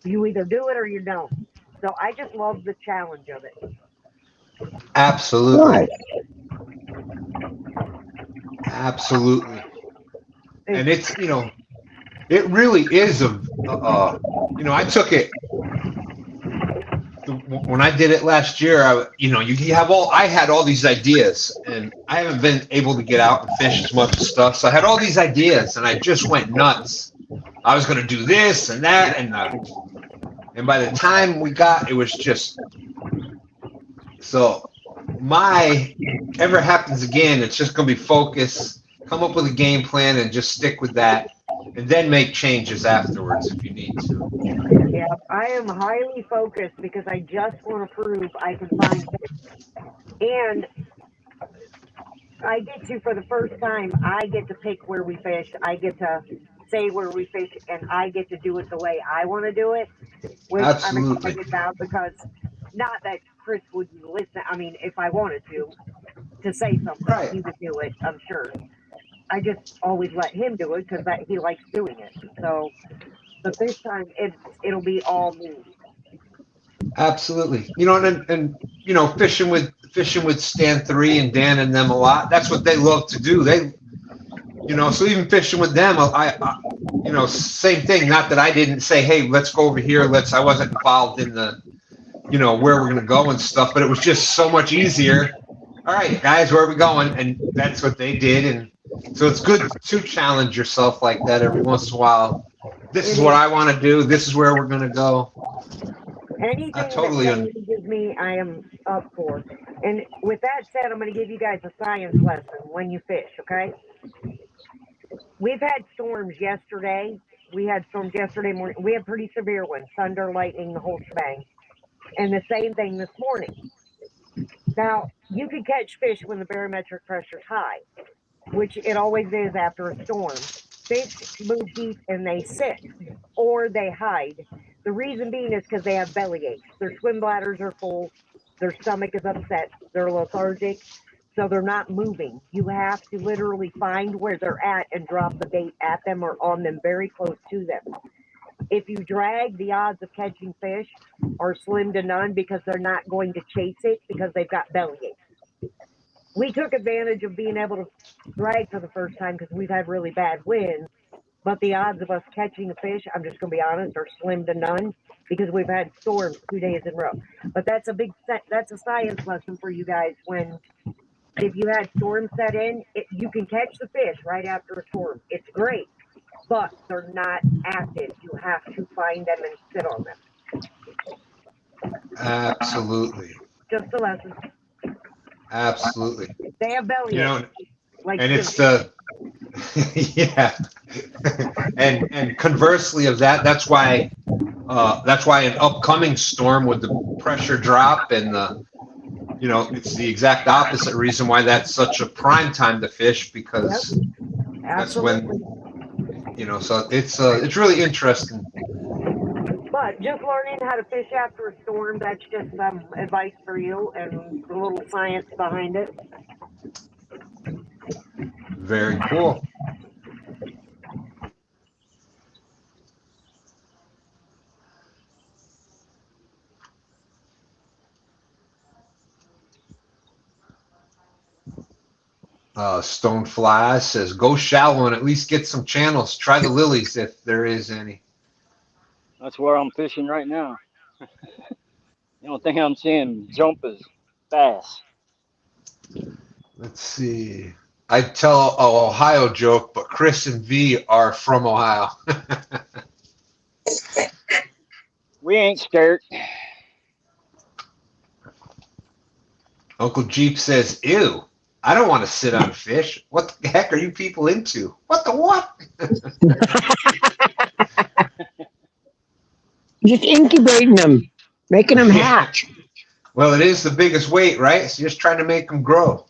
either do it or you don't. So I just love the challenge of it. Absolutely. Right. Absolutely. And it's, you know, it really is you know, I took it when I did it last year. I had all these ideas, and I haven't been able to get out and fish as much stuff. So I had all these ideas, and I just went nuts. I was going to do this and that, and by the time we got, it was just so. Ever happens again, it's just going to be focus, come up with a game plan, and just stick with that, and then make changes afterwards if you need to. Yeah, I am highly focused because I just want to prove I can find fish. And I get to, for the first time, I get to pick where we fish. I get to say where we fish, and I get to do it the way I want to do it. Which Absolutely. I'm excited about because not that Chris wouldn't listen. I mean, if I wanted to say something, Right. he would do it, I'm sure. I just always let him do it because he likes doing it. So, but this time it'll be all me. Absolutely. You know, and you know, fishing with STANday and Dan and them a lot. That's what they love to do. They, you know, so even fishing with them, I you know, same thing. Not that I didn't say, hey, let's go over here. I wasn't involved in the, you know, where we're gonna go and stuff. But it was just so much easier. All right, guys, where are we going? And that's what they did. And so it's good to challenge yourself like that every once in a while. This is what I want to do. This is where we're gonna go. Anything I totally that gives me, I am up for. And with that said, I'm going to give you guys a science lesson when you fish, okay? We've had storms yesterday. We had storms yesterday morning. We had pretty severe ones, thunder, lightning, the whole shebang. And the same thing this morning. Now, you can catch fish when the barometric pressure is high, which it always is after a storm. Fish move deep and they sit, or they hide. The reason being is because they have belly aches. Their swim bladders are full, their stomach is upset, they're lethargic, so they're not moving. You have to literally find where they're at and drop the bait at them or on them, very close to them. If you drag, the odds of catching fish are slim to none because they're not going to chase it because they've got belly aches. We took advantage of being able to drag for the first time because we've had really bad winds, but the odds of us catching a fish, I'm just going to be honest, are slim to none because we've had storms 2 days in a row. But that's a science lesson for you guys. If you had storms set in, you can catch the fish right after a storm. It's great, but they're not active. You have to find them and sit on them. Absolutely. Just a lesson. Absolutely. They have belly You know, aches. Like and it's Yeah. And conversely of that, that's why an upcoming storm with the pressure drop and it's the exact opposite reason why that's such a prime time to fish, because that's when Absolutely. so it's really interesting. But just learning how to fish after a storm, that's just some advice for you and a little science behind it. Very cool. Stonefly says, go shallow and at least get some channels. Try the lilies if there is any. That's where I'm fishing right now. The only thing I'm seeing jump is bass. Let's see. I'd tell an Ohio joke, but Chris and V are from Ohio. We ain't scared. Uncle Jeep says, ew, I don't want to sit on fish. What the heck are you people into? What the what? Just incubating them, making them Yeah. hatch. Well, it is the biggest weight, right? It's just trying to make them grow.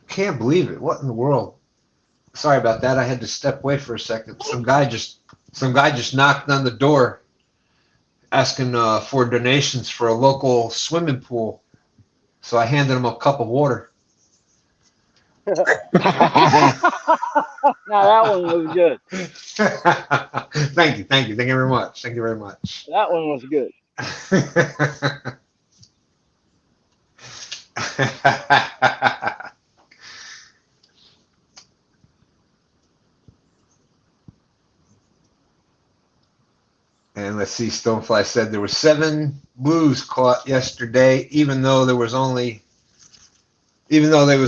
Can't believe it. What in the world? Sorry about that. I had to step away for a second. Some guy just knocked on the door asking for donations for a local swimming pool. So I handed him a cup of water. Now that one was good. Thank you very much. Thank you very much. That one was good. And let's see, Stonefly said there were 7 blues caught yesterday, even though there was only 11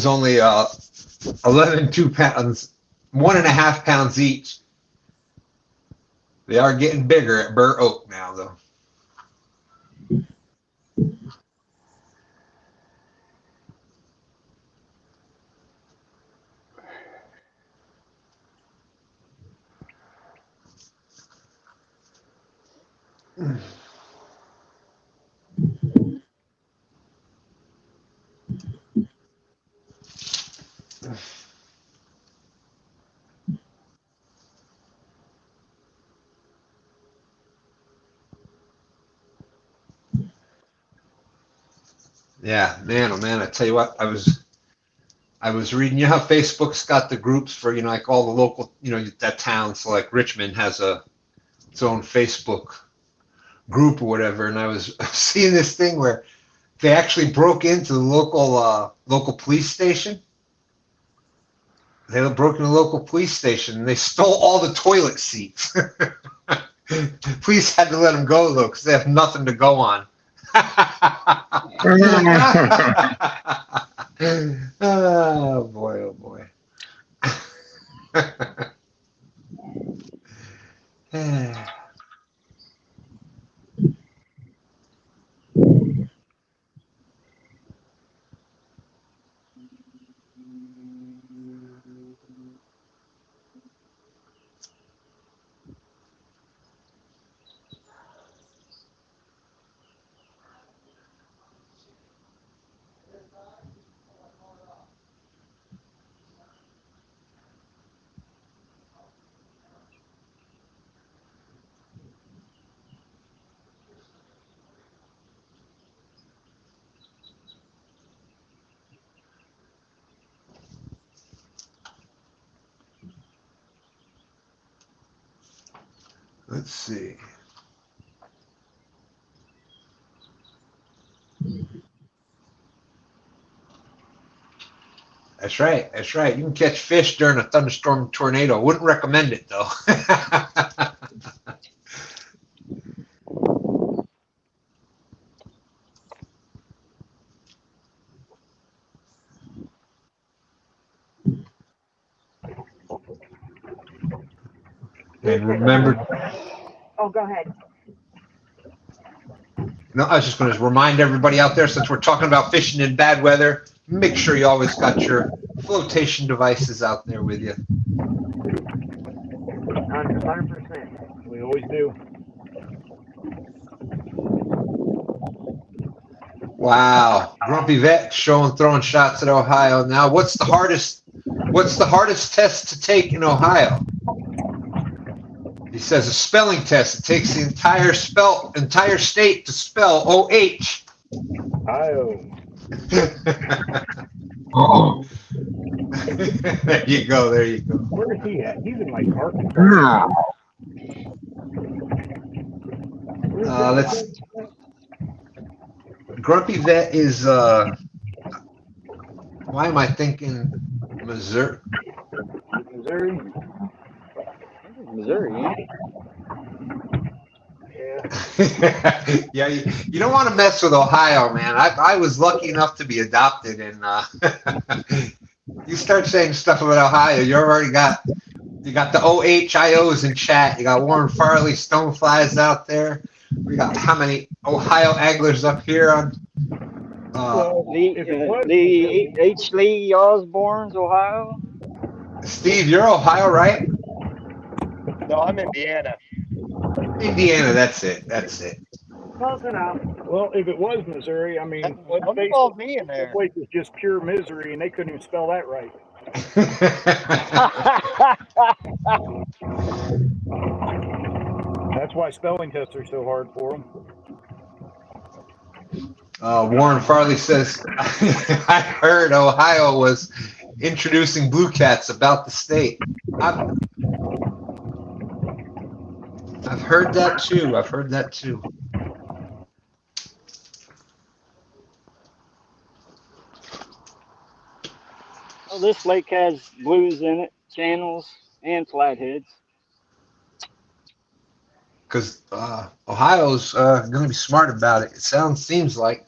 2 pounds, 1.5 pounds each. They are getting bigger at Burr Oak now, though. Yeah, man, oh man, I tell you what, I was reading, you know how Facebook's got the groups for, like all the local, that town, so like Richmond has its own Facebook group or whatever, and I was seeing this thing where they actually broke into the local police station. They broke into the local police station and they stole all the toilet seats. Police had to let them go though, because they have nothing to go on. Oh boy, oh boy. Let's see. That's right. That's right. You can catch fish during a thunderstorm tornado. Wouldn't recommend it though. And remember. Oh, go ahead. No, I was just going to remind everybody out there, since we're talking about fishing in bad weather, make sure you always got your flotation devices out there with you. 100%. We always do. Wow, Grumpy Vet throwing shots at Ohio. Now, what's the hardest test to take in Ohio? He says a spelling test. It takes the entire state to spell OH. Ohio. There you go. There you go. Where is he at? He's in like Arkansas. Let's. Grumpy Vet is. Why am I thinking Missouri? Missouri. Missouri, yeah. Yeah, you don't want to mess with Ohio, man. I was lucky enough to be adopted, and you start saying stuff about Ohio, you got the OHIOs in chat. You got Warren Farley, Stoneflies out there. We got how many Ohio anglers up here on? The H. Lee Osborne's, Ohio. Steve, you're Ohio, right? No, I'm Indiana. Indiana, that's it. Close enough. Well, if it was Missouri, I mean, let's face Don't me in there. the place is just pure misery, and they couldn't even spell that right. That's why spelling tests are so hard for them. Warren Farley says, I heard Ohio was introducing blue cats about the state. I've heard that too. Well, this lake has blues in it, channels, and flatheads. Because Ohio's going to be smart about it. It seems like.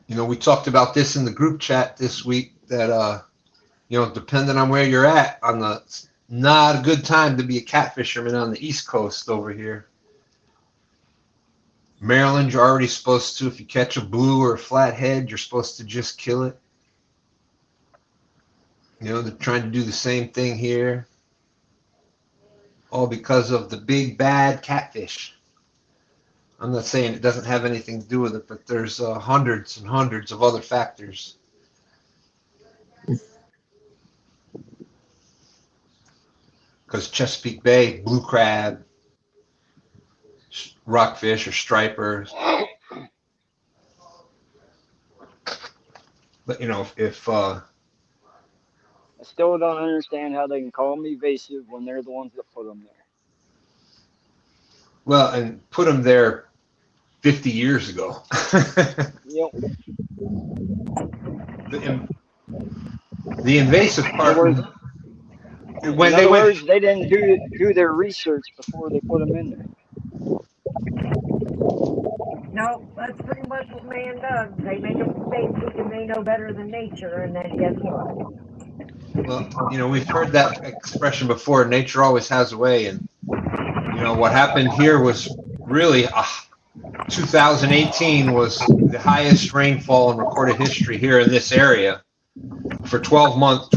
You know, we talked about this in the group chat this week that, depending on where you're at, not a good time to be a catfisherman on the East Coast over here. Maryland, you're already supposed to, if you catch a blue or a flathead, you're supposed to just kill it. You know, they're trying to do the same thing here. All because of the big bad catfish. I'm not saying it doesn't have anything to do with it, but there's hundreds and hundreds of other factors. Because Chesapeake Bay, blue crab, rockfish or stripers. But if I still don't understand how they can call them evasive when they're the ones that put them there. Well, and put them there 50 years ago. Yep. The invasive part. In other words, they didn't do their research before they put them in there. No, that's pretty much what man does. They make a mistake thinking they know better than nature, and then guess what? Well, we've heard that expression before. Nature always has a way, and what happened here was really 2018 was the highest rainfall in recorded history here in this area for 12 month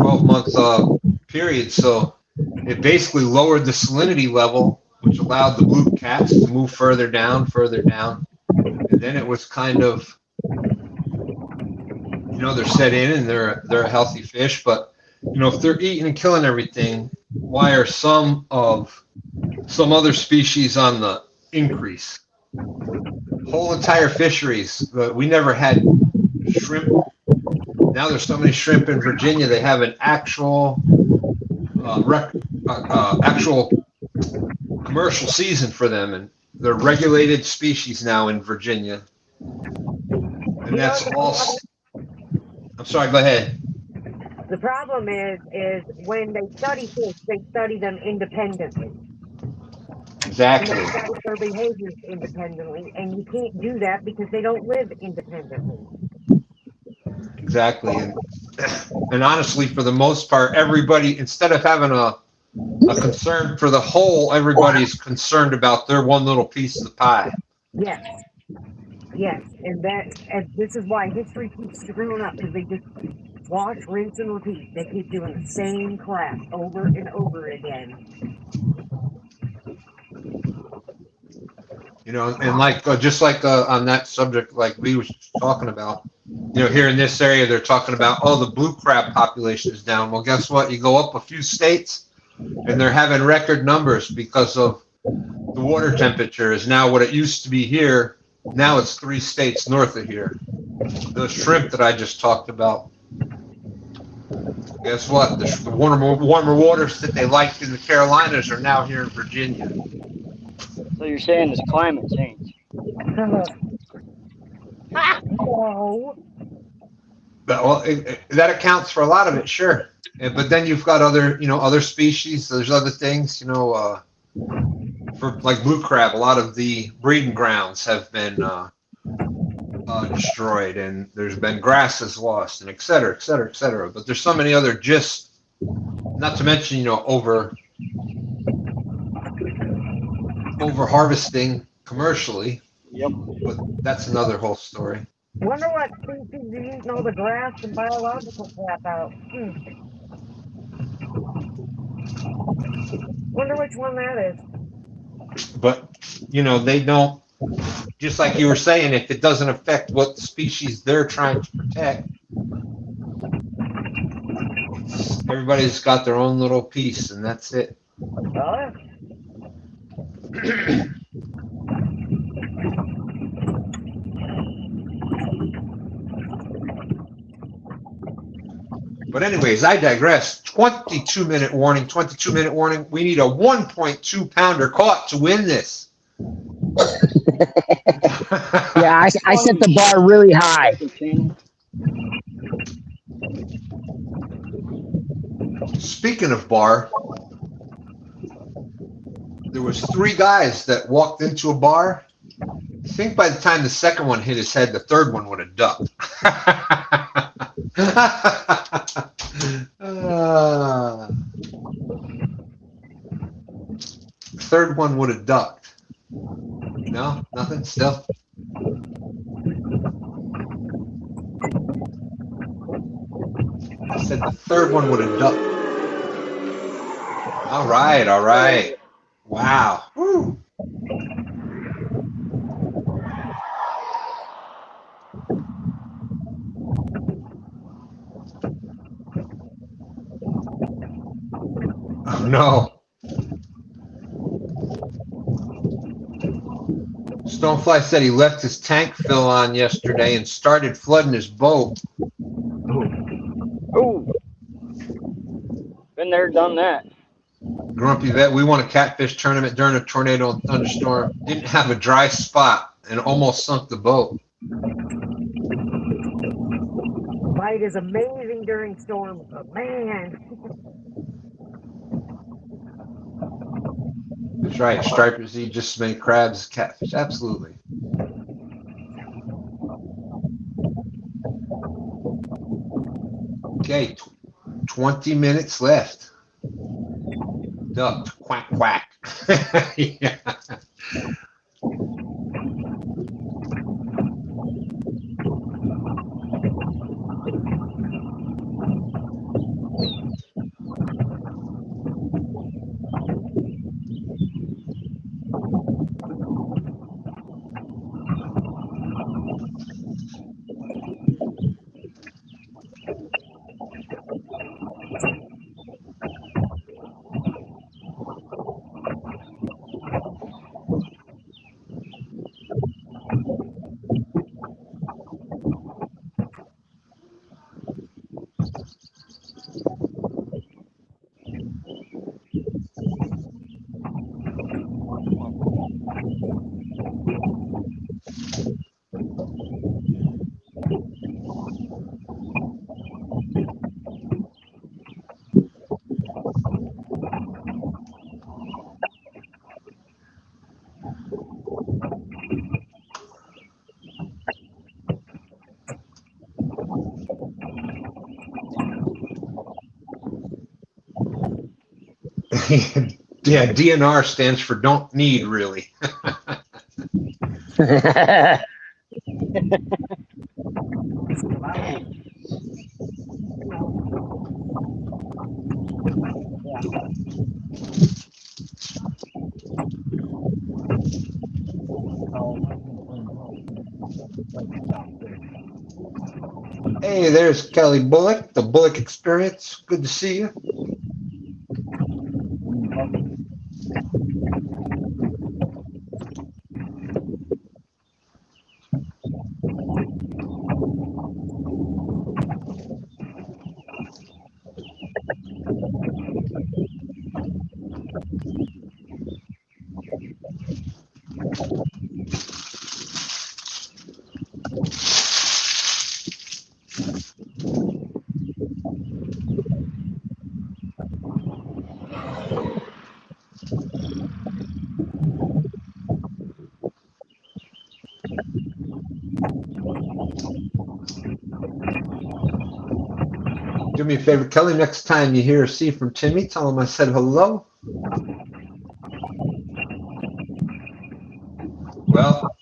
period. So it basically lowered the salinity level, which allowed the blue cats to move further down. And then it was kind of, they're set in and they're a healthy fish. But, if they're eating and killing everything, why are some other species on the increase? Whole entire fisheries. We never had shrimp. Now there's so many shrimp in Virginia, they have an actual actual commercial season for them, and they're regulated species now in Virginia. And that's all. I'm sorry. Go ahead. The problem is when they study fish, they study them independently. Exactly. And they study their behaviors independently, and you can't do that because they don't live independently. Exactly. And honestly, for the most part, everybody, instead of having a concern for the whole, everybody's concerned about their one little piece of the pie. Yes. Yes. And this is why history keeps screwing up, because they just wash, rinse, and repeat. They keep doing the same crap over and over again. You know, and like just like on that subject, like we was talking about, you know, here in this area, they're talking about, oh, the blue crab population is down. Well, guess what? You go up a few states, and they're having record numbers because of the water temperature is now what it used to be here. Now it's 3 states north of here. The shrimp that I just talked about. Guess what? The warmer waters that they liked in the Carolinas are now here in Virginia. So you're saying it's climate change? No. But, well, that accounts for a lot of it, sure. But then you've got other species. There's other things, for like blue crab. A lot of the breeding grounds have been destroyed, and there's been grasses lost, and et cetera, et cetera, et cetera. But there's so many other not to mention, over harvesting commercially. Yep. But that's another whole story. Wonder what species are eating all the grass and biological crap out. Wonder which one that is. But, they don't, just like you were saying, if it doesn't affect what species they're trying to protect, everybody's got their own little piece, and that's it. Oh. But anyways, I digress. 22-minute warning, 22-minute warning. We need a 1.2 pounder caught to win this. Yeah, I set the bar really high. Speaking of bar, there was 3 guys that walked into a bar. I think by the time the second one hit his head, the third one would have ducked. Third one would have ducked. No, nothing still. I said the third one would have ducked. All right. Wow. Woo. Oh, no. Stonefly said he left his tank fill on yesterday and started flooding his boat. Oh. Been there, done that. Grumpy Vet, we won a catfish tournament during a tornado and thunderstorm. Didn't have a dry spot and almost sunk the boat. Bite is amazing during storms, but man. That's right. Stripers eat just as many crabs as catfish. Absolutely. Okay, 20 minutes left. Duck, quack, quack. Yeah. Yeah, DNR stands for don't need, really. Hey, there's Kelly Bullock, the Bullock Experience. Good to see you. Do me a favor, Kelly, next time you hear or see from Timmy, tell him I said hello. Well,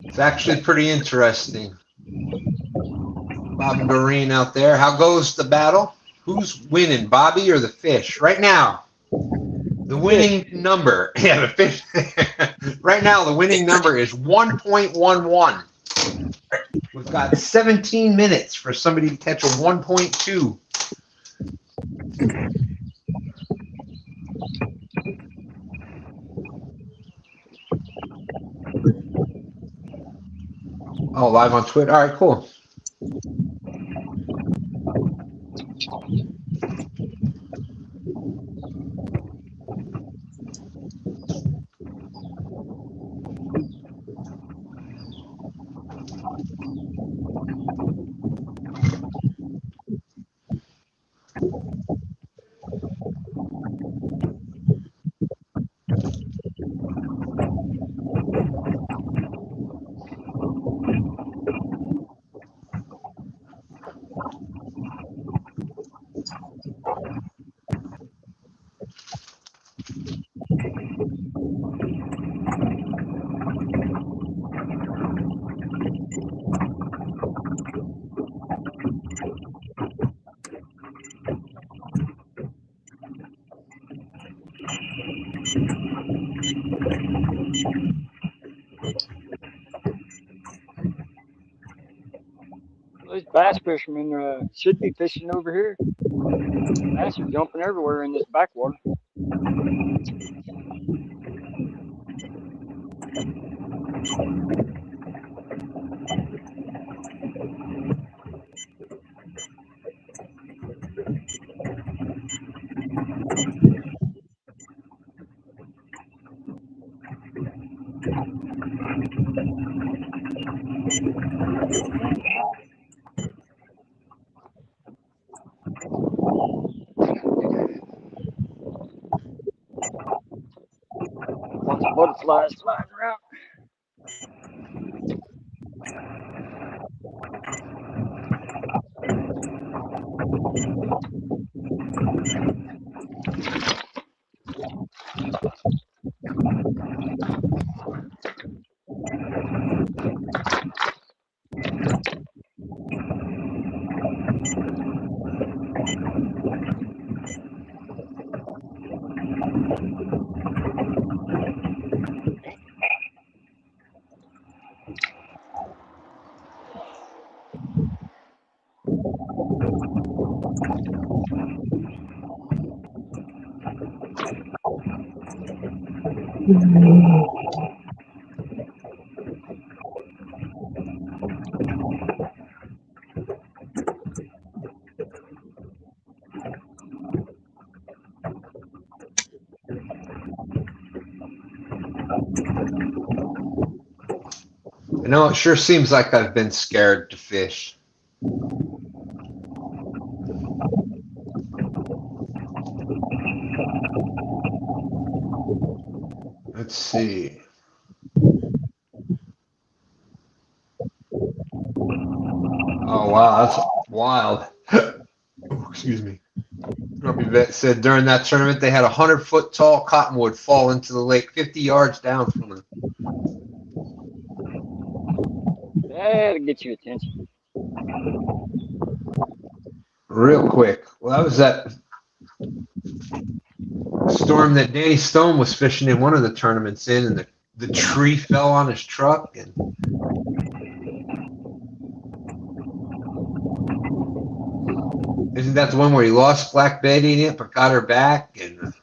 it's actually pretty interesting. Bob Doreen out there. How goes the battle? Who's winning, Bobby or the fish? Right now, the winning number. Yeah, the fish. Right now, the winning number is 1.11. We've got 17 minutes for somebody to catch a 1.2. Oh, live on Twitter. All right, cool. Those bass fishermen should be fishing over here. Bass are jumping everywhere in this backwater. Bunch of butterflies flying around. You know, it sure seems like I've been scared to fish. Let's see. Oh, wow. Wild. Oh, excuse me. Grumpy Vet said during that tournament they had a 100-foot tall cottonwood fall into the lake 50 yards down from them. That'll get your attention. Real quick. Well, that was that storm that Danny Stone was fishing in one of the tournaments in, and the tree fell on his truck. And isn't that the one where he lost Black Betty in it but got her back? And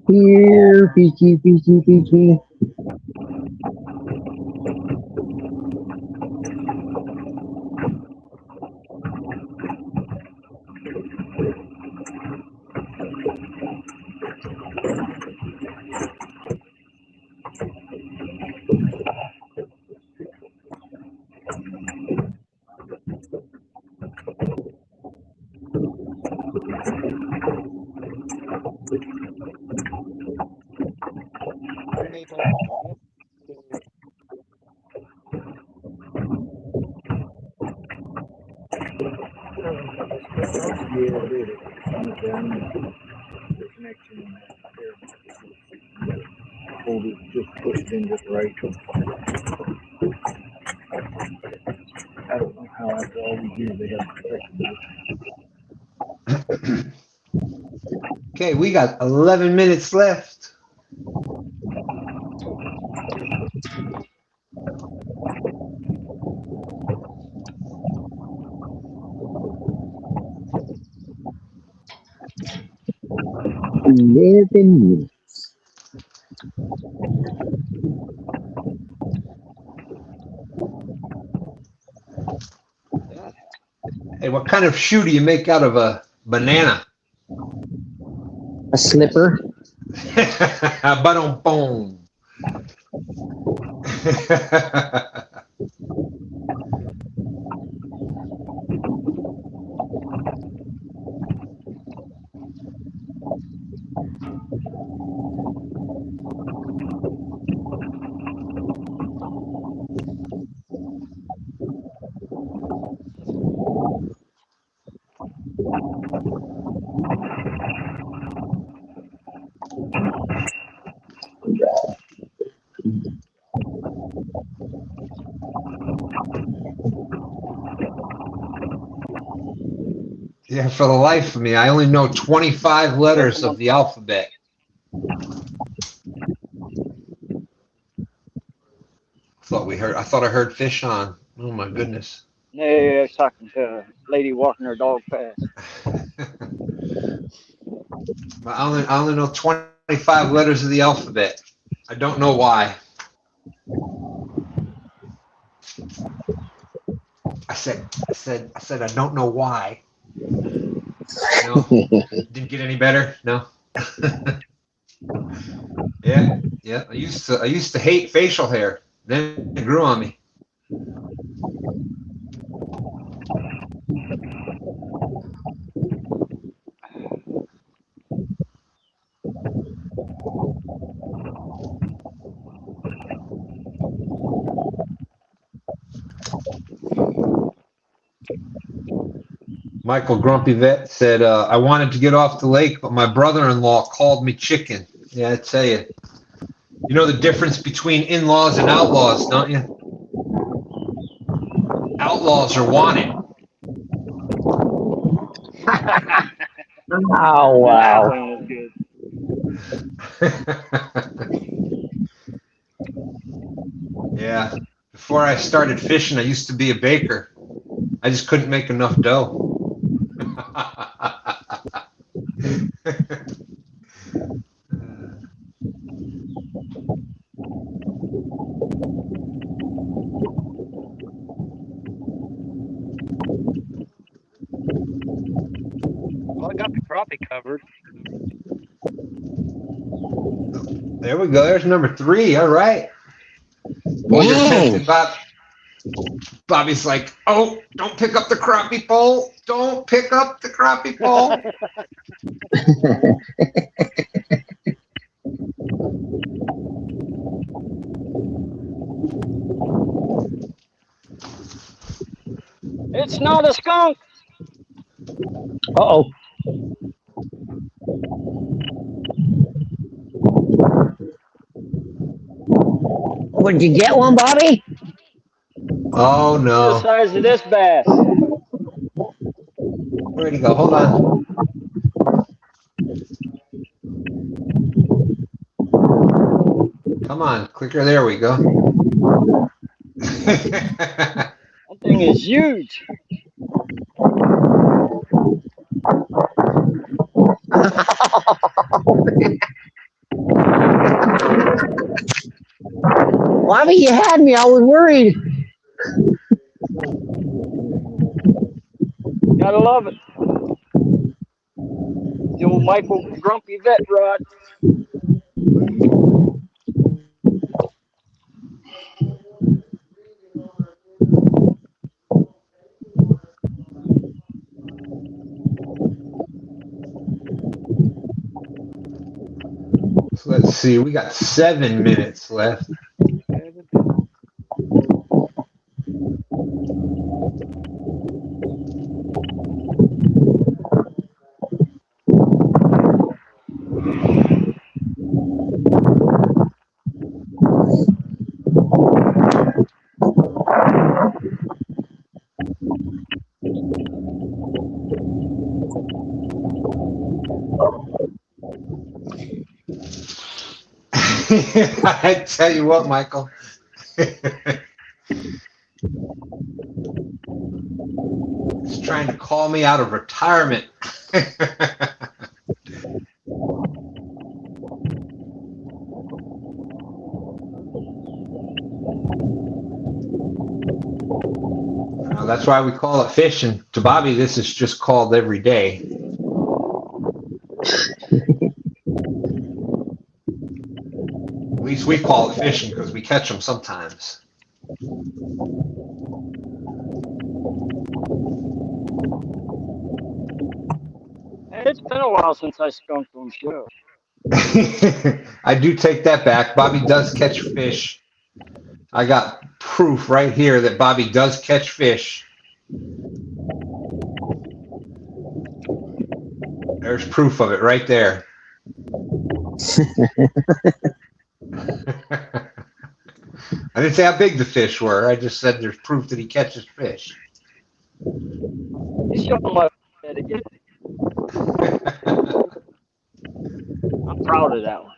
Here, peachy, peachy, peachy. Just pushed into Rachel. I don't know how after all these years they have protected it. okay, we got 11 minutes left. Hey, what kind of shoe do you make out of a banana? A slipper. Ba-dum-boom. Yeah, for the life of me, I only know 25 letters of the alphabet. I thought I heard fish on. Oh my goodness. No, I was talking to a lady walking her dog past. I only know 25 letters of the alphabet. I don't know why. I said I don't know why. No, didn't get any better. No. Yeah. I used to hate facial hair. Then it grew on me. Michael Grumpy Vet said, I wanted to get off the lake, but my brother-in-law called me chicken. Yeah, I tell you. You know the difference between in-laws and outlaws, don't you? Outlaws are wanted. Oh, wow. That one was good. Yeah. Before I started fishing, I used to be a baker. I just couldn't make enough dough. be covered. There we go. There's number 3. All right. Boy, they're tempting Bob. Bobby's like, oh, don't pick up the crappie pole. Don't pick up the crappie pole. It's not a skunk. Uh-oh. Would you get one, Bobby? Oh, The no. size of this bass. Where'd he go? Hold on. Come on, clicker. There we go. That thing is huge. Bobby, you had me. I was worried. Gotta love it. The old Michael Grumpy Vet Rod. So let's see. We got 7 minutes left. I tell you what, Michael. He's trying to call me out of retirement. That's why we call it fishing. To Bobby, this is just called every day. At least we call it fishing because we catch them sometimes. It's been a while since I skunked on show. I do take that back. Bobby does catch fish. I got proof right here that Bobby does catch fish. There's proof of it right there. I didn't say how big the fish were. I just said there's proof that he catches fish. You show him what I said again. I'm proud of that one.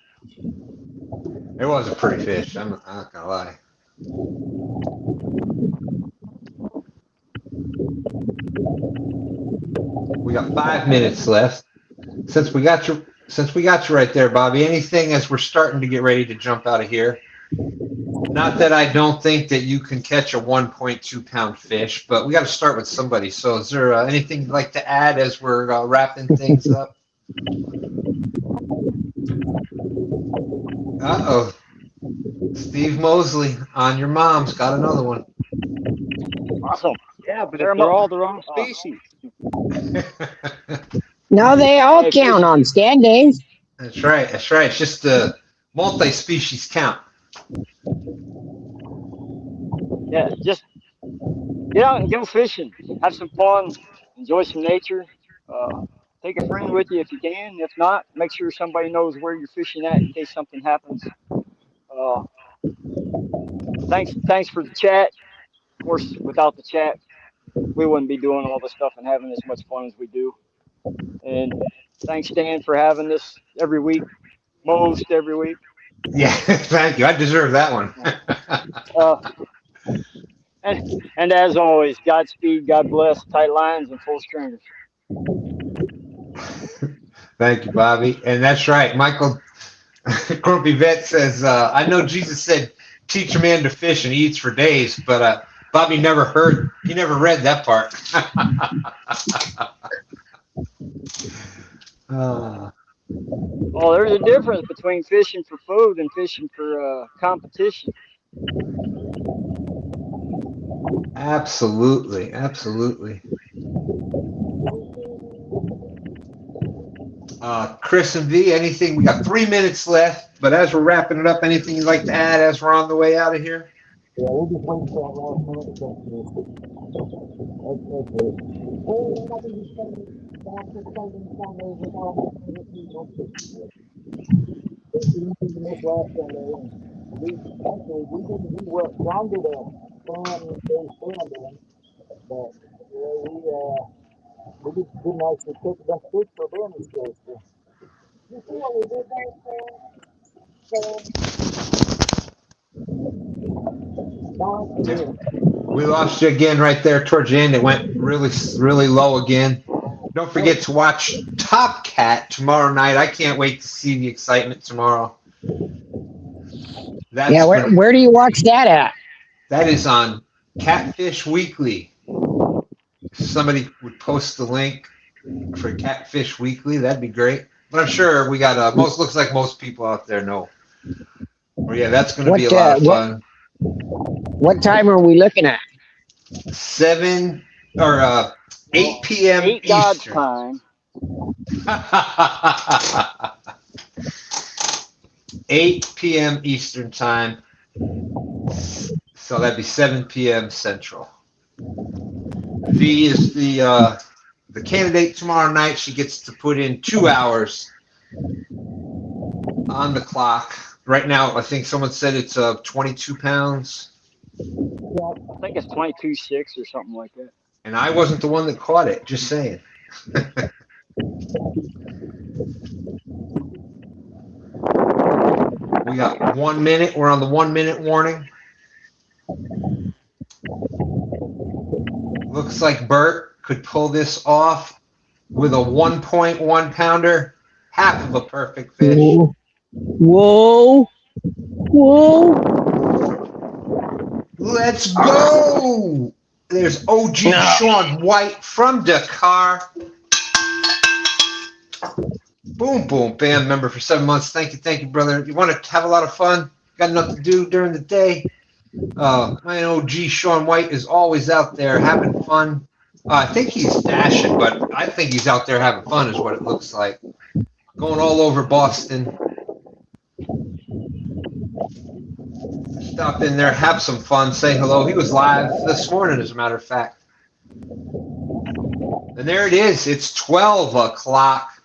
It was a pretty fish. I'm not gonna lie. We got 5 minutes left. Since we got you right there, Bobby, anything as we're starting to get ready to jump out of here? Not that I don't think that you can catch a 1.2 pound fish, but we got to start with somebody. So is there anything you'd like to add as we're wrapping things up? Uh-oh. Steve Mosley on your mom's got another one. Awesome. Yeah, but if they're all the wrong species. No, they all count on STANday. That's right. That's right. It's just a multi-species count. Yeah, just get out and go fishing. Have some fun. Enjoy some nature. Take a friend with you if you can. If not, make sure somebody knows where you're fishing at in case something happens. Thanks for the chat. Of course, without the chat, we wouldn't be doing all this stuff and having as much fun as we do. And thanks, Dan, for having this every week, most every week. Yeah, thank you. I deserve that one. And as always, Godspeed, God bless, tight lines, and full stringers. Thank you, Bobby. And that's right. Michael Grumpy Vet says, I know Jesus said, teach a man to fish and he eats for days, but Bobby never read that part. Well, there's a difference between fishing for food and fishing for competition. Absolutely, absolutely. Chris and V, anything? We got 3 minutes left, but as we're wrapping it up, anything you'd like to add as we're on the way out of here? Yeah, we'll just wait for that last minute to catch this. That's it. Well, I think it's something back to something with all my favorite people. We didn't miss last Sunday, and we didn't do what John did a fun day stand-in, but we just didn't actually take the best fish for Danny's case. So. You see what we did there, We lost you again right there towards the end. It went really, really low again. Don't forget to watch Top Cat tomorrow night. I can't wait to see the excitement tomorrow. That's Yeah, where do you watch that at? That is on Catfish Weekly. If somebody would post the link for Catfish Weekly, that'd be great. But I'm sure we got looks like most people out there know. Well, yeah, that's going to be a lot of fun. What time are we looking at? 8 p.m. Eastern. Time. 8 p.m. Eastern time. So that'd be 7 p.m. Central. V is the candidate tomorrow night. She gets to put in 2 hours on the clock. Right now, I think someone said it's 22 pounds. I think it's 22.6 or something like that. And I wasn't the one that caught it, just saying. We got 1 minute. We're on the 1 minute warning. Looks like Bert could pull this off with a 1.1 pounder, half of a perfect fish. Whoa. Whoa. Let's go. There's OG Sean White from Dakar. Boom, boom, bam. Member for 7 months. Thank you, brother. You want to have a lot of fun? Got nothing to do during the day? My OG Sean White is always out there having fun. I think he's dashing, but I think he's out there having fun is what it looks like. Going all over Boston. Stop in there, have some fun, say hello. He was live this morning, as a matter of fact. And there it is. It's 12 o'clock.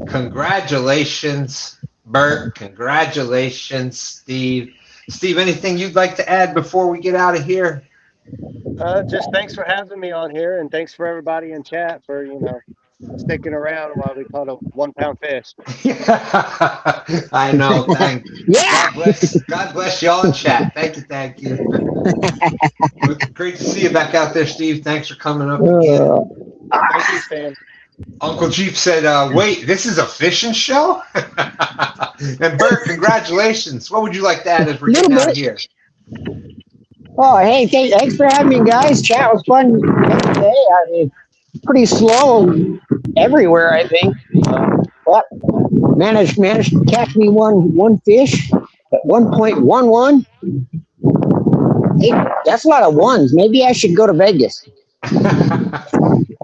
Congratulations, Bert. Congratulations, Steve. Steve, anything you'd like to add before we get out of here? Just thanks for having me on here, and thanks for everybody in chat for, sticking around while we caught a 1 pound fish. I know. Thank you. Yeah. God bless y'all in chat. Thank you. Great to see you back out there, Steve. Thanks for coming up again. Thank you, Stan. Uncle Jeep said, wait, this is a fishing show? And Bert, congratulations. What would you like to add as we're getting out of here? Oh, hey, thanks for having me, guys. Chat was fun today. I mean, pretty slow everywhere, I think. But managed to catch me one fish at 1.11. Hey, that's a lot of ones. Maybe I should go to Vegas.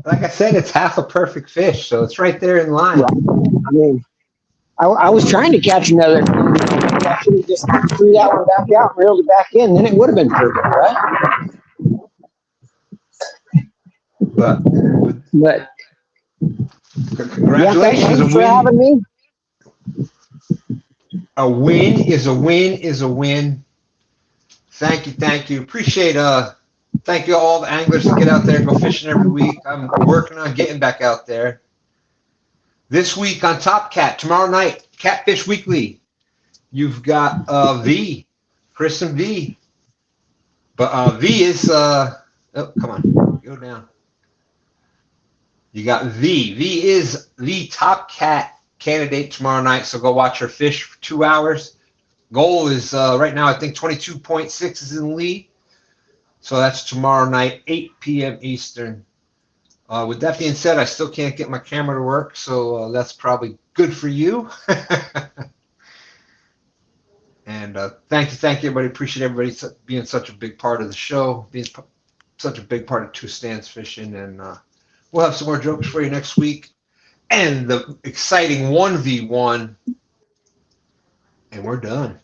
Like I said, it's half a perfect fish, so it's right there in line. Right. I mean, I was trying to catch another. I should have just threw that one back out and reeled it back in. Then it would have been perfect, right? But congratulations, thanks for having me. A win is a win is a win. Thank you. Appreciate thank you all the anglers that get out there and go fishing every week. I'm working on getting back out there. This week on Top Cat, tomorrow night, Catfish Weekly. You've got V, Chris and V. But V is oh, come on, go down. You got V. V is the Top Cat candidate tomorrow night, so go watch her fish for 2 hours. Goal is right now, I think 22.6 is in the lead. So that's tomorrow night, 8 p.m. Eastern. With that being said, I still can't get my camera to work, so that's probably good for you. And thank you, everybody. Appreciate everybody being such a big part of the show, being such a big part of Two Stands Fishing. And we'll have some more jokes for you next week, and the exciting 1v1, and we're done.